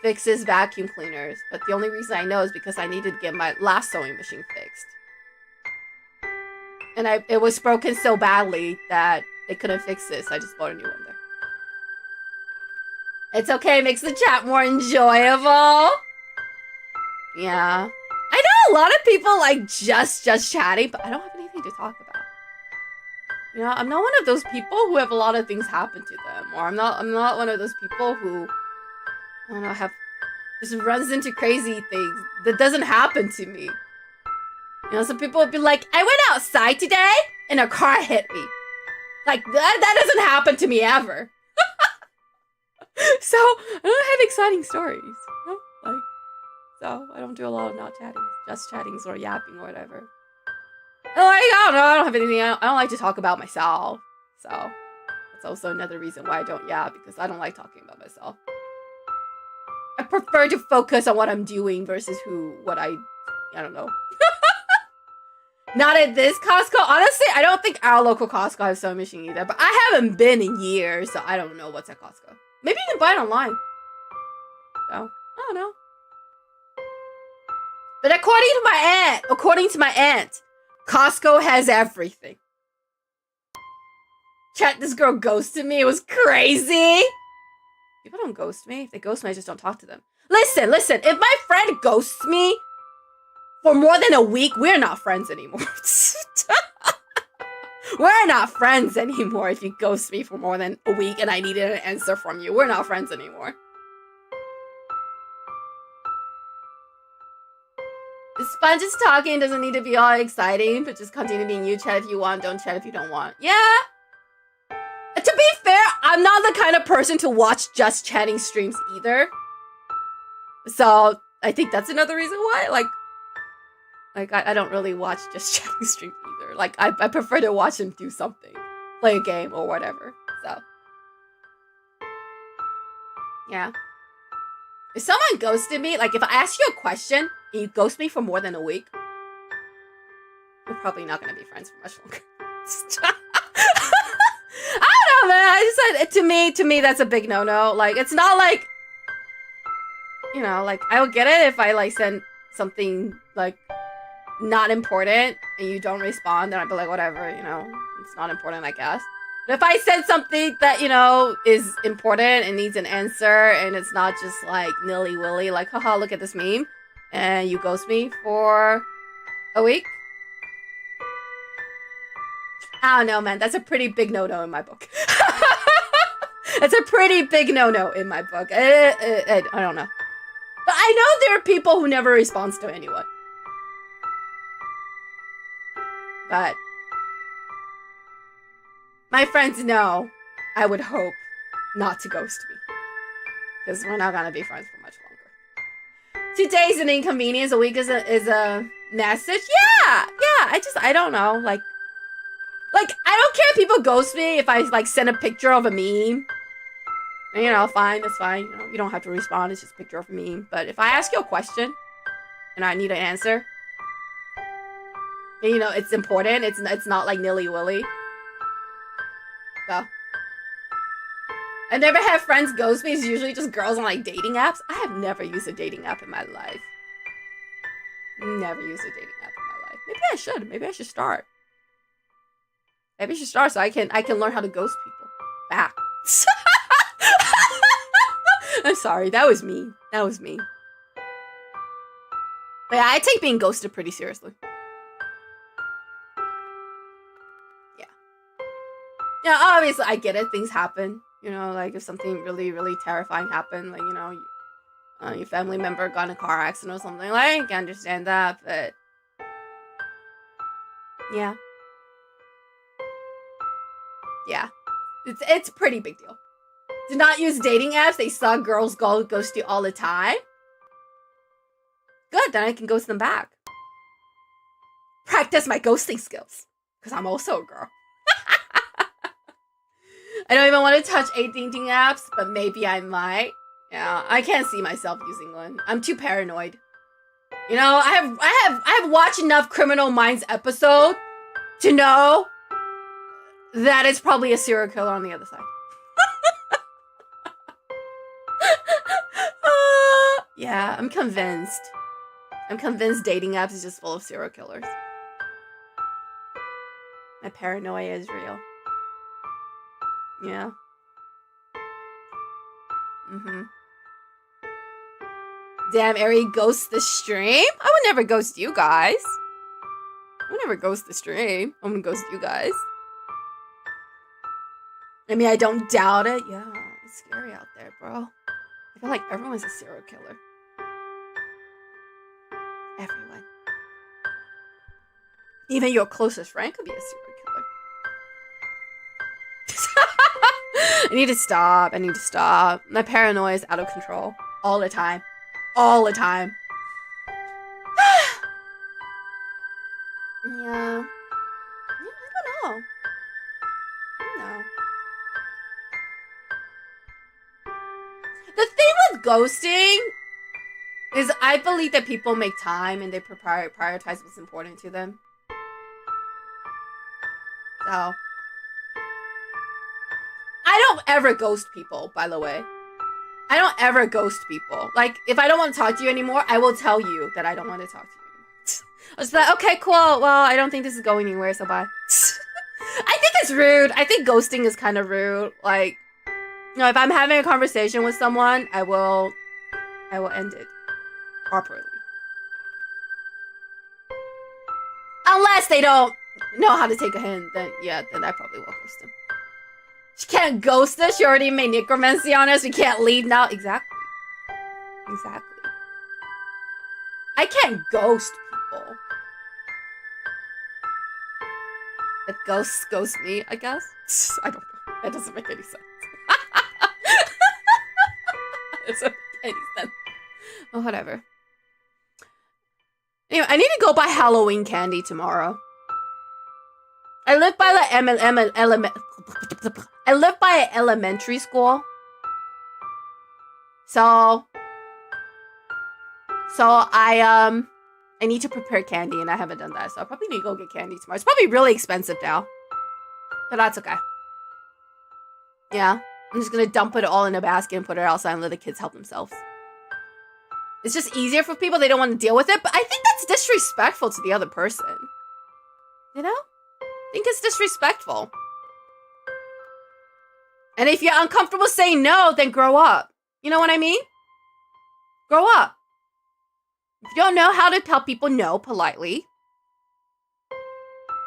fixes vacuum cleaners. But the only reason I know is because I needed to get my last sewing machine fixed. And it was broken so badly that they couldn't fix this. So I just bought a new one there. It's okay, it makes the chat more enjoyable. Yeah. I know a lot of people like just chatting, but I don't have anything to talk about. You know, I'm not one of those people who have a lot of things happen to them. Or I'm not one of those people who, I don't know, just runs into crazy things that doesn't happen to me. You know, some people would be like, I went outside today and a car hit me. Like, that doesn't happen to me ever. So, I don't have exciting stories. You know? Like, so, I don't do a lot of not chatting. Just chattings or yapping or whatever. And like, I don't know, I don't have anything. I don't like to talk about myself. So, that's also another reason why I don't yap, because I don't like talking about myself. I prefer to focus on what I'm doing versus I don't know. Not at this Costco. Honestly, I don't think our local Costco has sewing machine either. But I haven't been in years, so I don't know what's at Costco. Maybe you can buy it online. So, I don't know. But according to my aunt, Costco has everything. Chat, this girl ghosted me. It was crazy. People don't ghost me. If they ghost me, I just don't talk to them. Listen. If my friend ghosts me for more than a week, we're not friends anymore. We're not friends anymore if you ghost me for more than a week and I needed an answer from you. We're not friends anymore. It's fun just talking. Doesn't need to be all exciting, but just continue being you. Chat if you want. Don't chat if you don't want. Yeah. To be fair, I'm not the kind of person to watch just chatting streams either. So I think that's another reason why. Like I don't really watch just chatting streams either. Like I prefer to watch them do something, play a game or whatever. So yeah. If someone ghosted me, like if I ask you a question and you ghost me for more than a week, we're probably not gonna be friends for much longer. I don't know, man. I just said to me that's a big no-no. Like it's not like, you know, like I would get it if I like send something like not important and you don't respond, then I'd be like, whatever, you know, it's not important, I guess. But if I said something that, you know, is important and needs an answer and it's not just like nilly-willy, like, haha, look at this meme, and you ghost me for a week, I don't know, man. That's a pretty big no-no in my book. That's a pretty big no-no in my book. I don't know. But I know there are people who never responds to anyone. But my friends know, I would hope, not to ghost me. Because we're not gonna be friends for much longer. 2 days an inconvenience, a week is a message. Yeah, I don't know. Like, I don't care if people ghost me if I, like, send a picture of a meme. And, you know, fine, that's fine. You know, you don't have to respond, it's just a picture of a meme. But if I ask you a question, and I need an answer, and, you know, it's important, it's not, like, nilly-willy. So, I never had friends ghost me. It's usually just girls on like dating apps. I have never used a dating app in my life. Never used a dating app in my life. Maybe I should. Maybe I should start. Maybe I should start so I can learn how to ghost people back. I'm sorry. That was mean. That was mean. But yeah, I take being ghosted pretty seriously. Yeah. Yeah, obviously I get it. Things happen. You know, like if something really, really terrifying happened, like, you know, your family member got in a car accident or something, like, I can understand that, but yeah. Yeah. It's a pretty big deal. Do not use dating apps. They saw girls ghost you all the time. Good, then I can ghost them back. Practice my ghosting skills. Because I'm also a girl. I don't even want to touch dating apps, but maybe I might. Yeah, I can't see myself using one. I'm too paranoid. You know, I have watched enough Criminal Minds episode to know that it's probably a serial killer on the other side. Yeah, I'm convinced. I'm convinced dating apps is just full of serial killers. My paranoia is real. Yeah. Damn, Ari ghosts the stream? I would never ghost you guys. I would never ghost the stream. I'm gonna ghost you guys. I mean, I don't doubt it. Yeah, it's scary out there, bro. I feel like everyone's a serial killer. Everyone. Even your closest friend could be a serial killer. I need to stop. I need to stop. My paranoia is out of control. All the time. All the time. Yeah. I don't know. The thing with ghosting is I believe that people make time and they prioritize what's important to them. So I don't ever ghost people, by the way. I don't ever ghost people. Like, if I don't want to talk to you anymore, I will tell you that I don't want to talk to you anymore. I was like, okay, cool. Well, I don't think this is going anywhere, so bye. I think it's rude. I think ghosting is kind of rude. Like, you know, if I'm having a conversation with someone, I will end it properly. Unless they don't know how to take a hint, then yeah, then I probably will ghost them. She can't ghost us. She already made necromancy on us. We can't leave now. Exactly. Exactly. I can't ghost people. The ghosts ghost me, I guess. I don't know. That doesn't make any sense. It doesn't make any sense. Oh, whatever. Anyway, I need to go buy Halloween candy tomorrow. I live by I live by an elementary school. So I need to prepare candy and I haven't done that. So I probably need to go get candy tomorrow. It's probably really expensive now. But that's okay. Yeah. I'm just gonna dump it all in a basket and put it outside and let the kids help themselves. It's just easier for people. They don't want to deal with it. But I think that's disrespectful to the other person. You know? I think it's disrespectful. And if you're uncomfortable saying no, then grow up. You know what I mean? Grow up. If you don't know how to tell people no politely,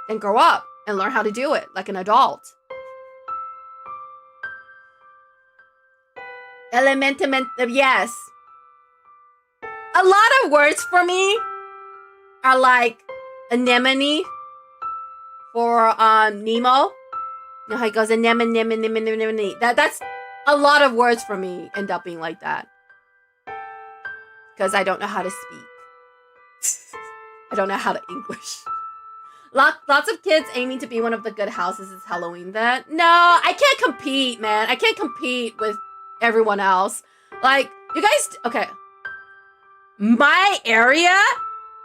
then grow up and learn how to do it like an adult. Yes. A lot of words for me are like anemone for Nemo. You know how he goes anemone. That's a lot of words for me end up being like that. Because I don't know how to speak. I don't know how to English. Lots of kids aiming to be one of the good houses is Halloween. That no, I can't compete, man. I can't compete with everyone else. Like, you guys, okay. My area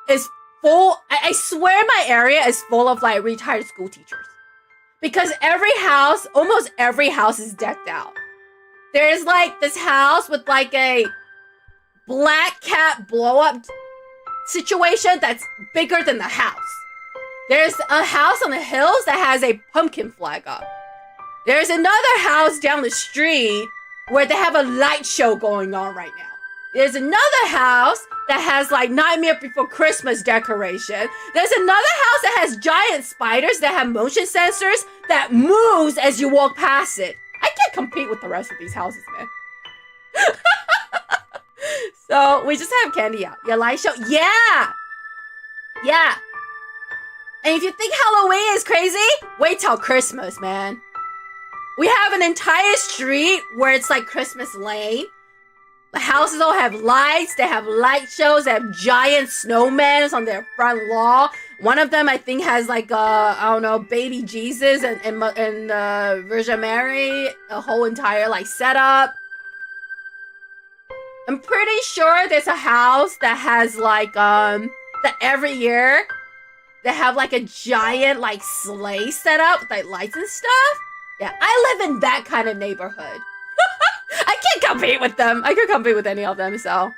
is full. I swear my area is full of like retired school teachers. Because every house, almost every house is decked out. there's like this house with like a black cat blow up situation that's bigger than the house. There's a house on the hills that has a pumpkin flag up. There's another house down the street where they have a light show going on right now. There's another house that has like Nightmare Before Christmas decoration. There's another house that has giant spiders that have motion sensors that moves as you walk past it. I can't compete with the rest of these houses, man. So we just have candy out. Yeah, light show. Yeah. Yeah. And if you think Halloween is crazy, wait till Christmas, man. We have an entire street where it's like Christmas Lane. The houses all have lights. They have light shows. They have giant snowmen on their front lawn. One of them, I think, has like I don't know, baby Jesus and Virgin Mary. A whole entire like setup. I'm pretty sure there's a house that has like that every year they have like a giant like sleigh set up with like lights and stuff. Yeah, I live in that kind of neighborhood. I can't compete with them. I can't compete with any of them, so.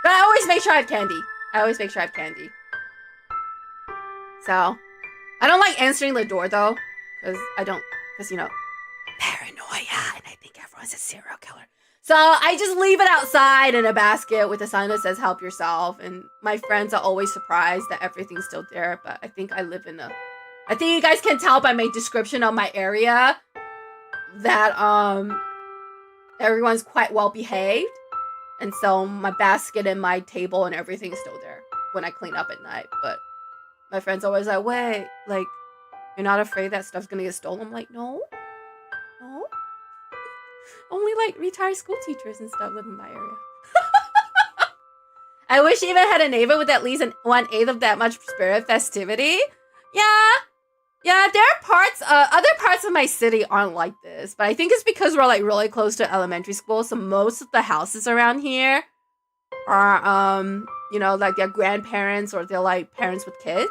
But I always make sure I have candy. So, I don't like answering the door though, because you know, paranoia, and I think everyone's a serial killer. So I just leave it outside in a basket with a sign that says help yourself, and my friends are always surprised that everything's still there, but I think I live in I think you guys can tell by my description of my area that everyone's quite well behaved. And so my basket and my table and everything is still there when I clean up at night. But my friends always like, wait, like, you're not afraid that stuff's gonna get stolen? I'm like, no. Only like retired school teachers and stuff live in my area. I wish I even had a neighbor with at least 1/8 of that much spirit festivity. Yeah, there are parts, other parts of my city aren't like this, but I think it's because we're like really close to elementary school, so most of the houses around here are, you know, like their grandparents or they're like parents with kids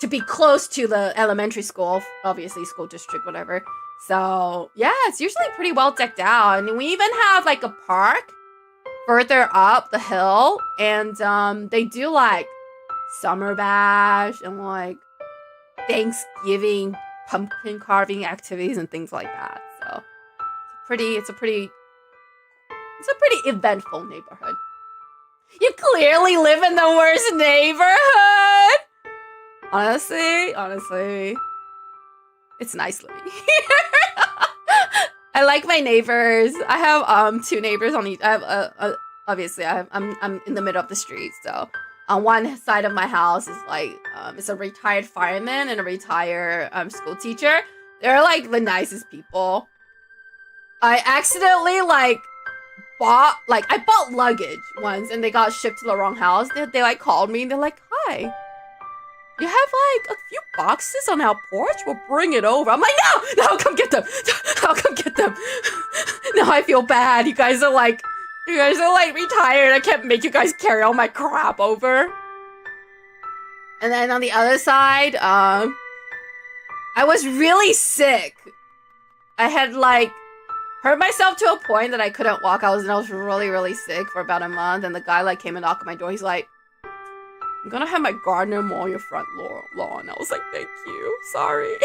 to be close to the elementary school, obviously school district, whatever. So yeah, it's usually pretty well decked out, and we even have like a park further up the hill, and they do like summer bash and like Thanksgiving pumpkin carving activities and things like that. So it's a pretty eventful neighborhood. You clearly live in the worst neighborhood. Honestly, it's nice living here. I like my neighbors. I have 2 neighbors on each. I have obviously I'm in the middle of the street, so. On one side of my house is like, it's a retired fireman and a retired school teacher. They're like the nicest people. I accidentally like bought luggage once and they got shipped to the wrong house. They like called me and they're like, hi, you have like a few boxes on our porch? We'll bring it over. I'm like, no, come get them. I'll come get them. Now I feel bad. You guys are like retired. I can't make you guys carry all my crap over. And then on the other side, I was really sick. I had like hurt myself to a point that I couldn't walk. I was really, really sick for about a month. And the guy like came and knocked on my door. He's like, I'm gonna have my gardener mow your front lawn. I was like, thank you. Sorry.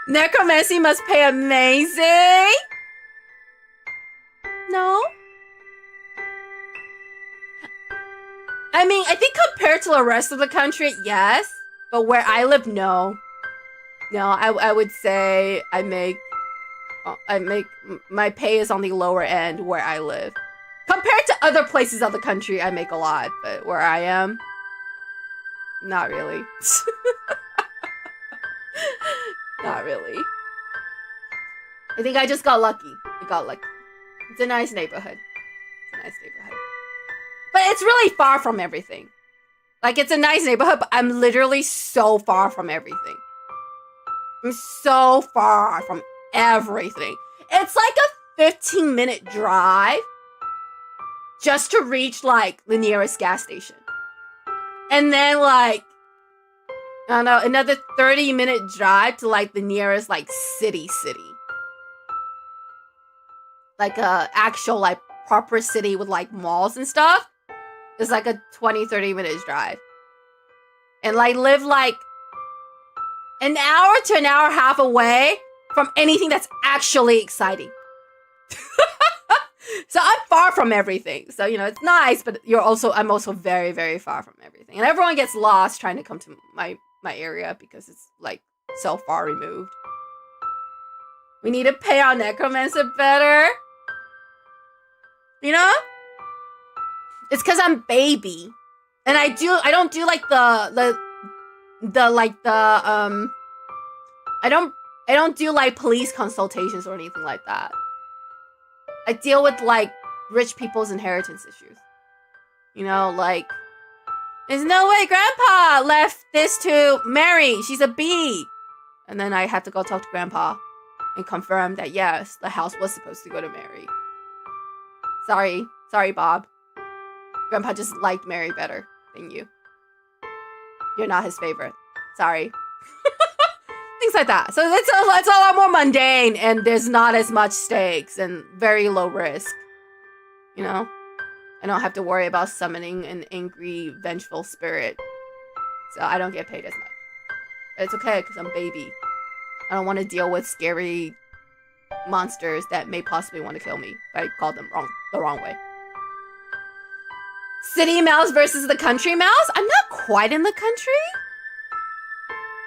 Necromancy must pay amazing. No? I mean, I think compared to the rest of the country, yes. But where I live, no. No, I would say I make my pay is on the lower end where I live. Compared to other places of the country, I make a lot. But where I am, not really. Not really. I think I just got lucky. It's a nice neighborhood. But it's really far from everything. Like, it's a nice neighborhood, but I'm literally so far from everything. I'm so far from everything. It's like a 15-minute drive just to reach, like, the nearest gas station. And then, like, I don't know, another 30-minute drive to like the nearest like city. Like a actual like proper city with like malls and stuff. It's like a 20-30 minutes drive. And like live like an hour to an hour and a half away from anything that's actually exciting. So I'm far from everything. So, you know, it's nice, but I'm also very, very far from everything. And everyone gets lost trying to come to my area because it's like so far removed. We need to pay our necromancer better. You know? It's because I'm baby. And I don't do like I don't do like police consultations or anything like that. I deal with like rich people's inheritance issues. You know, like, there's no way Grandpa left this to Mary. She's a bee. And then I had to go talk to Grandpa and confirm that yes, the house was supposed to go to Mary. Sorry, Bob. Grandpa just liked Mary better than you. You're not his favorite. Sorry. Things like that. So it's a lot more mundane, and there's not as much stakes and very low risk. You know? I don't have to worry about summoning an angry, vengeful spirit. So I don't get paid as much. But it's okay, because I'm baby. I don't want to deal with scary monsters that may possibly want to kill me if I call them the wrong way. City mouse versus the country mouse? I'm not quite in the country.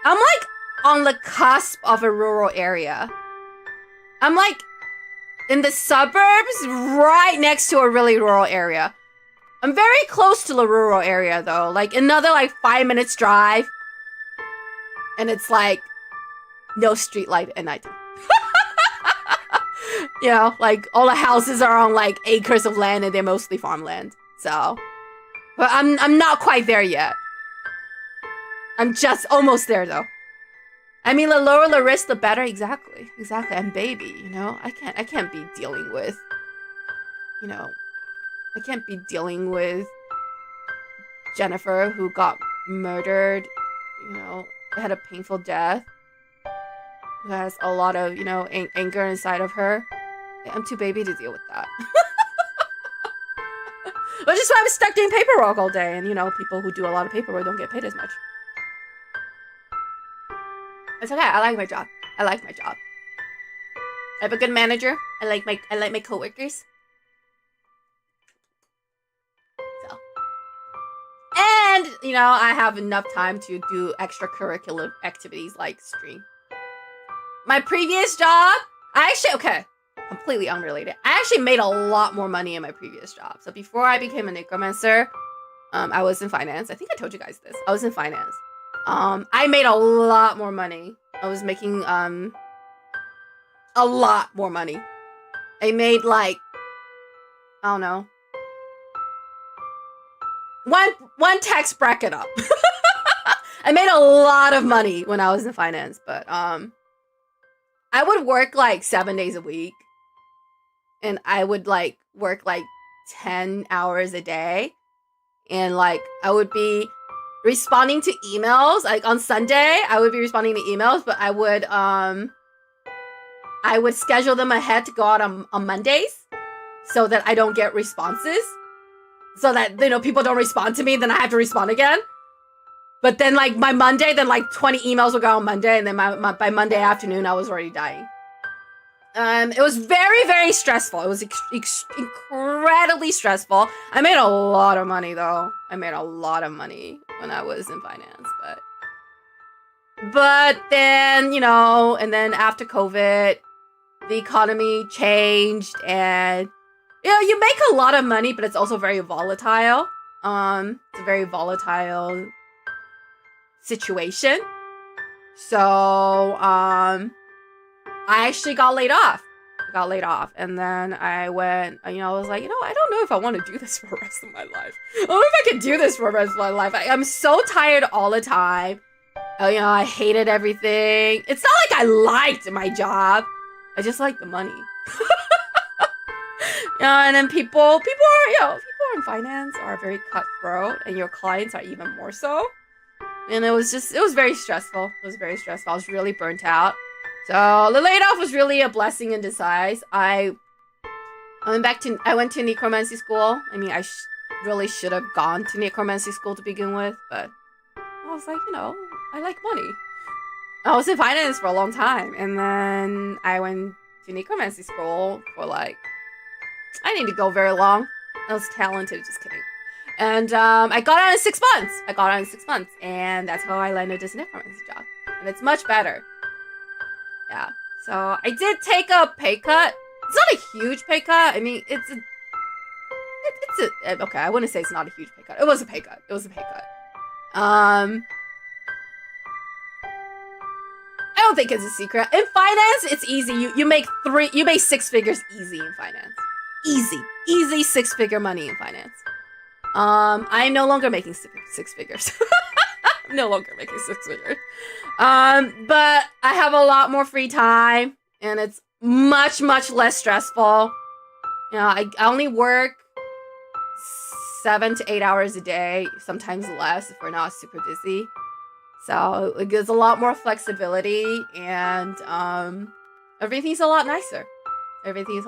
I'm like on the cusp of a rural area. I'm like in the suburbs right next to a really rural area. I'm very close to the rural area though. Like another like 5 minutes drive. And it's like no street light at night. You know, like all the houses are on like acres of land and they're mostly farmland. So, but I'm not quite there yet. I'm just almost there though. I mean, the lower the risk, the better. Exactly. I'm baby, you know? I can't be dealing with, you know, I can't be dealing with Jennifer who got murdered, you know, had a painful death, who has a lot of, you know, anger inside of her. I'm too baby to deal with that. Which is why I'm stuck doing paperwork all day. And, you know, people who do a lot of paperwork don't get paid as much. It's okay. I like my job. I have a good manager. I like my coworkers. So, and you know, I have enough time to do extracurricular activities like stream. My previous job, completely unrelated. I actually made a lot more money in my previous job. So before I became a necromancer, I was in finance. I think I told you guys this. I was in finance. I made a lot more money. I was making a lot more money. I made like, I don't know, one tax bracket up. I made a lot of money when I was in finance, but I would work like 7 days a week, and I would like work like 10 hours a day, and like I would be responding to emails. Like on Sunday, I would be responding to emails, but I would schedule them ahead to go out on Mondays so that I don't get responses. So that, you know, people don't respond to me, then I have to respond again. But then like by Monday, then like 20 emails would go on Monday, and then by Monday afternoon, I was already dying. It was very, very stressful. It was incredibly stressful. I made a lot of money though. I made a lot of money when I was in finance, but then, you know, and then after COVID, the economy changed, and you know, you make a lot of money, but it's also very volatile. It's a very volatile situation. So, I actually got laid off. And then I went, you know, I was like, you know, I don't know if I want to do this for the rest of my life. I don't know if I can do this for the rest of my life. I'm so tired all the time. You know, I hated everything. It's not like I liked my job. I just liked the money. You know, and then people are in finance are very cutthroat, and your clients are even more so. And it was very stressful. It was very stressful. I was really burnt out. So the layoff was really a blessing in disguise. I went to necromancy school. I mean, I really should have gone to necromancy school to begin with, but I was like, I like money. I was in finance for a long time, and then I went to necromancy school for I didn't go very long. I was talented, just kidding. And I got out in 6 months. And that's how I landed this necromancy job. And it's much better. Yeah. So I did take a pay cut. It's not a huge pay cut. I mean, okay, I wouldn't say it's not a huge pay cut. It was a pay cut. I don't think it's a secret. In finance, it's easy. You make 6 figures easy in finance. Easy 6-figure money in finance. I'm no longer making 6 figures. I'm no longer making 6 figures. But I have a lot more free time, and it's much less stressful. I only work 7 to 8 hours a day, sometimes less if we're not super busy. So it gives a lot more flexibility, and everything's a lot nicer. It's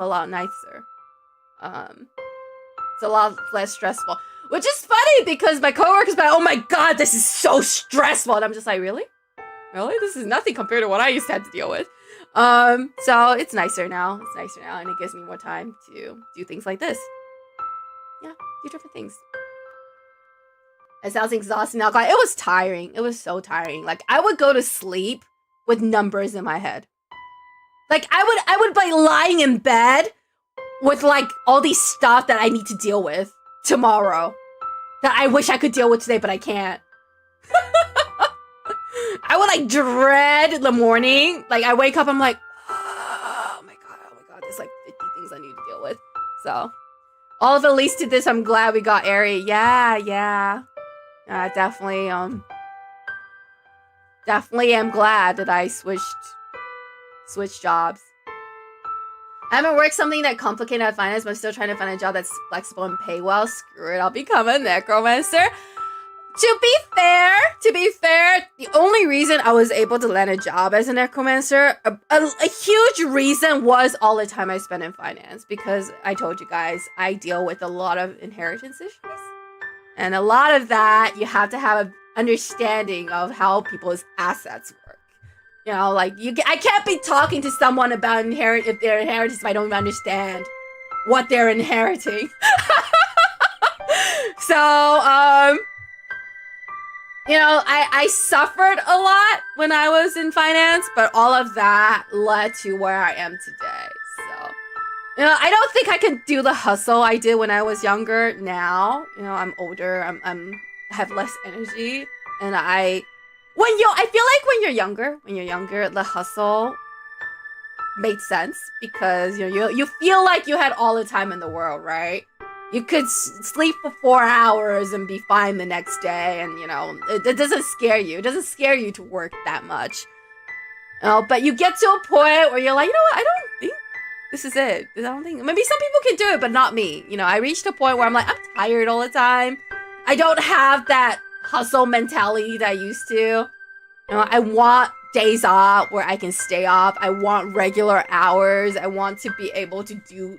a lot less stressful. Which is funny because my coworkers be like, oh my god, this is so stressful. And I'm just like, really? Really? This is nothing compared to what I used to have to deal with. So it's nicer now. And it gives me more time to do things like this. Yeah, do different things. It sounds exhausting now. It was tiring. It was so tiring. I would go to sleep with numbers in my head. I would be lying in bed with all these stuff that I need to deal with tomorrow that I wish I could deal with today, but I can't. I would dread the morning. I wake up, I'm like, oh my god, there's 50 things I need to deal with. So, all of the least to this, I'm glad we got Airy. Yeah. Definitely am glad that I switched jobs. I haven't worked something that complicated at finance, but I'm still trying to find a job that's flexible and pay well. Screw it, I'll become a necromancer. To be fair, the only reason I was able to land a job as a necromancer, a huge reason was all the time I spent in finance. Because I told you guys, I deal with a lot of inheritance issues. And a lot of that, you have to have an understanding of how people's assets work. I can't be talking to someone about their inheritance if I don't even understand what they're inheriting. So, I suffered a lot when I was in finance, but all of that led to where I am today. So, I don't think I can do the hustle I did when I was younger now. I'm older, I have less energy, and I feel like when you're younger, the hustle made sense because you feel like you had all the time in the world, right? You could sleep for 4 hours and be fine the next day, and it doesn't scare you. It doesn't scare you to work that much. But you get to a point where you're like, I don't think this is it. I don't think maybe some people can do it, but not me. I reached a point where I'm like, I'm tired all the time. I don't have that hustle mentality that I used to. I want days off where I can stay off. I want regular hours. I want to be able to do.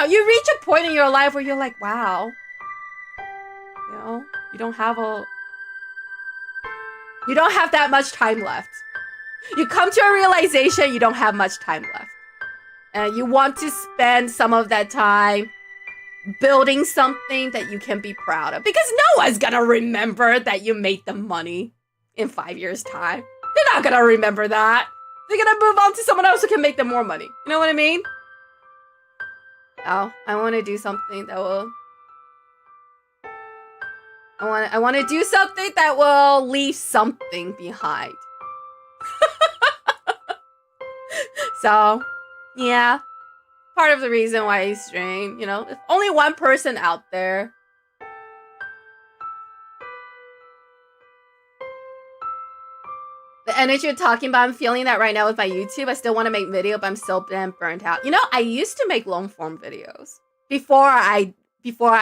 You reach a point in your life where you're like, wow. You don't have that much time left. You come to a realization you don't have much time left. And you want to spend some of that time building something that you can be proud of. Because no one's gonna remember that you made the money in 5 years' time. They're not gonna remember that. They're gonna move on to someone else who can make them more money. You know what I mean? Oh, I want to do something that will... I want to do something that will leave something behind. So, yeah. Part of the reason why I stream, if only one person out there. The energy you're talking about, I'm feeling that right now with my YouTube. I still want to make video, but I'm still burnt out. I used to make long form videos before I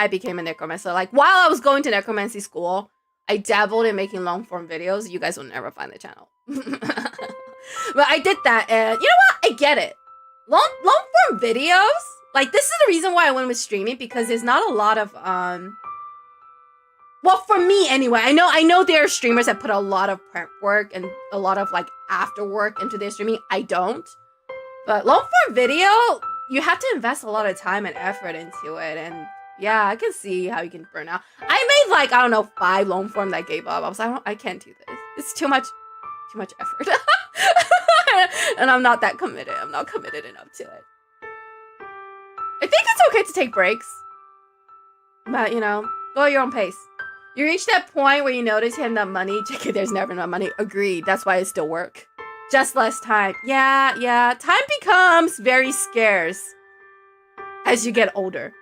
became a necromancer. While I was going to necromancy school, I dabbled in making long form videos. You guys will never find the channel. But I did that, and you know what? I get it. Long form videos, like this is the reason why I went with streaming, because there's not a lot of well, for me anyway. I know there are streamers that put a lot of prep work and a lot of like after work into their streaming. I don't. But long form video, you have to invest a lot of time and effort into it, and yeah, I can see how you can burn out. I made like, I don't know, 5 long form that I gave up. I was like, I can't do this. It's too much effort. And I'm not that committed. I'm not committed enough to it. I think it's okay to take breaks. But, you know, go at your own pace. You reach that point where you notice you have enough money. JK, there's never enough money. Agreed. That's why it still work. Just less time. Yeah. Time becomes very scarce as you get older.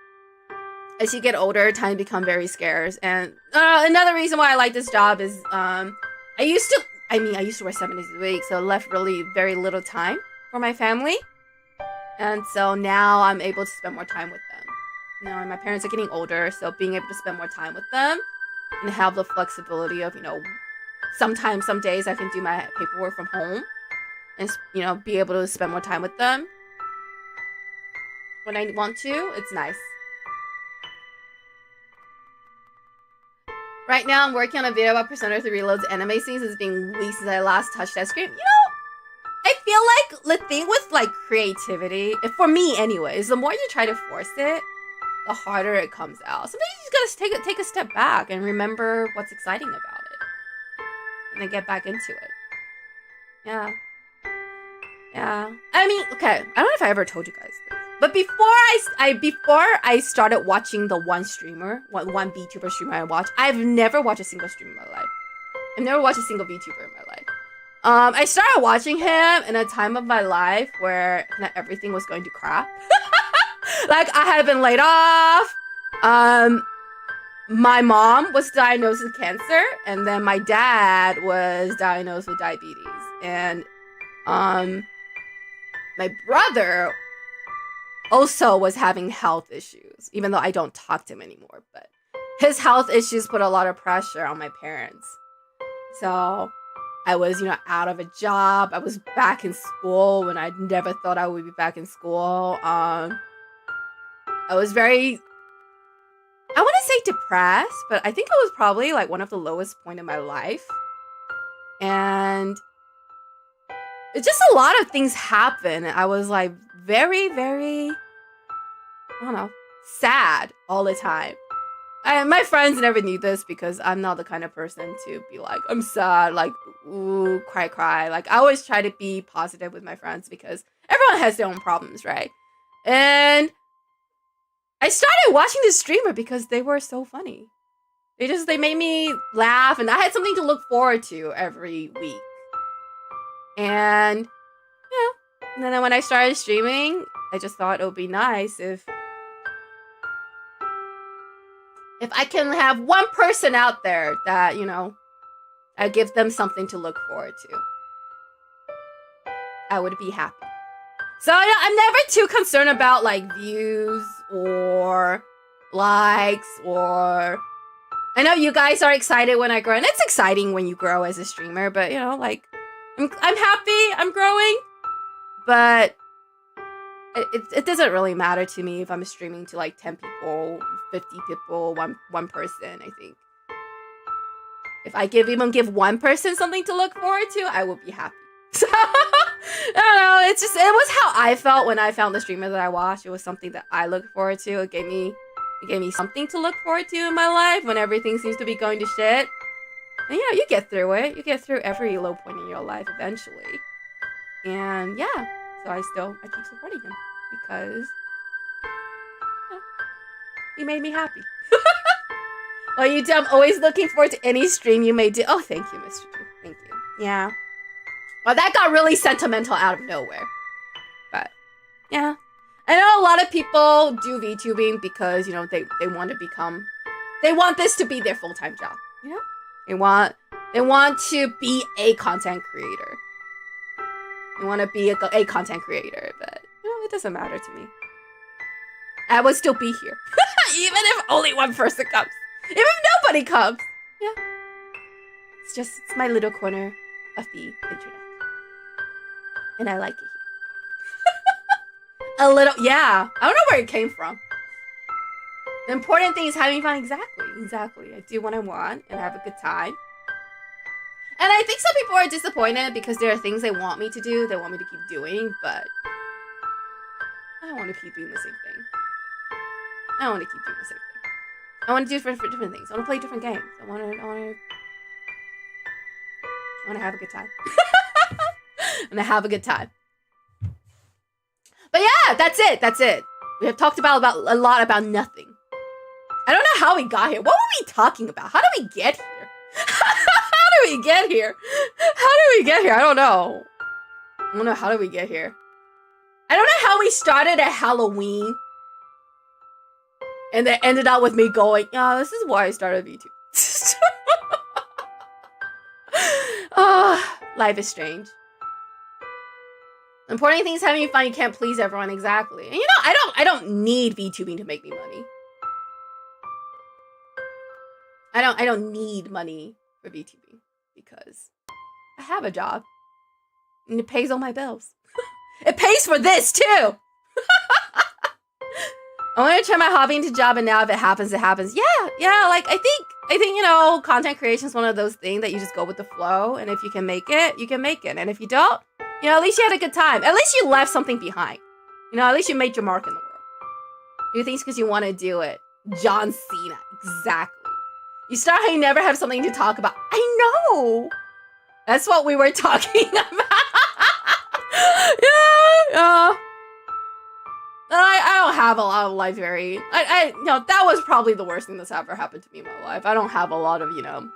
As you get older, time becomes very scarce. And another reason why I like this job is I used to work 7 days a week, so it left really very little time for my family. And so now I'm able to spend more time with them. You know, and my parents are getting older, so being able to spend more time with them and have the flexibility of, you know, sometimes, some days I can do my paperwork from home and, you know, be able to spend more time with them when I want to. It's nice. Right now, I'm working on a video about Persona 3 Reload's anime scenes. It's been weeks since I last touched that screen. You know, I feel like the thing with like creativity, for me anyways, the more you try to force it, the harder it comes out. Sometimes you just gotta take a step back and remember what's exciting about it, and then get back into it. Yeah. I mean, okay. I don't know if I ever told you guys this, but before I started watching the one VTuber streamer I watch, I've never watched a single stream in my life. I've never watched a single VTuber in my life. I started watching him in a time of my life where not everything was going to crap. Like, I had been laid off. My mom was diagnosed with cancer, and then my dad was diagnosed with diabetes. And my brother also was having health issues, even though I don't talk to him anymore. But his health issues put a lot of pressure on my parents. So I was, you know, out of a job. I was back in school when I never thought I would be back in school. I was very, I want to say depressed, but I think it was probably like one of the lowest point in my life. And it's just a lot of things happen. I was like very, very, I don't know, sad all the time. My friends never knew this because I'm not the kind of person to be like, I'm sad, like, ooh, cry. Like, I always try to be positive with my friends because everyone has their own problems, right? And I started watching this streamer because they were so funny. They made me laugh, and I had something to look forward to every week. And, you know, and then when I started streaming, I just thought it would be nice if I can have one person out there that, you know, I give them something to look forward to, I would be happy. So, you know, I'm never too concerned about, like, views or likes or... I know you guys are excited when I grow, and it's exciting when you grow as a streamer, but, you know, like, I'm happy I'm growing, but it doesn't really matter to me if I'm streaming to, like, 10 people, 50 people, one person, I think. If I even give one person something to look forward to, I will be happy. So, I don't know, it was how I felt when I found the streamer that I watched. It was something that I looked forward to. It gave me something to look forward to in my life when everything seems to be going to shit. And, you know, you get through it. You get through every low point in your life eventually. And, yeah, so I keep supporting him because, you know, he made me happy. Well, you do. I'm always looking forward to any stream you may do. Oh, thank you, Mr. Drew. Thank you. Yeah. Well, that got really sentimental out of nowhere. But, yeah. I know a lot of people do VTubing because, you know, they want this to be their full-time job, you know? They want to be a content creator. They want to be a content creator, but, you know, it doesn't matter to me. I would still be here. Even if only one person comes. Even if nobody comes. Yeah. It's my little corner of the internet. And I like it here. A little, yeah. I don't know where it came from. The important thing is having fun. Exactly. I do what I want and have a good time. And I think some people are disappointed because there are things they want me to do, they want me to keep doing, but I don't want to keep doing the same thing. I want to do different things. I want to play different games. I want to have a good time. And I have a good time. But yeah, that's it. We have talked about a lot about nothing. I don't know how we got here. What were we talking about? How did we get here? How did we get here? I don't know. How did we get here? I don't know how we started at Halloween. And then ended up with me going, oh, this is why I started VTuber. Life is strange. The important thing is having fun. You can't please everyone exactly. And you know, I don't need VTubing to make me money. I don't need money for VTubing because I have a job and it pays all my bills. It pays for this too. I want to turn my hobby into job, and now if it happens, it happens. Yeah. Like I think you know, content creation is one of those things that you just go with the flow, and if you can make it, you can make it, and if you don't, you know, at least you had a good time. At least you left something behind. You know, at least you made your mark in the world. Do things because you want to do it. John Cena, exactly. You start how you never have something to talk about. I know. That's what we were talking about. Yeah. I don't have a lot of life you know, that was probably the worst thing that's ever happened to me in my life. I don't have a lot of, you know,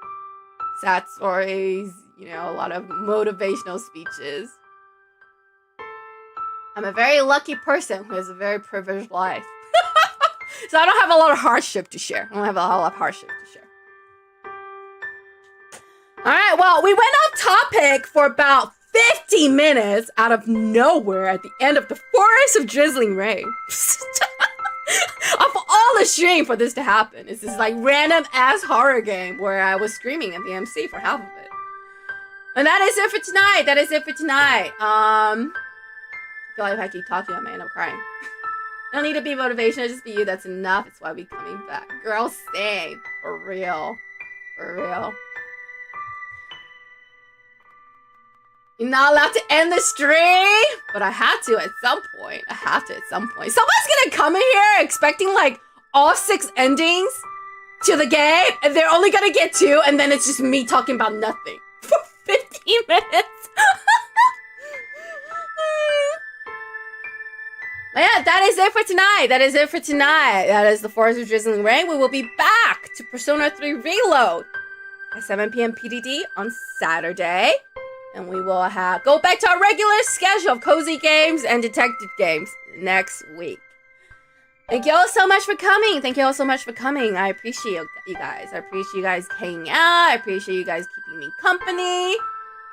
sad stories, you know, a lot of motivational speeches. I'm a very lucky person who has a very privileged life. So I don't have a lot of hardship to share. Alright, well, we went off topic for about 50 minutes out of nowhere at the end of the Forest of Drizzling Rain. Of all the stream for this to happen, it's this like random ass horror game where I was screaming at the MC for half of it. And that is it for tonight. I feel like if I keep talking, I may end up crying. Don't need to be motivational, just be you, that's enough. It's why we coming back. Girl, same. For real. You're not allowed to end the stream, but I had to at some point. Someone's gonna come in here expecting like all 6 endings to the game, and they're only gonna get 2, and then it's just me talking about nothing for 15 minutes. But yeah, that is it for tonight. That is the Forest of Drizzling Rain. We will be back to Persona 3 Reload at 7 p.m. PDD on Saturday. And we will go back to our regular schedule of cozy games and detective games next week. Thank you all so much for coming. I appreciate you guys. I appreciate you guys hanging out. I appreciate you guys keeping me company. I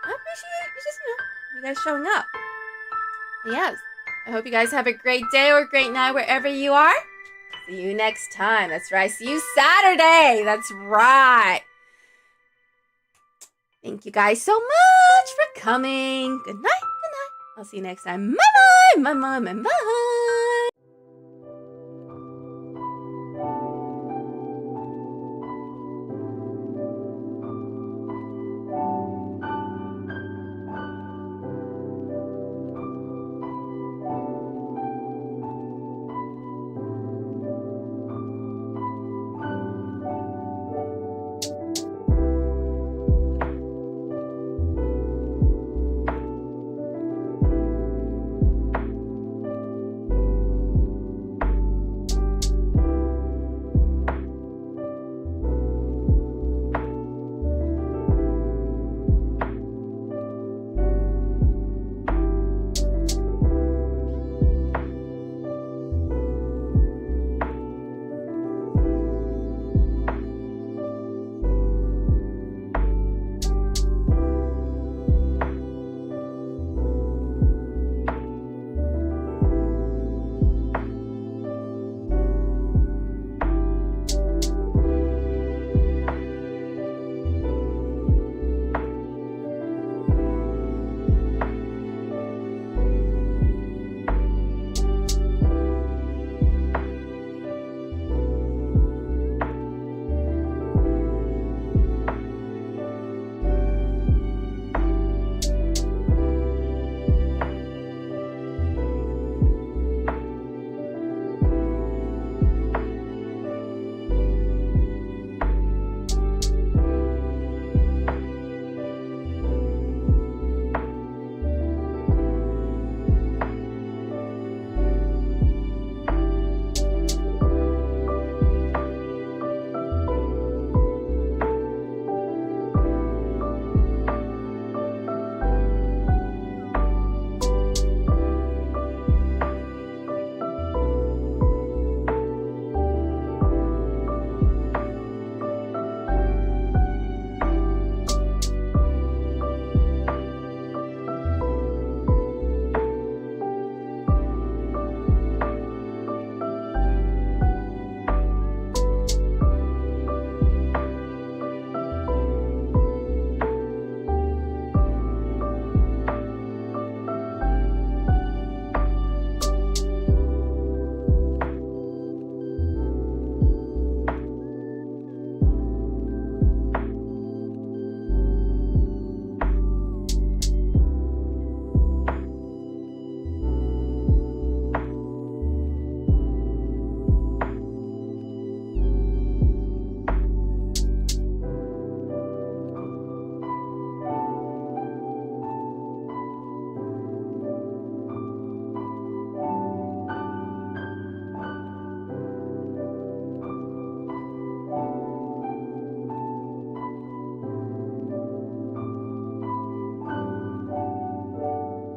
appreciate you guys showing up. And yes, I hope you guys have a great day or a great night wherever you are. See you next time. That's right. See you Saturday. That's right. Thank you guys so much for coming. Good night. I'll see you next time. Bye-bye.